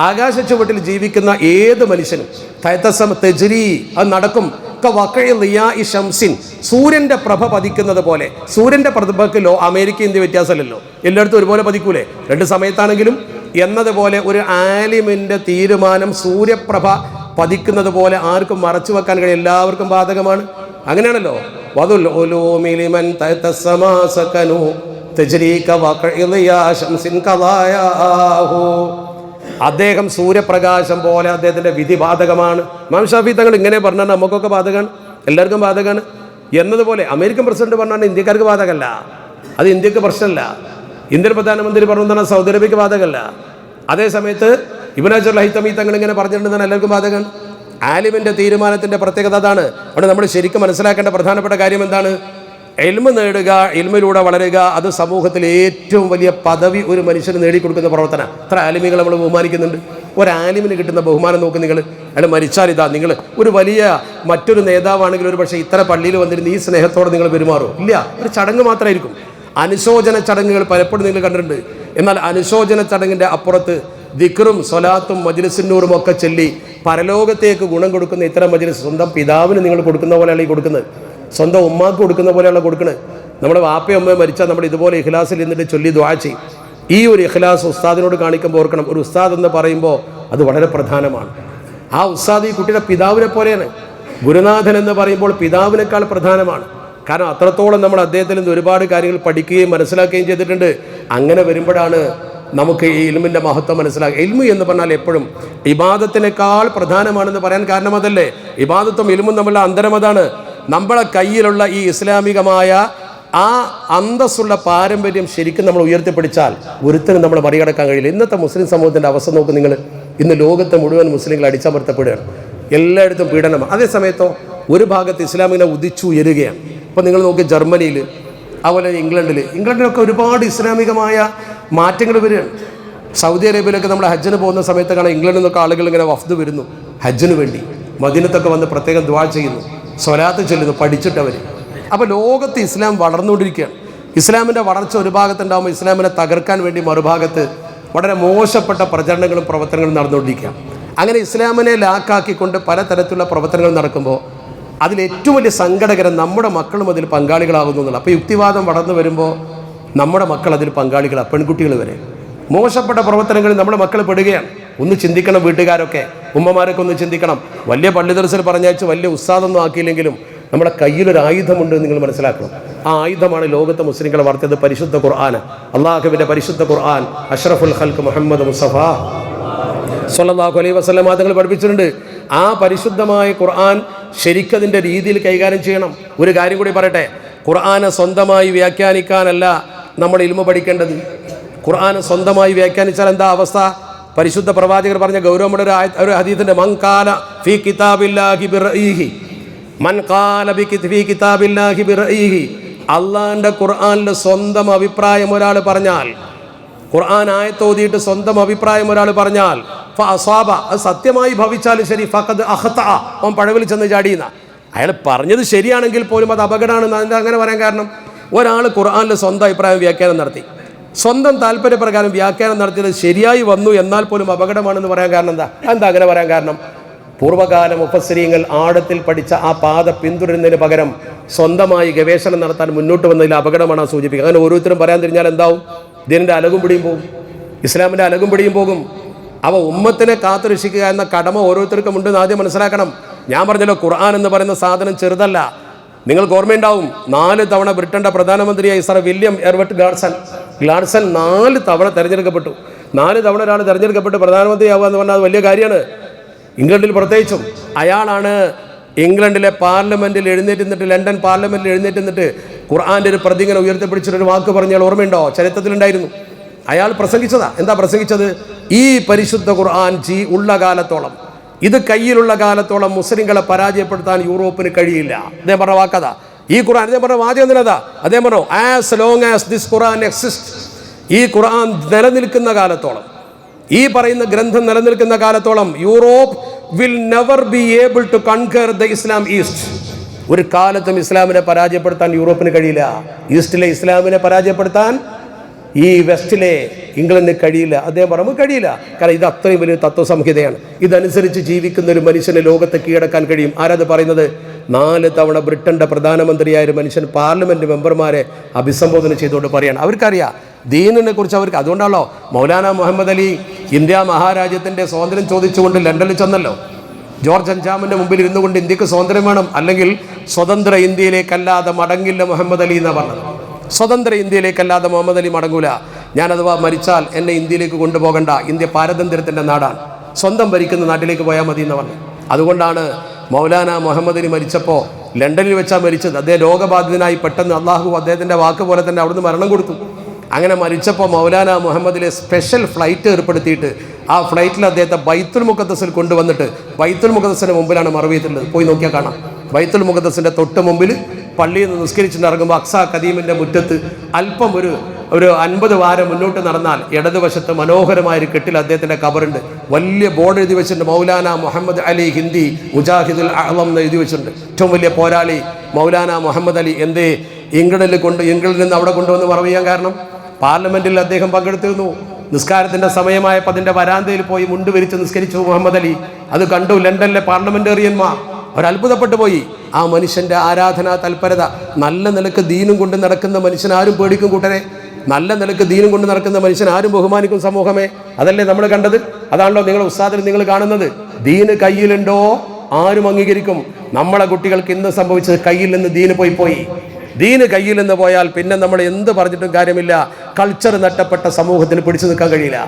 ആകാശ ചുവട്ടിൽ ജീവിക്കുന്ന ഏത് മനുഷ്യനും തെജ്രി, അത് നടക്കും. ഷംസിൻ, സൂര്യൻ്റെ പ്രഭ പതിക്കുന്നത് പോലെ. സൂര്യൻ്റെ പ്രഭയ്ക്ക് അമേരിക്ക ഇന്ത്യ വ്യത്യാസമല്ലല്ലോ, എല്ലായിടത്തും ഒരുപോലെ പതിക്കൂലേ, രണ്ട് സമയത്താണെങ്കിലും. എന്നതുപോലെ ഒരു ആലിമിൻ്റെ തീരുമാനം സൂര്യപ്രഭ പതിക്കുന്നത് പോലെ ആർക്കും മറച്ചു വെക്കാൻ കഴിയും, എല്ലാവർക്കും ബാധകമാണ്. അങ്ങനെയാണല്ലോ. വദുൽ ഉലൂമി ലിമൻ തഹത സമാ സകനു തജ്രീക വഖഇദിയ ശംസിൻ ഖലായാഹു. അദ്ദേഹം സൂര്യപ്രകാശം പോലെ അദ്ദേഹത്തിൻ്റെ വിധി ബാധകമാണ്. ഇമാം ഷാഫി തങ്ങൾ ഇങ്ങനെ പറഞ്ഞാൽ നമുക്കൊക്കെ ബാധകമാണ്, എല്ലാവർക്കും ബാധകമാണ്. എന്നതുപോലെ അമേരിക്കൻ പ്രസിഡന്റ് പറഞ്ഞാൽ ഇന്ത്യക്കാർക്ക് ബാധകമല്ല, അത് ഇന്ത്യക്ക് പ്രശ്നമല്ല. ഇന്ത്യൻ പ്രധാനമന്ത്രി പറഞ്ഞാൽ സൗദി അറേബ്യക്ക് ബാധകമല്ല. അതേ സമയത്ത് ഇബ്നു ഹജർ ഹൈതമി തങ്ങൾ ഇങ്ങനെ പറഞ്ഞിട്ടുണ്ടെന്നാണ് എല്ലാവർക്കും ബാധകമാണ്. ആലിമിൻ്റെ തീരുമാനത്തിൻ്റെ പ്രത്യേകത അതാണ്. അവിടെ നമ്മൾ ശരിക്കും മനസ്സിലാക്കേണ്ട പ്രധാനപ്പെട്ട കാര്യം എന്താണ്? ഇൽമ നേടുക, ഇൽമിലൂടെ വളരുക, അത് സമൂഹത്തിൽ ഏറ്റവും വലിയ പദവി ഒരു മനുഷ്യന് നേടിക്കൊടുക്കുന്ന പ്രവർത്തനം. ഇത്ര ആലിമികൾ നമ്മൾ ബഹുമാനിക്കുന്നുണ്ട്. ഒരാലിമിന് കിട്ടുന്ന ബഹുമാനം നോക്ക് നിങ്ങൾ. അയാൾ മരിച്ചാൽ ഇതാ, നിങ്ങൾ ഒരു വലിയ മറ്റൊരു നേതാവാണെങ്കിൽ ഒരു പക്ഷേ ഇത്ര പള്ളിയിൽ വന്നിരുന്ന് ഈ സ്നേഹത്തോടെ നിങ്ങൾ പെരുമാറും? ഇല്ല, ഒരു ചടങ്ങ് മാത്രമായിരിക്കും. അനുശോചന ചടങ്ങുകൾ പലപ്പോഴും നിങ്ങൾ കണ്ടിട്ടുണ്ട്. എന്നാൽ അനുശോചന ചടങ്ങിൻ്റെ അപ്പുറത്ത് ദിക്റും സ്വലാത്തും മജ്ലിസുന്നൂറും ഒക്കെ ചൊല്ലി പരലോകത്തേക്ക് ഗുണം കൊടുക്കുന്ന ഇത്തരം മജ്ലിസ് സ്വന്തം പിതാവിന് നിങ്ങൾ കൊടുക്കുന്ന പോലെയാണ് ഈ കൊടുക്കുന്നത്, സ്വന്തം ഉമ്മാക്ക് കൊടുക്കുന്ന പോലെയുള്ള കൊടുക്കുന്നത്. നമ്മുടെ വാപ്പയും അമ്മയും മരിച്ചാൽ നമ്മൾ ഇതുപോലെ ഇഖ്ലാസിൽ നിന്നിട്ട് ചൊല്ലി ദുആ ചെയ്യും. ഈ ഒരു ഇഖ്ലാസ് ഉസ്താദിനോട് കാണിക്കുമ്പോൾ ഓർക്കണം, ഒരു ഉസ്താദ് എന്ന് പറയുമ്പോൾ അത് വളരെ പ്രധാനമാണ്. ആ ഉസ്താദ് ഈ കുട്ടിയുടെ പിതാവിനെ പോലെയാണ്. ഗുരുനാഥൻ എന്ന് പറയുമ്പോൾ പിതാവിനേക്കാൾ പ്രധാനമാണ്. കാരണം അത്രത്തോളം നമ്മൾ അദ്ദേഹത്തിൽ നിന്ന് ഒരുപാട് കാര്യങ്ങൾ പഠിക്കുകയും മനസ്സിലാക്കുകയും ചെയ്തിട്ടുണ്ട്. അങ്ങനെ വരുമ്പോഴാണ് നമുക്ക് ഈ ഇൽമിൻ്റെ മഹത്വം മനസ്സിലാക്കുക. ഇൽമു എന്ന് പറഞ്ഞാൽ എപ്പോഴും ഇബാദത്തിനേക്കാൾ പ്രധാനമാണെന്ന് പറയാൻ കാരണം അതല്ലേ? ഇബാദത്തും ഇൽമും തമ്മിലുള്ള അന്തരം അതാണ്. നമ്മളെ കയ്യിലുള്ള ഈ ഇസ്ലാമികമായ ആ അന്തസ്സുള്ള പാരമ്പര്യം ശരിക്കും നമ്മൾ ഉയർത്തിപ്പിടിച്ചാൽ ഒരുത്തരും നമ്മൾ മറികടക്കാൻ കഴിയില്ല. ഇന്നത്തെ മുസ്ലിം സമൂഹത്തിൻ്റെ അവസ്ഥ നോക്ക് നിങ്ങൾ. ഇന്ന് ലോകത്തെ മുഴുവൻ മുസ്ലിങ്ങൾ അടിച്ചമർത്തപ്പെടുകയാണ്, എല്ലായിടത്തും പീഡനം. അതേസമയത്തോ ഒരു ഭാഗത്ത് ഇസ്ലാമിനെ ഉദിച്ചുയരുകയാണ്. ഇപ്പോൾ നിങ്ങൾ നോക്കി ജർമ്മനിയിൽ, അതുപോലെ ഇംഗ്ലണ്ടിലൊക്കെ ഒരുപാട് ഇസ്ലാമികമായ മാറ്റങ്ങൾ വരികയാണ്. സൗദി അറേബ്യയിലൊക്കെ നമ്മൾ ഹജ്ജിന് പോകുന്ന സമയത്ത് കാണാം ഇംഗ്ലണ്ടിൽ നിന്നൊക്കെ ആളുകൾ ഇങ്ങനെ വഫ്ദ് വരുന്നു ഹജ്ജിന് വേണ്ടി. മദീനത്തൊക്കെ വന്ന് പ്രത്യേകം ദുആ ചെയ്യുന്നു, സ്വലാത്ത് ചൊല്ലുന്നു, പഠിച്ചിട്ടവർ. അപ്പോൾ ലോകത്ത് ഇസ്ലാം വളർന്നുകൊണ്ടിരിക്കുകയാണ്. ഇസ്ലാമിൻ്റെ വളർച്ച ഒരു ഭാഗത്തുണ്ടാകുമ്പോൾ ഇസ്ലാമിനെ തകർക്കാൻ വേണ്ടി മറുഭാഗത്ത് വളരെ മോശപ്പെട്ട പ്രചരണങ്ങളും പ്രവർത്തനങ്ങളും നടന്നുകൊണ്ടിരിക്കുകയാണ്. അങ്ങനെ ഇസ്ലാമിനെ ലാക്കാക്കിക്കൊണ്ട് പലതരത്തിലുള്ള പ്രവർത്തനങ്ങൾ നടക്കുമ്പോൾ അതിലേറ്റവും വലിയ സങ്കടകരം നമ്മുടെ മക്കളും അതിൽ പങ്കാളികളാകുന്നു എന്നുള്ളത്. അപ്പോൾ യുക്തിവാദം വളർന്നു വരുമ്പോൾ നമ്മുടെ മക്കൾ അതിൽ പങ്കാളികളാണ്, പെൺകുട്ടികൾ വരെ. മോശപ്പെട്ട പ്രവർത്തനങ്ങളിൽ നമ്മുടെ മക്കൾ പെടുകയാണ്. ഒന്ന് ചിന്തിക്കണം, വീട്ടുകാരൊക്കെ ഉമ്മമാരൊക്കെ ഒന്ന് ചിന്തിക്കണം. വലിയ പള്ളി ദർസിൽ പറഞ്ഞയച്ച് വലിയ ഉസ്താദൊന്നും ആക്കിയില്ലെങ്കിലും നമ്മുടെ കയ്യിലൊരു ആയുധമുണ്ട് നിങ്ങൾ മനസ്സിലാക്കണം. ആ ആയുധമാണ് ലോകത്തെ മുസ്ലിങ്ങളെ വളർത്തിയത് പരിശുദ്ധ ഖുർആൻ. അള്ളാഹുവിൻ്റെ പരിശുദ്ധ ഖുർആൻ അഷ്റഫുൽ ഖൽഖ് മുഹമ്മദ് മുസ്തഫ സ്വല്ലല്ലാഹു അലൈഹി വസല്ലം തങ്ങൾ പഠിപ്പിച്ചിട്ടുണ്ട്. ആ പരിശുദ്ധമായ ഖുർആൻ ശരിക്കതിൻ്റെ രീതിയിൽ കൈകാര്യം ചെയ്യണം. ഒരു കാര്യം കൂടി പറയട്ടെ, ഖുർആനെ സ്വന്തമായി വ്യാഖ്യാനിക്കാനല്ല നമ്മൾ ഇൽമു പഠിക്കേണ്ടത്. ഖുർആനെ സ്വന്തമായി വ്യാഖ്യാനിച്ചാൽ എന്താ അവസ്ഥ? പരിശുദ്ധ പ്രവാചകർ പറഞ്ഞ ഗൗരവമുള്ള ഒരു ഹദീസിന്റെ മൻ ഖാല ഫീ കിതാബില്ലാഹി ബിറഈഹി, മൻ ഖാല ഫീ കിതാബില്ലാഹി ബിറഈഹി, അള്ളാഹിൻ്റെ ഖുർആനിൽ സ്വന്തം അഭിപ്രായം ഒരാൾ പറഞ്ഞാൽ, ഖുർആൻ ആയത്തോതിയിട്ട് സ്വന്തം അഭിപ്രായം ഒരാൾ പറഞ്ഞാൽ ഫഅസാബ, അത് സത്യമായി ഭവിച്ചാലും ശരി, ഫഖദ് അഖ്തഅ, അവൻ പഴവിൽ ചെന്ന് ചാടിയെന്ന. അയാൾ പറഞ്ഞത് ശരിയാണെങ്കിൽ പോലും അത് അപകടമാണെന്ന്. അതിൻ്റെ അങ്ങനെ പറയാൻ കാരണം, ഒരാൾ ഖുർആനിൽ സ്വന്തം അഭിപ്രായം വ്യാഖ്യാനം നടത്തി, സ്വന്തം താല്പര്യപ്രകാരം വ്യാഖ്യാനം നടത്തിയത് ശരിയായി വന്നു എന്നാൽ പോലും അപകടമാണെന്ന് പറയാൻ കാരണം എന്താ അങ്ങനെ പറയാൻ കാരണം? പൂർവ്വകാല മുഫസ്സിരീങ്ങൾ ആഴത്തിൽ പഠിച്ച ആ പാത പിന്തുടരുന്നതിന് പകരം സ്വന്തമായി ഗവേഷണം നടത്താൻ മുന്നോട്ട് വന്നതിൽ അപകടമാണ് സൂചിപ്പിക്കുക. അങ്ങനെ ഓരോരുത്തരും പറയാൻ തിരിഞ്ഞാൽ എന്താവും? ഇതിൻ്റെ അലകും പിടിയും പോകും, ഇസ്ലാമിൻ്റെ അലകും പിടിയും പോകും. അവ ഉമ്മത്തിനെ കാത്തുരക്ഷിക്കുക എന്ന കടമ ഓരോരുത്തർക്കും ഉണ്ടെന്ന് ആദ്യം മനസ്സിലാക്കണം. ഞാൻ പറഞ്ഞല്ലോ, ഖുർആൻ എന്ന് പറയുന്ന സാധനം ചെറുതല്ല. നിങ്ങൾക്ക് ഓർമ്മയുണ്ടാവും, 4 തവണ ബ്രിട്ടൻ്റെ പ്രധാനമന്ത്രിയായി സർ വില്യം എർവട്ട് ഗ്ലാഡ്സൺ 4 തവണ തെരഞ്ഞെടുക്കപ്പെട്ടു. 4 തവണ ഒരാൾ തെരഞ്ഞെടുക്കപ്പെട്ട് പ്രധാനമന്ത്രിയാവുക എന്ന് പറഞ്ഞാൽ അത് വലിയ കാര്യമാണ്. ഇംഗ്ലണ്ടിൽ പ്രത്യേകിച്ചും. അയാളാണ് ഇംഗ്ലണ്ടിലെ പാർലമെൻറ്റിൽ എഴുന്നേറ്റ് നിന്നിട്ട്, ലണ്ടൻ പാർലമെൻറ്റിൽ എഴുന്നേറ്റ് നിന്നിട്ട് ഖുർആൻ്റെ ഒരു പ്രതി ഇങ്ങനെ ഉയർത്തിപ്പിടിച്ചിട്ടൊരു വാക്ക് പറഞ്ഞാൽ ഓർമ്മയുണ്ടോ? ചരിത്രത്തിലുണ്ടായിരുന്നു. അയാൾ പ്രസംഗിച്ചതാ. എന്താ പ്രസംഗിച്ചത്? ഈ പരിശുദ്ധ ഖുർആൻ ഉള്ള കാലത്തോളം, ഇത് കയ്യിലുള്ള കാലത്തോളം മുസ്ലിങ്ങളെ പരാജയപ്പെടുത്താൻ യൂറോപ്പിന് കഴിയില്ല. അദ്ദേഹം പറഞ്ഞ വാക്കതാ. ഈ ഖുർആൻ അദ്ദേഹം പറഞ്ഞ വാചകം എന്തിനാ? അദ്ദേഹം പറഞ്ഞു, as long as this Quran exist, ഈ ഖുർആൻ നിലനിൽക്കുന്ന കാലത്തോളം, ഈ പറയുന്ന ഗ്രന്ഥം നിലനിൽക്കുന്ന കാലത്തോളം Europe will never be able to conquer the Islam east. ഒരു കാലത്തും ഇസ്ലാമിനെ പരാജയപ്പെടുത്താൻ യൂറോപ്പിന് കഴിയില്ല. ഈസ്റ്റിലെ ഇസ്ലാമിനെ പരാജയപ്പെടുത്താൻ ഈ വെസ്റ്റിലെ ഇംഗ്ലണ്ടിന് കഴിയില്ല. അദ്ദേഹം പറഞ്ഞു കഴിയില്ല. കാരണം ഇത് അത്രയും വലിയ തത്വസംഹിതയാണ്. ഇതനുസരിച്ച് ജീവിക്കുന്ന ഒരു മനുഷ്യന് ലോകത്തെ കീഴടക്കാൻ കഴിയും. ആരത് പറയുന്നത്? 4 തവണ ബ്രിട്ടൻ്റെ പ്രധാനമന്ത്രിയായ ഒരു മനുഷ്യൻ പാർലമെൻറ്റ് മെമ്പർമാരെ അഭിസംബോധന ചെയ്തുകൊണ്ട് പറയാണ്. അവർക്കറിയാം ദീനിനെ കുറിച്ച് അവർക്ക്. അതുകൊണ്ടാണല്ലോ മൗലാന മുഹമ്മദ് അലി ഇന്ത്യ മഹാരാജ്യത്തിൻ്റെ സ്വാതന്ത്ര്യം ചോദിച്ചുകൊണ്ട് ലണ്ടനിൽ ചെന്നല്ലോ. ജോർജ് അഞ്ചാമിൻ്റെ മുമ്പിൽ ഇരുന്നു കൊണ്ട് ഇന്ത്യക്ക് സ്വാതന്ത്ര്യം വേണം, അല്ലെങ്കിൽ സ്വതന്ത്ര ഇന്ത്യയിലേക്കല്ലാതെ മടങ്ങില്ല മുഹമ്മദ് അലി എന്നാണ് പറഞ്ഞത്. സ്വതന്ത്ര ഇന്ത്യയിലേക്കല്ലാതെ മുഹമ്മദ് അലി മടങ്ങൂല. ഞാൻ അഥവാ മരിച്ചാൽ എന്നെ ഇന്ത്യയിലേക്ക് കൊണ്ടുപോകണ്ട, ഇന്ത്യ പാരതന്ത്ര്യത്തിൻ്റെ നാടാണ്, സ്വന്തം ഭരിക്കുന്ന നാട്ടിലേക്ക് പോയാൽ മതി എന്ന് പറഞ്ഞു. അതുകൊണ്ടാണ് മൗലാന മുഹമ്മദ് അലി മരിച്ചപ്പോൾ ലണ്ടനിൽ വെച്ചാണ് മരിച്ചത്. അദ്ദേഹം രോഗബാധിതനായി പെട്ടെന്ന് അള്ളാഹു അദ്ദേഹത്തിൻ്റെ വാക്ക് പോലെ തന്നെ അവിടുന്ന് മരണം കൊടുത്തു. അങ്ങനെ മരിച്ചപ്പോൾ മൗലാന മുഹമ്മദിലെ സ്പെഷ്യൽ ഫ്ലൈറ്റ് ഏർപ്പെടുത്തിയിട്ട് ആ ഫ്ലൈറ്റിൽ അദ്ദേഹത്തെ ബൈത്തുൽ മുഖദ്ദസിൽ കൊണ്ടുവന്നിട്ട്, ബൈത്തുൽ മുഖദ്ദസിൻ്റെ മുമ്പിലാണ് മറവിയത്തുള്ളത്, പോയി നോക്കിയാൽ കാണാം. ബൈത്തുൽ മുഖദ്ദസിൻ്റെ തൊട്ട് മുമ്പിൽ പള്ളിയിൽ നിന്ന് നിസ്കരിച്ചിട്ട് ഇറങ്ങുമ്പോൾ അക്സ ഖദീമിൻ്റെ മുറ്റത്ത് അല്പം ഒരു 50 വാരം മുന്നോട്ട് നടന്നാൽ ഇടതുവശത്ത് മനോഹരമായൊരു കെട്ടിൽ അദ്ദേഹത്തിൻ്റെ കബറുണ്ട്. വലിയ ബോർഡ് എഴുതി വെച്ചിട്ടുണ്ട്, മൗലാന മുഹമ്മദ് അലി ഹിന്ദി മുജാഹിദുൽ അഅ്ളം എന്ന് എഴുതി വെച്ചിട്ടുണ്ട്. ഏറ്റവും വലിയ പോരാളി മൗലാന മുഹമ്മദ് അലി. എന്തേ ഇംഗ്ലണ്ടിൽ നിന്ന് അവിടെ കൊണ്ടുവന്ന് മറവിയാൻ കാരണം? പാർലമെൻറ്റിൽ അദ്ദേഹം പങ്കെടുത്തിരുന്നു. നിസ്കാരത്തിൻ്റെ സമയമായപ്പോൾ അതിൻ്റെ വരാന്തയിൽ പോയി മുണ്ട് വിരിച്ച് നിസ്കരിച്ചു മുഹമ്മദ് അലി. അത് കണ്ടു ലണ്ടനിലെ പാർലമെൻറ്റേറിയന്മാർ. അവരത്ഭുതപ്പെട്ടു പോയി. ആ മനുഷ്യൻ്റെ ആരാധനാ തൽപരത. നല്ല നിലക്ക് ദീനും കൊണ്ട് നടക്കുന്ന മനുഷ്യൻ ആരും പേടിക്കും കൂട്ടരെ. നല്ല നിലക്ക് ദീനും കൊണ്ട് നടക്കുന്ന മനുഷ്യൻ ആരും ബഹുമാനിക്കും സമൂഹമേ. അതല്ലേ നമ്മൾ കണ്ടത്? അതാണല്ലോ നിങ്ങൾ ഉസ്താദിൽ നിങ്ങൾ കാണുന്നത്. ദീന് കയ്യിലുണ്ടോ ആരും അംഗീകരിക്കും. നമ്മളെ കുട്ടികൾക്ക് ഇന്ന് സംഭവിച്ചത് കയ്യിൽ നിന്ന് ദീന് പോയി. ദീന് കയ്യിൽ നിന്ന് പോയാൽ പിന്നെ നമ്മൾ എന്ത് പറഞ്ഞിട്ടും കാര്യമില്ല. കൾച്ചർ നഷ്ടപ്പെട്ട സമൂഹത്തിന് പിടിച്ചു നിൽക്കാൻ കഴിയില്ല.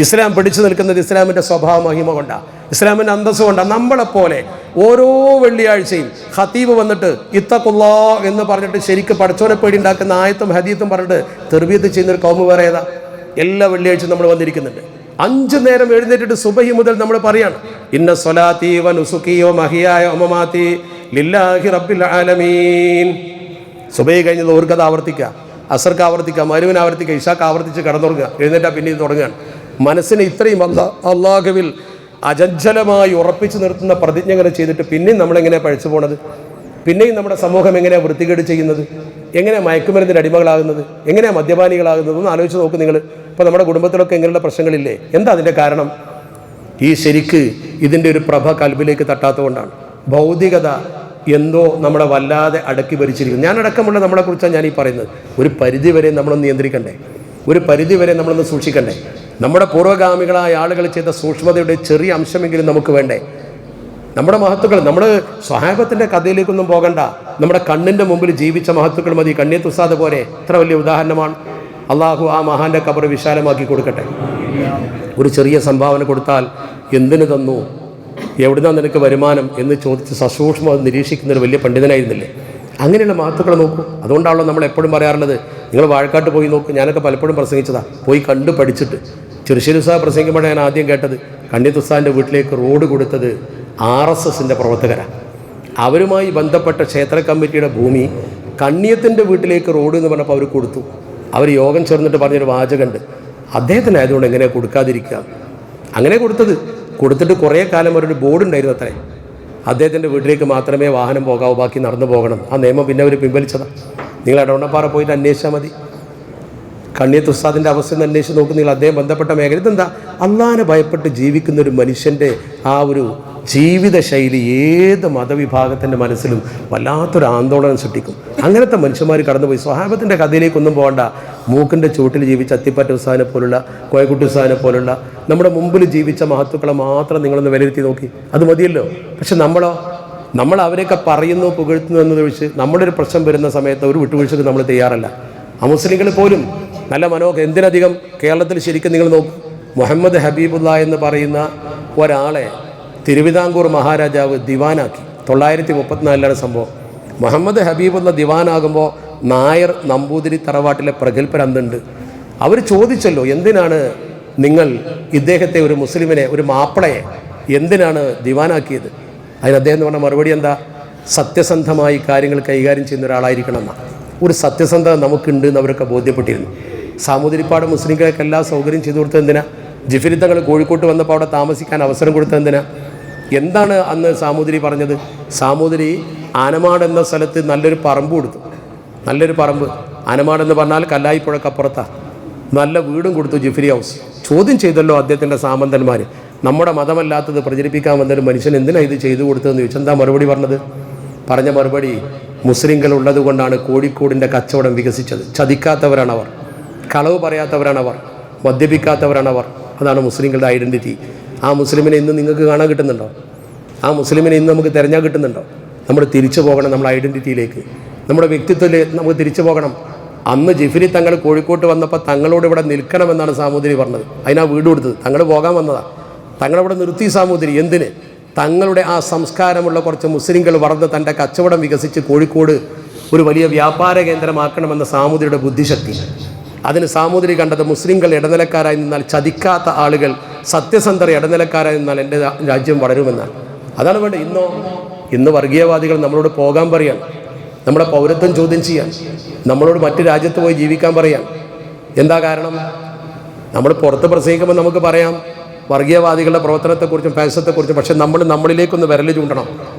ഇസ്ലാം പിടിച്ചു നിൽക്കുന്നത് ഇസ്ലാമിൻ്റെ സ്വഭാവ മഹിമ കൊണ്ടാണ്, ഇസ്ലാമിൻ്റെ അന്തസ്സ് കൊണ്ടാണ്. നമ്മളെപ്പോലെ ഓരോ വെള്ളിയാഴ്ചയും ഖതീബ് വന്നിട്ട് ഇത്തഖുല്ലാ എന്ന് പറഞ്ഞിട്ട് ശരിക്കും പടച്ചോനെ പേടി ഉണ്ടാക്കുന്ന ആയത്തും ഹദീത്തും പറഞ്ഞിട്ട് തെർബിയത്ത് ചെയ്യുന്നൊരു കൗമ് വേറെ ഏതാ? എല്ലാ വെള്ളിയാഴ്ചയും നമ്മൾ വന്നിരിക്കുന്നുണ്ട്. 5 നേരം എഴുന്നേറ്റിട്ട് സുബഹി മുതൽ നമ്മൾ പറയാണ്, ഇന്ന സ്വലാത്തി വ നുസുക്കി വ മഹിയായ വ മമാതി ലില്ലാഹി റബ്ബിൽ ആലമീൻ. സുബഹി കഴിഞ്ഞത് ഓർക്കത് ആവർത്തിക്കുക, അസർക്ക് ആവർത്തിക്കുക, മരുവിന് ആവർത്തിക്കുക, ഇഷാക്ക് ആവർത്തിച്ച് കടന്നുറങ്ങുക, എഴുന്നേറ്റാൽ പിന്നീട് തുടങ്ങുകയാണ്. മനസ്സിനെ ഇത്രയും അള്ളാഹുവിൽ അചഞ്ചലമായി ഉറപ്പിച്ചു നിർത്തുന്ന പ്രതിജ്ഞകൾ ചെയ്തിട്ട് പിന്നെയും നമ്മളെങ്ങനെയാണ് പഴിച്ചു പോണത്? പിന്നെയും നമ്മുടെ സമൂഹം എങ്ങനെയാണ് വൃത്തികേട് ചെയ്യുന്നത്? എങ്ങനെയാണ് മയക്കുമരുന്നിന് അടിമകളാകുന്നത്? എങ്ങനെയാണ് മദ്യപാനികളാകുന്നത്? ഒന്ന് ആലോചിച്ച് നോക്ക് നിങ്ങൾ. ഇപ്പോൾ നമ്മുടെ കുടുംബത്തിലൊക്കെ ഇങ്ങനെയുള്ള പ്രശ്നങ്ങളില്ലേ? എന്താ അതിൻ്റെ കാരണം? ഈ ശരിക്ക് ഇതിൻ്റെ ഒരു പ്രഭ കൽബിലേക്ക് തട്ടാത്തതുകൊണ്ടാണ്. ഭൗതികത എന്തോ നമ്മളെ വല്ലാതെ അടക്കി ഭരിച്ചിരിക്കുന്നു. ഞാനടക്കമുള്ള നമ്മളെക്കുറിച്ചാണ് ഞാൻ ഈ പറയുന്നത്. ഒരു പരിധി വരെ നമ്മളൊന്ന് നിയന്ത്രിക്കണ്ടേ? ഒരു പരിധി വരെ നമ്മളൊന്ന് സൂക്ഷിക്കണ്ടേ? നമ്മുടെ പൂർവ്വഗാമികളായ ആളുകൾ ചെയ്ത സൂക്ഷ്മതയുടെ ചെറിയ അംശമെങ്കിലും നമുക്ക് വേണ്ടേ? നമ്മുടെ മഹത്തുക്കൾ, നമ്മൾ സ്വഹാബത്തിൻ്റെ കഥയിലേക്കൊന്നും പോകണ്ട. നമ്മുടെ കണ്ണിൻ്റെ മുമ്പിൽ ജീവിച്ച മഹത്തുക്കൾ മതി. കണ്ണിയത്ത് ഉസ്താദ് പോലെ എത്ര വലിയ ഉദാഹരണമാണ്. അള്ളാഹു ആ മഹാൻ്റെ ഖബർ വിശാലമാക്കി കൊടുക്കട്ടെ. ഒരു ചെറിയ സംഭാവന കൊടുത്താൽ എന്തിനു തന്നു, എവിടുന്നാണ് നിനക്ക് വരുമാനം എന്ന് ചോദിച്ച് സസൂക്ഷ്മം അത് നിരീക്ഷിക്കുന്നൊരു വലിയ പണ്ഡിതനായിരുന്നില്ലേ? അങ്ങനെയുള്ള മഹത്തുക്കളെ നോക്കൂ. അതുകൊണ്ടാണല്ലോ നമ്മൾ എപ്പോഴും പറയാറുള്ളത്, നിങ്ങൾ വാഴക്കാട്ട് പോയി നോക്കൂ. ഞാനൊക്കെ പലപ്പോഴും പ്രസംഗിച്ചതാണ്, പോയി കണ്ടു പഠിച്ചിട്ട്. ചെറുശ്ശേരി ഉസ്താദ് പ്രസംഗിക്കുമ്പോഴാണ് ഞാൻ ആദ്യം കേട്ടത്, കണ്ണിയത്ത് ഉസ്താദിൻ്റെ വീട്ടിലേക്ക് റോഡ് കൊടുത്തത് RSSൻ്റെ പ്രവർത്തകരാണ്. അവരുമായി ബന്ധപ്പെട്ട ക്ഷേത്ര കമ്മിറ്റിയുടെ ഭൂമി കണ്ണിയത്തിൻ്റെ വീട്ടിലേക്ക് റോഡ് എന്ന് പറഞ്ഞപ്പോൾ അവർ കൊടുത്തു. അവർ യോഗം ചേർന്നിട്ട് പറഞ്ഞൊരു വാചകമുണ്ട്, അദ്ദേഹത്തിന് ആയതുകൊണ്ട് എങ്ങനെ കൊടുക്കാതിരിക്കുക. അങ്ങനെ കൊടുത്തിട്ട് കുറേ കാലം അവരൊരു ബോർഡ് ഉണ്ടായിരുന്നു അത്രേ, അദ്ദേഹത്തിൻ്റെ വീട്ടിലേക്ക് മാത്രമേ വാഹനം പോകാവൂ, ബാക്കി നടന്നു പോകണം. ആ നിയമം പിന്നെ അവർ പിൻവലിച്ചതാണ്. നിങ്ങൾ എടവണ്ണപ്പാറ പോയിട്ട് അന്വേഷിച്ചാൽ മതി. കണ്ണിയത്ത് ഉസ്താദിൻ്റെ അവസ്ഥ ഒന്ന് അന്വേഷിച്ച് നോക്കും നിങ്ങൾ. അദ്ദേഹം ബന്ധപ്പെട്ട മേഖല ഇതെന്താ, അള്ളാഹിനെ ഭയപ്പെട്ട് ജീവിക്കുന്ന ഒരു മനുഷ്യൻ്റെ ആ ഒരു ജീവിത ശൈലി ഏത് മതവിഭാഗത്തിൻ്റെ മനസ്സിലും വല്ലാത്തൊരു ആന്തോളനം സൃഷ്ടിക്കും. അങ്ങനത്തെ മനുഷ്യന്മാർ കടന്നുപോയി. സ്വഹാബത്തിൻ്റെ കഥയിലേക്കൊന്നും പോകണ്ട. മൂക്കിൻ്റെ ചുവട്ടിൽ ജീവിച്ച അത്തിപ്പറ്റ ഉസ്താദിനെ പോലുള്ള, കോയക്കുട്ടി ഉസ്താദിനെ പോലുള്ള നമ്മുടെ മുമ്പിൽ ജീവിച്ച മഹത്തുക്കളെ മാത്രം നിങ്ങളൊന്ന് വിലയിരുത്തി നോക്കി, അത് മതിയല്ലോ. പക്ഷെ നമ്മൾ അവരെയൊക്കെ പറയുന്നു, പുകഴ്ത്തുന്നു എന്നതൊഴിച്ച് നമ്മുടെ ഒരു പ്രശ്നം വരുന്ന സമയത്ത് ഒരു വിട്ടുവീഴ്ചക്ക് നമ്മൾ തയ്യാറല്ല. മുസ്ലിങ്ങൾ പോലും നല്ല എന്തിനധികം കേരളത്തിൽ ശരിക്കും നിങ്ങൾ നോക്കും, മുഹമ്മദ് ഹബീബുള്ള എന്ന് പറയുന്ന ഒരാളെ തിരുവിതാംകൂർ മഹാരാജാവ് ദിവാനാക്കി. 934 സംഭവം. മുഹമ്മദ് ഹബീബുള്ള ദിവാനാകുമ്പോൾ നായർ നമ്പൂതിരി തറവാട്ടിലെ പ്രഗത്ഭരന്തുണ്ട്. അവർ ചോദിച്ചല്ലോ, എന്തിനാണ് നിങ്ങൾ ഇദ്ദേഹത്തെ, ഒരു മുസ്ലിമിനെ, ഒരു മാപ്പിളയെ എന്തിനാണ് ദിവാനാക്കിയത്? അതിന് അദ്ദേഹം പറഞ്ഞ മറുപടി എന്താ, സത്യസന്ധമായി കാര്യങ്ങൾ കൈകാര്യം ചെയ്യുന്ന ഒരാളായിരിക്കണം എന്നാണ്. ഒരു സത്യസന്ധത നമുക്കുണ്ട് എന്ന് അവരൊക്കെ ബോധ്യപ്പെട്ടിരുന്നു. സാമൂതിരിപ്പാട് മുസ്ലിങ്ങൾക്ക് എല്ലാ സൗകര്യം ചെയ്തു കൊടുത്തത് എന്തിനാ? ജിഫിരി തങ്ങൾ കോഴിക്കോട്ട് വന്നപ്പോൾ അവിടെ താമസിക്കാൻ അവസരം കൊടുത്തത് എന്തിനാ? എന്താണ് അന്ന് സാമൂതിരി പറഞ്ഞത്? സാമൂതിരി ആനമാട് എന്ന സ്ഥലത്ത് നല്ലൊരു പറമ്പ് കൊടുത്തു. നല്ലൊരു പറമ്പ്, ആനമാട് എന്ന് പറഞ്ഞാൽ കല്ലായിപ്പുഴക്കപ്പുറത്താണ്. നല്ല വീടും കൊടുത്തു, ജിഫിരി ഹൗസ്. ചോദ്യം ചെയ്തല്ലോ അദ്ദേഹത്തിൻ്റെ സാമന്തന്മാർ, നമ്മുടെ മതമല്ലാത്തത് പ്രചരിപ്പിക്കാൻ വന്നൊരു മനുഷ്യൻ എന്തിനാണ് ഇത് ചെയ്തു കൊടുത്തതെന്ന് ചോദിച്ചാൽ എന്താ മറുപടി പറഞ്ഞ മറുപടി, മുസ്ലിങ്ങൾ ഉള്ളത് കൊണ്ടാണ് കോഴിക്കോടിൻ്റെ കച്ചവടം വികസിച്ചത്. ചതിക്കാത്തവരാണവർ, കളവ് പറയാത്തവരാണവർ, മദ്യപിക്കാത്തവരാണവർ. അതാണ് മുസ്ലിങ്ങളുടെ ഐഡൻറ്റിറ്റി. ആ മുസ്ലിമിനെ ഇന്ന് നിങ്ങൾക്ക് കാണാൻ കിട്ടുന്നുണ്ടോ? ആ മുസ്ലിമിനെ ഇന്ന് നമുക്ക് തിരഞ്ഞാൽ കിട്ടുന്നുണ്ടോ? നമ്മൾ തിരിച്ചു പോകണം നമ്മുടെ ഐഡൻറ്റിറ്റിയിലേക്ക്, നമ്മുടെ വ്യക്തിത്വത്തിലേക്ക് നമുക്ക് തിരിച്ചു പോകണം. അന്ന് ജിഫിരി തങ്ങൾ കോഴിക്കോട്ട് വന്നപ്പോൾ തങ്ങളോട് ഇവിടെ നിൽക്കണമെന്നാണ് സാമൂതിരി പറഞ്ഞത്. അതിനാ വീട് കൊടുത്തത്. തങ്ങൾ പോകാൻ വന്നതാണ്. തങ്ങളിവിടെ നിർത്തി സാമൂതിരി. എന്തിന്? തങ്ങളുടെ ആ സംസ്കാരമുള്ള കുറച്ച് മുസ്ലിങ്ങൾ വളർന്ന് തൻ്റെ കച്ചവടം വികസിച്ച് കോഴിക്കോട് ഒരു വലിയ വ്യാപാര കേന്ദ്രമാക്കണമെന്ന സാമൂതിരിയുടെ ബുദ്ധിശക്തി. അതിന് സാമൂതിരി കണ്ടത് മുസ്ലിങ്ങൾ ഇടനിലക്കാരായി നിന്നാൽ, ചതിക്കാത്ത ആളുകൾ, സത്യസന്ധർ ഇടനിലക്കാരായി നിന്നാൽ എൻ്റെ രാജ്യം വളരുമെന്നാണ്. അതാണ് വേണ്ടത്. ഇന്ന് വർഗീയവാദികൾ നമ്മളോട് പോകാൻ പറയാൻ, നമ്മുടെ പൗരത്വം ചോദ്യം ചെയ്യാൻ, നമ്മളോട് മറ്റ് രാജ്യത്ത് പോയി ജീവിക്കാൻ പറയാൻ. എന്താ കാരണം? നമ്മൾ പുറത്ത് പ്രസംഗിക്കുമ്പോൾ നമുക്ക് പറയാം വർഗീയവാദികളുടെ പ്രവർത്തനത്തെക്കുറിച്ചും ഫാസിസത്തെക്കുറിച്ചും. പക്ഷെ നമ്മളിലേക്കൊന്ന് വിരൽ ചൂണ്ടണം.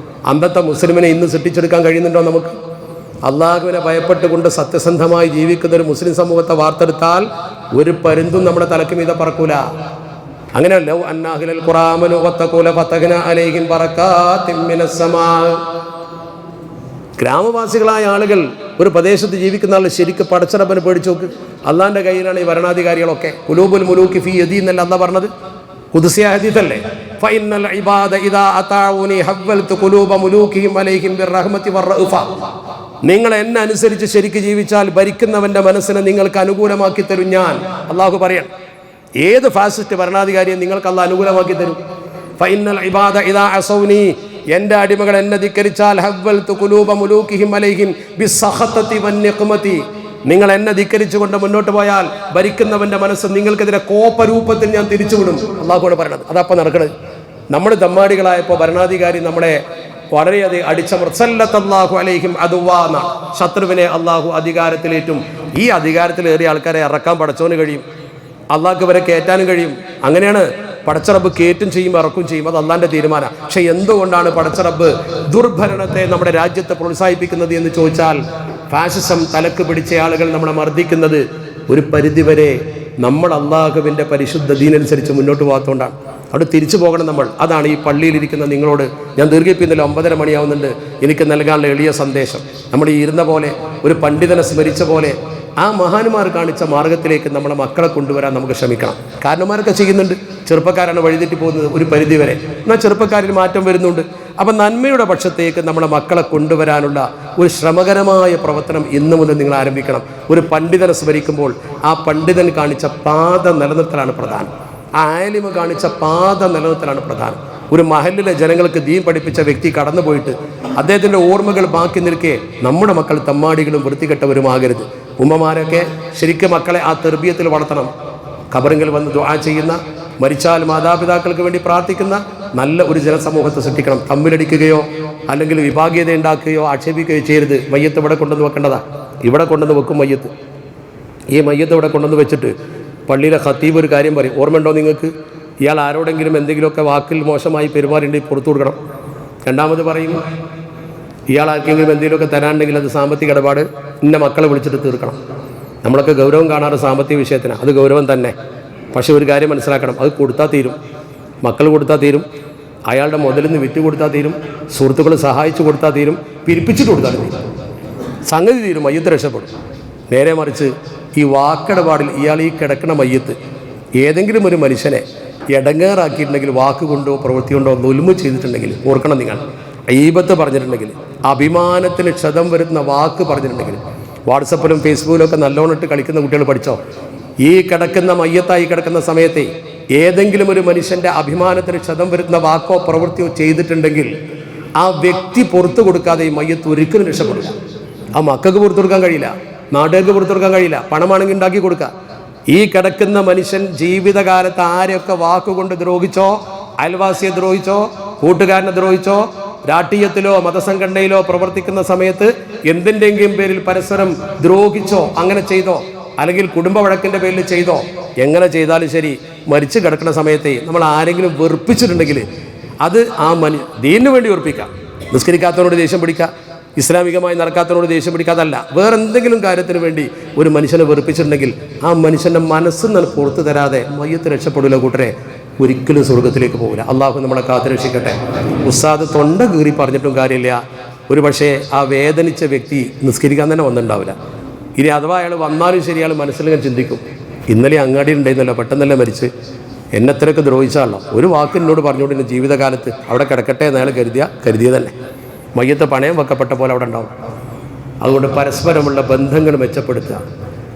അന്നത്തെ മുസ്ലിമിനെ ഇന്ന് സൃഷ്ടിച്ചെടുക്കാൻ കഴിയുന്നുണ്ടോ നമുക്ക്? അള്ളാഹുവിനെ ഭയപ്പെട്ടുകൊണ്ട് സത്യസന്ധമായി ജീവിക്കുന്ന ഒരു മുസ്ലിം സമൂഹത്തെ വാർത്തെടുത്താൽ ഒരു പരുന്തും നമ്മുടെ തലക്ക് മീതെ പറക്കൂല. അങ്ങനെയല്ലോ, അന്നാഹിലൽ ഖുറാമനു വത്തഖൂല ഫതഹ്ന അലൈഹിം ബറകാതിൻ മിനസ് സമാ. ഗ്രാമവാസികളായ ആളുകൾ, ഒരു പ്രദേശത്ത് ജീവിക്കുന്ന ആൾ ശരിക്ക് പടച്ചറബനെ പേടിച്ചു നോക്ക്. അള്ളാഹിൻ്റെ കയ്യിലാണ് ഈ ഭരണാധികാരികളൊക്കെ. ഖുലൂബുൽ മുലൂക്കി ഫീ യദി എന്നല്ല അള്ളാഹ് പറഞ്ഞത്, ഖുദ്സിയ ഹദീസല്ലേ. ഫഇന്നൽ ഇബാദ ഇദാ അതാഉനി ഹവ്വൽതു ഖുലൂബ മുലൂകിഹിം അലൈഹിം ബിർറഹ്മതി വറഅഫ. നിങ്ങൾ എന്നെ അനുസരിച്ച് ശരിക്ക് ജീവിച്ചാൽ ഭരിക്കുന്നവൻ്റെ മനസ്സിനെ നിങ്ങൾക്ക് അനുകൂലമാക്കി തരും ഞാൻ. അള്ളാഹു പറയണം, ഏത് ഫാസിസ്റ്റ് ഭരണാധികാരിയെ നിങ്ങൾക്ക് അള്ളാഹ് അനുകൂലമാക്കി തരും. ഫഇന്നൽ ഇബാദ ഇദാ അസൗനി, എൻ്റെ അടിമകൾ എന്നെ ധിക്കരിച്ചാൽ ഹവ്വൽതു ഖുലൂബ മുലൂകിഹിം അലൈഹിം ബിസ്സഖതതി വന്നിഖ്മതി, നിങ്ങൾ എന്നെ ധിക്കരിച്ചുകൊണ്ട് മുന്നോട്ട് പോയാൽ ഭരിക്കുന്നവൻ്റെ മനസ്സ് നിങ്ങൾക്കെതിരെ കോപരൂപത്തിൽ ഞാൻ തിരിച്ചുവിടും. അള്ളാഹുവാണ് പറയണത്. അതപ്പം നടക്കണത്. നമ്മൾ ദമ്മാടികളായപ്പോൾ ഭരണാധികാരി നമ്മളെ വളരെയധികം അടിച്ചമർത്തല്ലാഹു അലൈഹിം അതുവാന്ന, ശത്രുവിനെ അള്ളാഹു അധികാരത്തിലേറ്റും. ഈ അധികാരത്തിലേറിയ ആൾക്കാരെ ഇറക്കാൻ പടച്ചോന് കഴിയും, അള്ളാഹ്ക്ക് വരെ കയറ്റാനും കഴിയും. അങ്ങനെയാണ് പടച്ചറബ് കയറ്റും ചെയ്യും, ഇറക്കും ചെയ്യും. അത് അള്ളാഹിൻ്റെ തീരുമാനം. പക്ഷെ എന്തുകൊണ്ടാണ് പടച്ചറബ് ദുർഭരണത്തെ നമ്മുടെ രാജ്യത്തെ പ്രോത്സാഹിപ്പിക്കുന്നത് എന്ന് ചോദിച്ചാൽ, ഫാഷിസം തലക്ക് പിടിച്ച ആളുകൾ നമ്മളെ മർദ്ദിക്കുന്നത് ഒരു പരിധിവരെ നമ്മൾ അള്ളാഹുവിൻ്റെ പരിശുദ്ധ ദീനനുസരിച്ച് മുന്നോട്ട് പോകാത്തതുകൊണ്ടാണ്. അവിടെ തിരിച്ചു പോകണം നമ്മൾ. അതാണ് ഈ പള്ളിയിലിരിക്കുന്ന നിങ്ങളോട് ഞാൻ ദീർഘിപ്പിക്കുന്നില്ല, 9:30 മണിയാവുന്നുണ്ട്, എനിക്ക് നൽകാനുള്ള എളിയ സന്ദേശം. നമ്മൾ ഈ ഇരുന്ന പോലെ, ഒരു പണ്ഡിതനെ സ്മരിച്ച പോലെ, ആ മഹാന്മാർ കാണിച്ച മാർഗത്തിലേക്ക് നമ്മളെ മക്കളെ കൊണ്ടുവരാൻ നമുക്ക് ശ്രമിക്കണം. കാരണന്മാരൊക്കെ ചെയ്യുന്നുണ്ട്. ചെറുപ്പക്കാരാണ് വഴിതെറ്റി പോകുന്നത് ഒരു പരിധിവരെ. എന്നാൽ ചെറുപ്പക്കാരിൽ മാറ്റം വരുന്നുണ്ട്. അപ്പം നന്മയുടെ പക്ഷത്തേക്ക് നമ്മളെ മക്കളെ കൊണ്ടുവരാനുള്ള ഒരു ശ്രമകരമായ പ്രവർത്തനം ഇന്നു മുതൽ നിങ്ങൾ ആരംഭിക്കണം. ഒരു പണ്ഡിതനെ സ്മരിക്കുമ്പോൾ ആ പണ്ഡിതൻ കാണിച്ച പാത നിലനിർത്തലാണ് പ്രധാനം. ആ ആലിമ കാണിച്ച പാത നിലനിർത്തലാണ് പ്രധാനം. ഒരു മഹലിലെ ജനങ്ങൾക്ക് ദീൻ പഠിപ്പിച്ച വ്യക്തി കടന്നുപോയിട്ട് അദ്ദേഹത്തിൻ്റെ ഓർമ്മകൾ ബാക്കി നിൽക്കെ നമ്മുടെ മക്കൾ തമ്മാടികളും വൃത്തികെട്ടവരുമാകരുത്. ഉമ്മമാരൊക്കെ ശരിക്കും മക്കളെ ആ തെർബിയത്തിൽ വളർത്തണം. ഖബറിൽ വന്ന് ദുആ ചെയ്യുന്ന, മരിച്ചാൽ മാതാപിതാക്കൾക്ക് വേണ്ടി പ്രാർത്ഥിക്കുന്ന, നല്ല ഒരു ജനസമൂഹത്തെ സൃഷ്ടിക്കണം. തമ്മിലടിക്കുകയോ അല്ലെങ്കിൽ വിഭാഗീയത ഉണ്ടാക്കുകയോ ആക്ഷേപിക്കുകയോ ചെയ്യരുത്. മയ്യത്ത് ഇവിടെ കൊണ്ടുവന്ന് വെക്കേണ്ടതാ. ഇവിടെ കൊണ്ടുവന്ന് വെക്കും മയ്യത്ത്. ഈ മയ്യത്ത് ഇവിടെ കൊണ്ടുവന്ന് വെച്ചിട്ട് പള്ളിയിലെ ഖത്തീബ് ഒരു കാര്യം പറയും, ഓർമ്മയുണ്ടോ നിങ്ങൾക്ക്? ഇയാൾ ആരോടെങ്കിലും എന്തെങ്കിലുമൊക്കെ വാക്കിൽ മോശമായി പെരുമാറിയിട്ടുണ്ടെങ്കിൽ പുറത്തു കൊടുക്കണം. രണ്ടാമത് പറയും, ഇയാൾ ആർക്കെങ്കിലും എന്തെങ്കിലുമൊക്കെ തരാനുണ്ടെങ്കിൽ അത് സാമ്പത്തിക ഇടപാട് ഇന്ന മക്കളെ വിളിച്ചിട്ട് തീർക്കണം. നമ്മളൊക്കെ ഗൗരവം കാണാറ് സാമ്പത്തിക വിഷയത്തിന്, അത് ഗൗരവം തന്നെ. പക്ഷേ ഒരു കാര്യം മനസ്സിലാക്കണം, അത് കൊടുത്താൽ തീരും. മക്കൾ കൊടുത്താൽ തീരും, അയാളുടെ മുതലിൽ നിന്ന് വിറ്റ് കൊടുത്താൽ തീരും, സുഹൃത്തുക്കൾ സഹായിച്ചു കൊടുത്താൽ തീരും, പിരിപ്പിച്ചിട്ട് കൊടുത്താൽ തീരും, സംഗതി തീരും, മയ്യത്ത് രക്ഷപ്പെടും. നേരെ മറിച്ച് ഈ വാക്കിടപാടിൽ ഇയാൾ ഈ കിടക്കണ മയ്യത്ത് ഏതെങ്കിലും ഒരു മനുഷ്യനെ ഇടങ്ങേറാക്കിയിട്ടുണ്ടെങ്കിൽ, വാക്കുകൊണ്ടോ പ്രവൃത്തി കൊണ്ടോ ദുൽമ ചെയ്തിട്ടുണ്ടെങ്കിൽ ഓർക്കണം, നിങ്ങൾ ഈബത്ത് പറഞ്ഞിട്ടുണ്ടെങ്കിൽ, അഭിമാനത്തിന് ക്ഷതം വരുത്തുന്ന വാക്ക് പറഞ്ഞിട്ടുണ്ടെങ്കിൽ, വാട്സപ്പിലും ഫേസ്ബുക്കിലും ഒക്കെ നല്ലോണം ഇട്ട് കളിക്കുന്ന കുട്ടികൾ പഠിച്ചോ, ഈ കിടക്കുന്ന മയ്യത്തായി കിടക്കുന്ന സമയത്തെ ഏതെങ്കിലും ഒരു മനുഷ്യൻ്റെ അഭിമാനത്തിന് ക്ഷതം വരുത്തുന്ന വാക്കോ പ്രവൃത്തിയോ ചെയ്തിട്ടുണ്ടെങ്കിൽ ആ വ്യക്തി പുറത്തു കൊടുക്കാതെ ഈ മയ്യത്ത് ഒരിക്കലും രക്ഷപ്പെടില്ല. ആ മക്കൾക്ക് പുറത്തു കൊടുക്കാൻ കഴിയില്ല, നാട്ടുകാർക്ക് പുറത്തു കൊടുക്കാൻ കഴിയില്ല, പണമാണെങ്കിൽ ഉണ്ടാക്കി കൊടുക്കുക. ഈ കിടക്കുന്ന മനുഷ്യൻ ജീവിതകാലത്ത് ആരെയൊക്കെ വാക്കുകൊണ്ട് ദ്രോഹിച്ചോ, അയൽവാസിയെ ദ്രോഹിച്ചോ, കൂട്ടുകാരനെ ദ്രോഹിച്ചോ, രാഷ്ട്രീയത്തിലോ മതസംഘടനയിലോ പ്രവർത്തിക്കുന്ന സമയത്ത് എന്തിൻ്റെങ്കിലും പേരിൽ പരസ്പരം ദ്രോഹിച്ചോ, അങ്ങനെ ചെയ്തോ, അല്ലെങ്കിൽ കുടുംബ വഴക്കിൻ്റെ പേരിൽ ചെയ്തോ, എങ്ങനെ ചെയ്താലും ശരി, മരിച്ചു കിടക്കുന്ന സമയത്ത് നമ്മൾ ആരെങ്കിലും വെറുപ്പിച്ചിട്ടുണ്ടെങ്കിൽ അത് ആ ദീനിനു വേണ്ടി വെറുപ്പിക്കാം. നിസ്കരിക്കാത്തവനോട് ദേഷ്യം പിടിക്കുക, ഇസ്ലാമികമായി നടക്കാത്തവനോട് ദേഷ്യം പിടിക്കാതല്ല, വേറെ എന്തെങ്കിലും കാര്യത്തിന് വേണ്ടി ഒരു മനുഷ്യനെ വെറുപ്പിച്ചിട്ടുണ്ടെങ്കിൽ ആ മനുഷ്യൻ്റെ മനസ്സിൽ നിന്ന് പുറത്തു തരാതെ മയ്യത്ത് രക്ഷപ്പെടില്ല കൂട്ടരെ, ഒരിക്കലും സ്വർഗത്തിലേക്ക് പോകില്ല. അള്ളാഹു നമ്മളെ കാത്തുരക്ഷിക്കട്ടെ. ഉസ്താദ് തൊണ്ട കീറി പറഞ്ഞിട്ടും കാര്യമില്ല. ഒരു പക്ഷേ ആ വേദനിച്ച വ്യക്തി നിസ്കരിക്കാൻ തന്നെ വന്നിട്ടുണ്ടാവില്ല. ഇനി അഥവാ അയാൾ വന്നാലും ശരി, അയാൾ മനസ്സിലിങ്ങനെ ചിന്തിക്കും, ഇന്നലെ അങ്ങാടി ഉണ്ടായിരുന്നല്ലോ, പെട്ടെന്നല്ലേ മരിച്ച്, എന്നെത്രയൊക്കെ ദ്രോഹിച്ചാണല്ലോ, ഒരു വാക്ക് എന്നോട് പറഞ്ഞുകൊണ്ട് എൻ്റെ ജീവിതകാലത്ത് അവിടെ കിടക്കട്ടെ എന്ന് അയാൾ കരുതിയതല്ലേ. മയ്യത്ത് പണയം വെക്കപ്പെട്ട പോലെ അവിടെ ഉണ്ടാവും. അതുകൊണ്ട് പരസ്പരമുള്ള ബന്ധങ്ങൾ മെച്ചപ്പെടുത്തുക,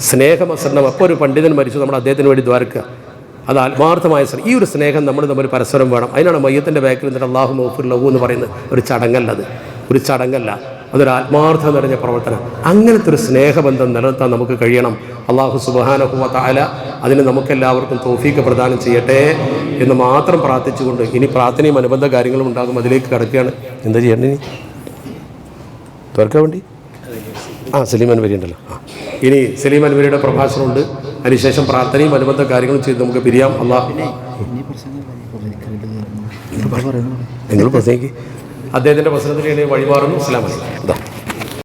സ്നേഹമസരണം. അപ്പോൾ ഒരു പണ്ഡിതൻ മരിച്ചു, നമ്മൾ അദ്ദേഹത്തിന് വേണ്ടി ദ്വാരക്കുക, അത് ആത്മാർത്ഥമായ സ്നേഹം. ഈ ഒരു സ്നേഹം നമ്മൾ തമ്മിൽ പരസ്പരം വേണം. അതിനാണ് മയ്യത്തിൻ്റെ ബാക്കിൽ നിന്നിട്ട് അല്ലാഹു മഗ്ഫിർ ലഹു എന്ന് പറയുന്നത്. ഒരു ചടങ്ങല്ല, അതൊരു ആത്മാർത്ഥം നിറഞ്ഞ പ്രവർത്തനം. അങ്ങനത്തെ ഒരു സ്നേഹബന്ധം നിലനിർത്താൻ നമുക്ക് കഴിയണം. അല്ലാഹു സുബ്ഹാനഹു വ തആല അതിന് നമുക്കെല്ലാവർക്കും തൗഫീഖ് പ്രദാനം ചെയ്യട്ടെ എന്ന് മാത്രം പ്രാർത്ഥിച്ചുകൊണ്ട്, ഇനി പ്രാർത്ഥനയും അനുബന്ധ കാര്യങ്ങളും ഉണ്ടാകും, അതിലേക്ക് കടക്കുകയാണ്. എന്താ ചെയ്യേണ്ടത് ഇനി? തുറക്കാൻ വേണ്ടി സലീം അൻവരി ഉണ്ടല്ലോ. ഇനി സലീം അൻവരിയുടെ പ്രഭാഷണമുണ്ട്, അതിനുശേഷം പ്രാർത്ഥനയും അനുബന്ധ കാര്യങ്ങളും ചെയ്ത് നമുക്ക് പിരിയാം. നിങ്ങൾ പ്രസംഗിക്ക്. അദ്ദേഹത്തിൻ്റെ പ്രസംഗത്തിലേക്ക് വഴിമാറുന്നു. അസ്സലാമു അലൈക്കും.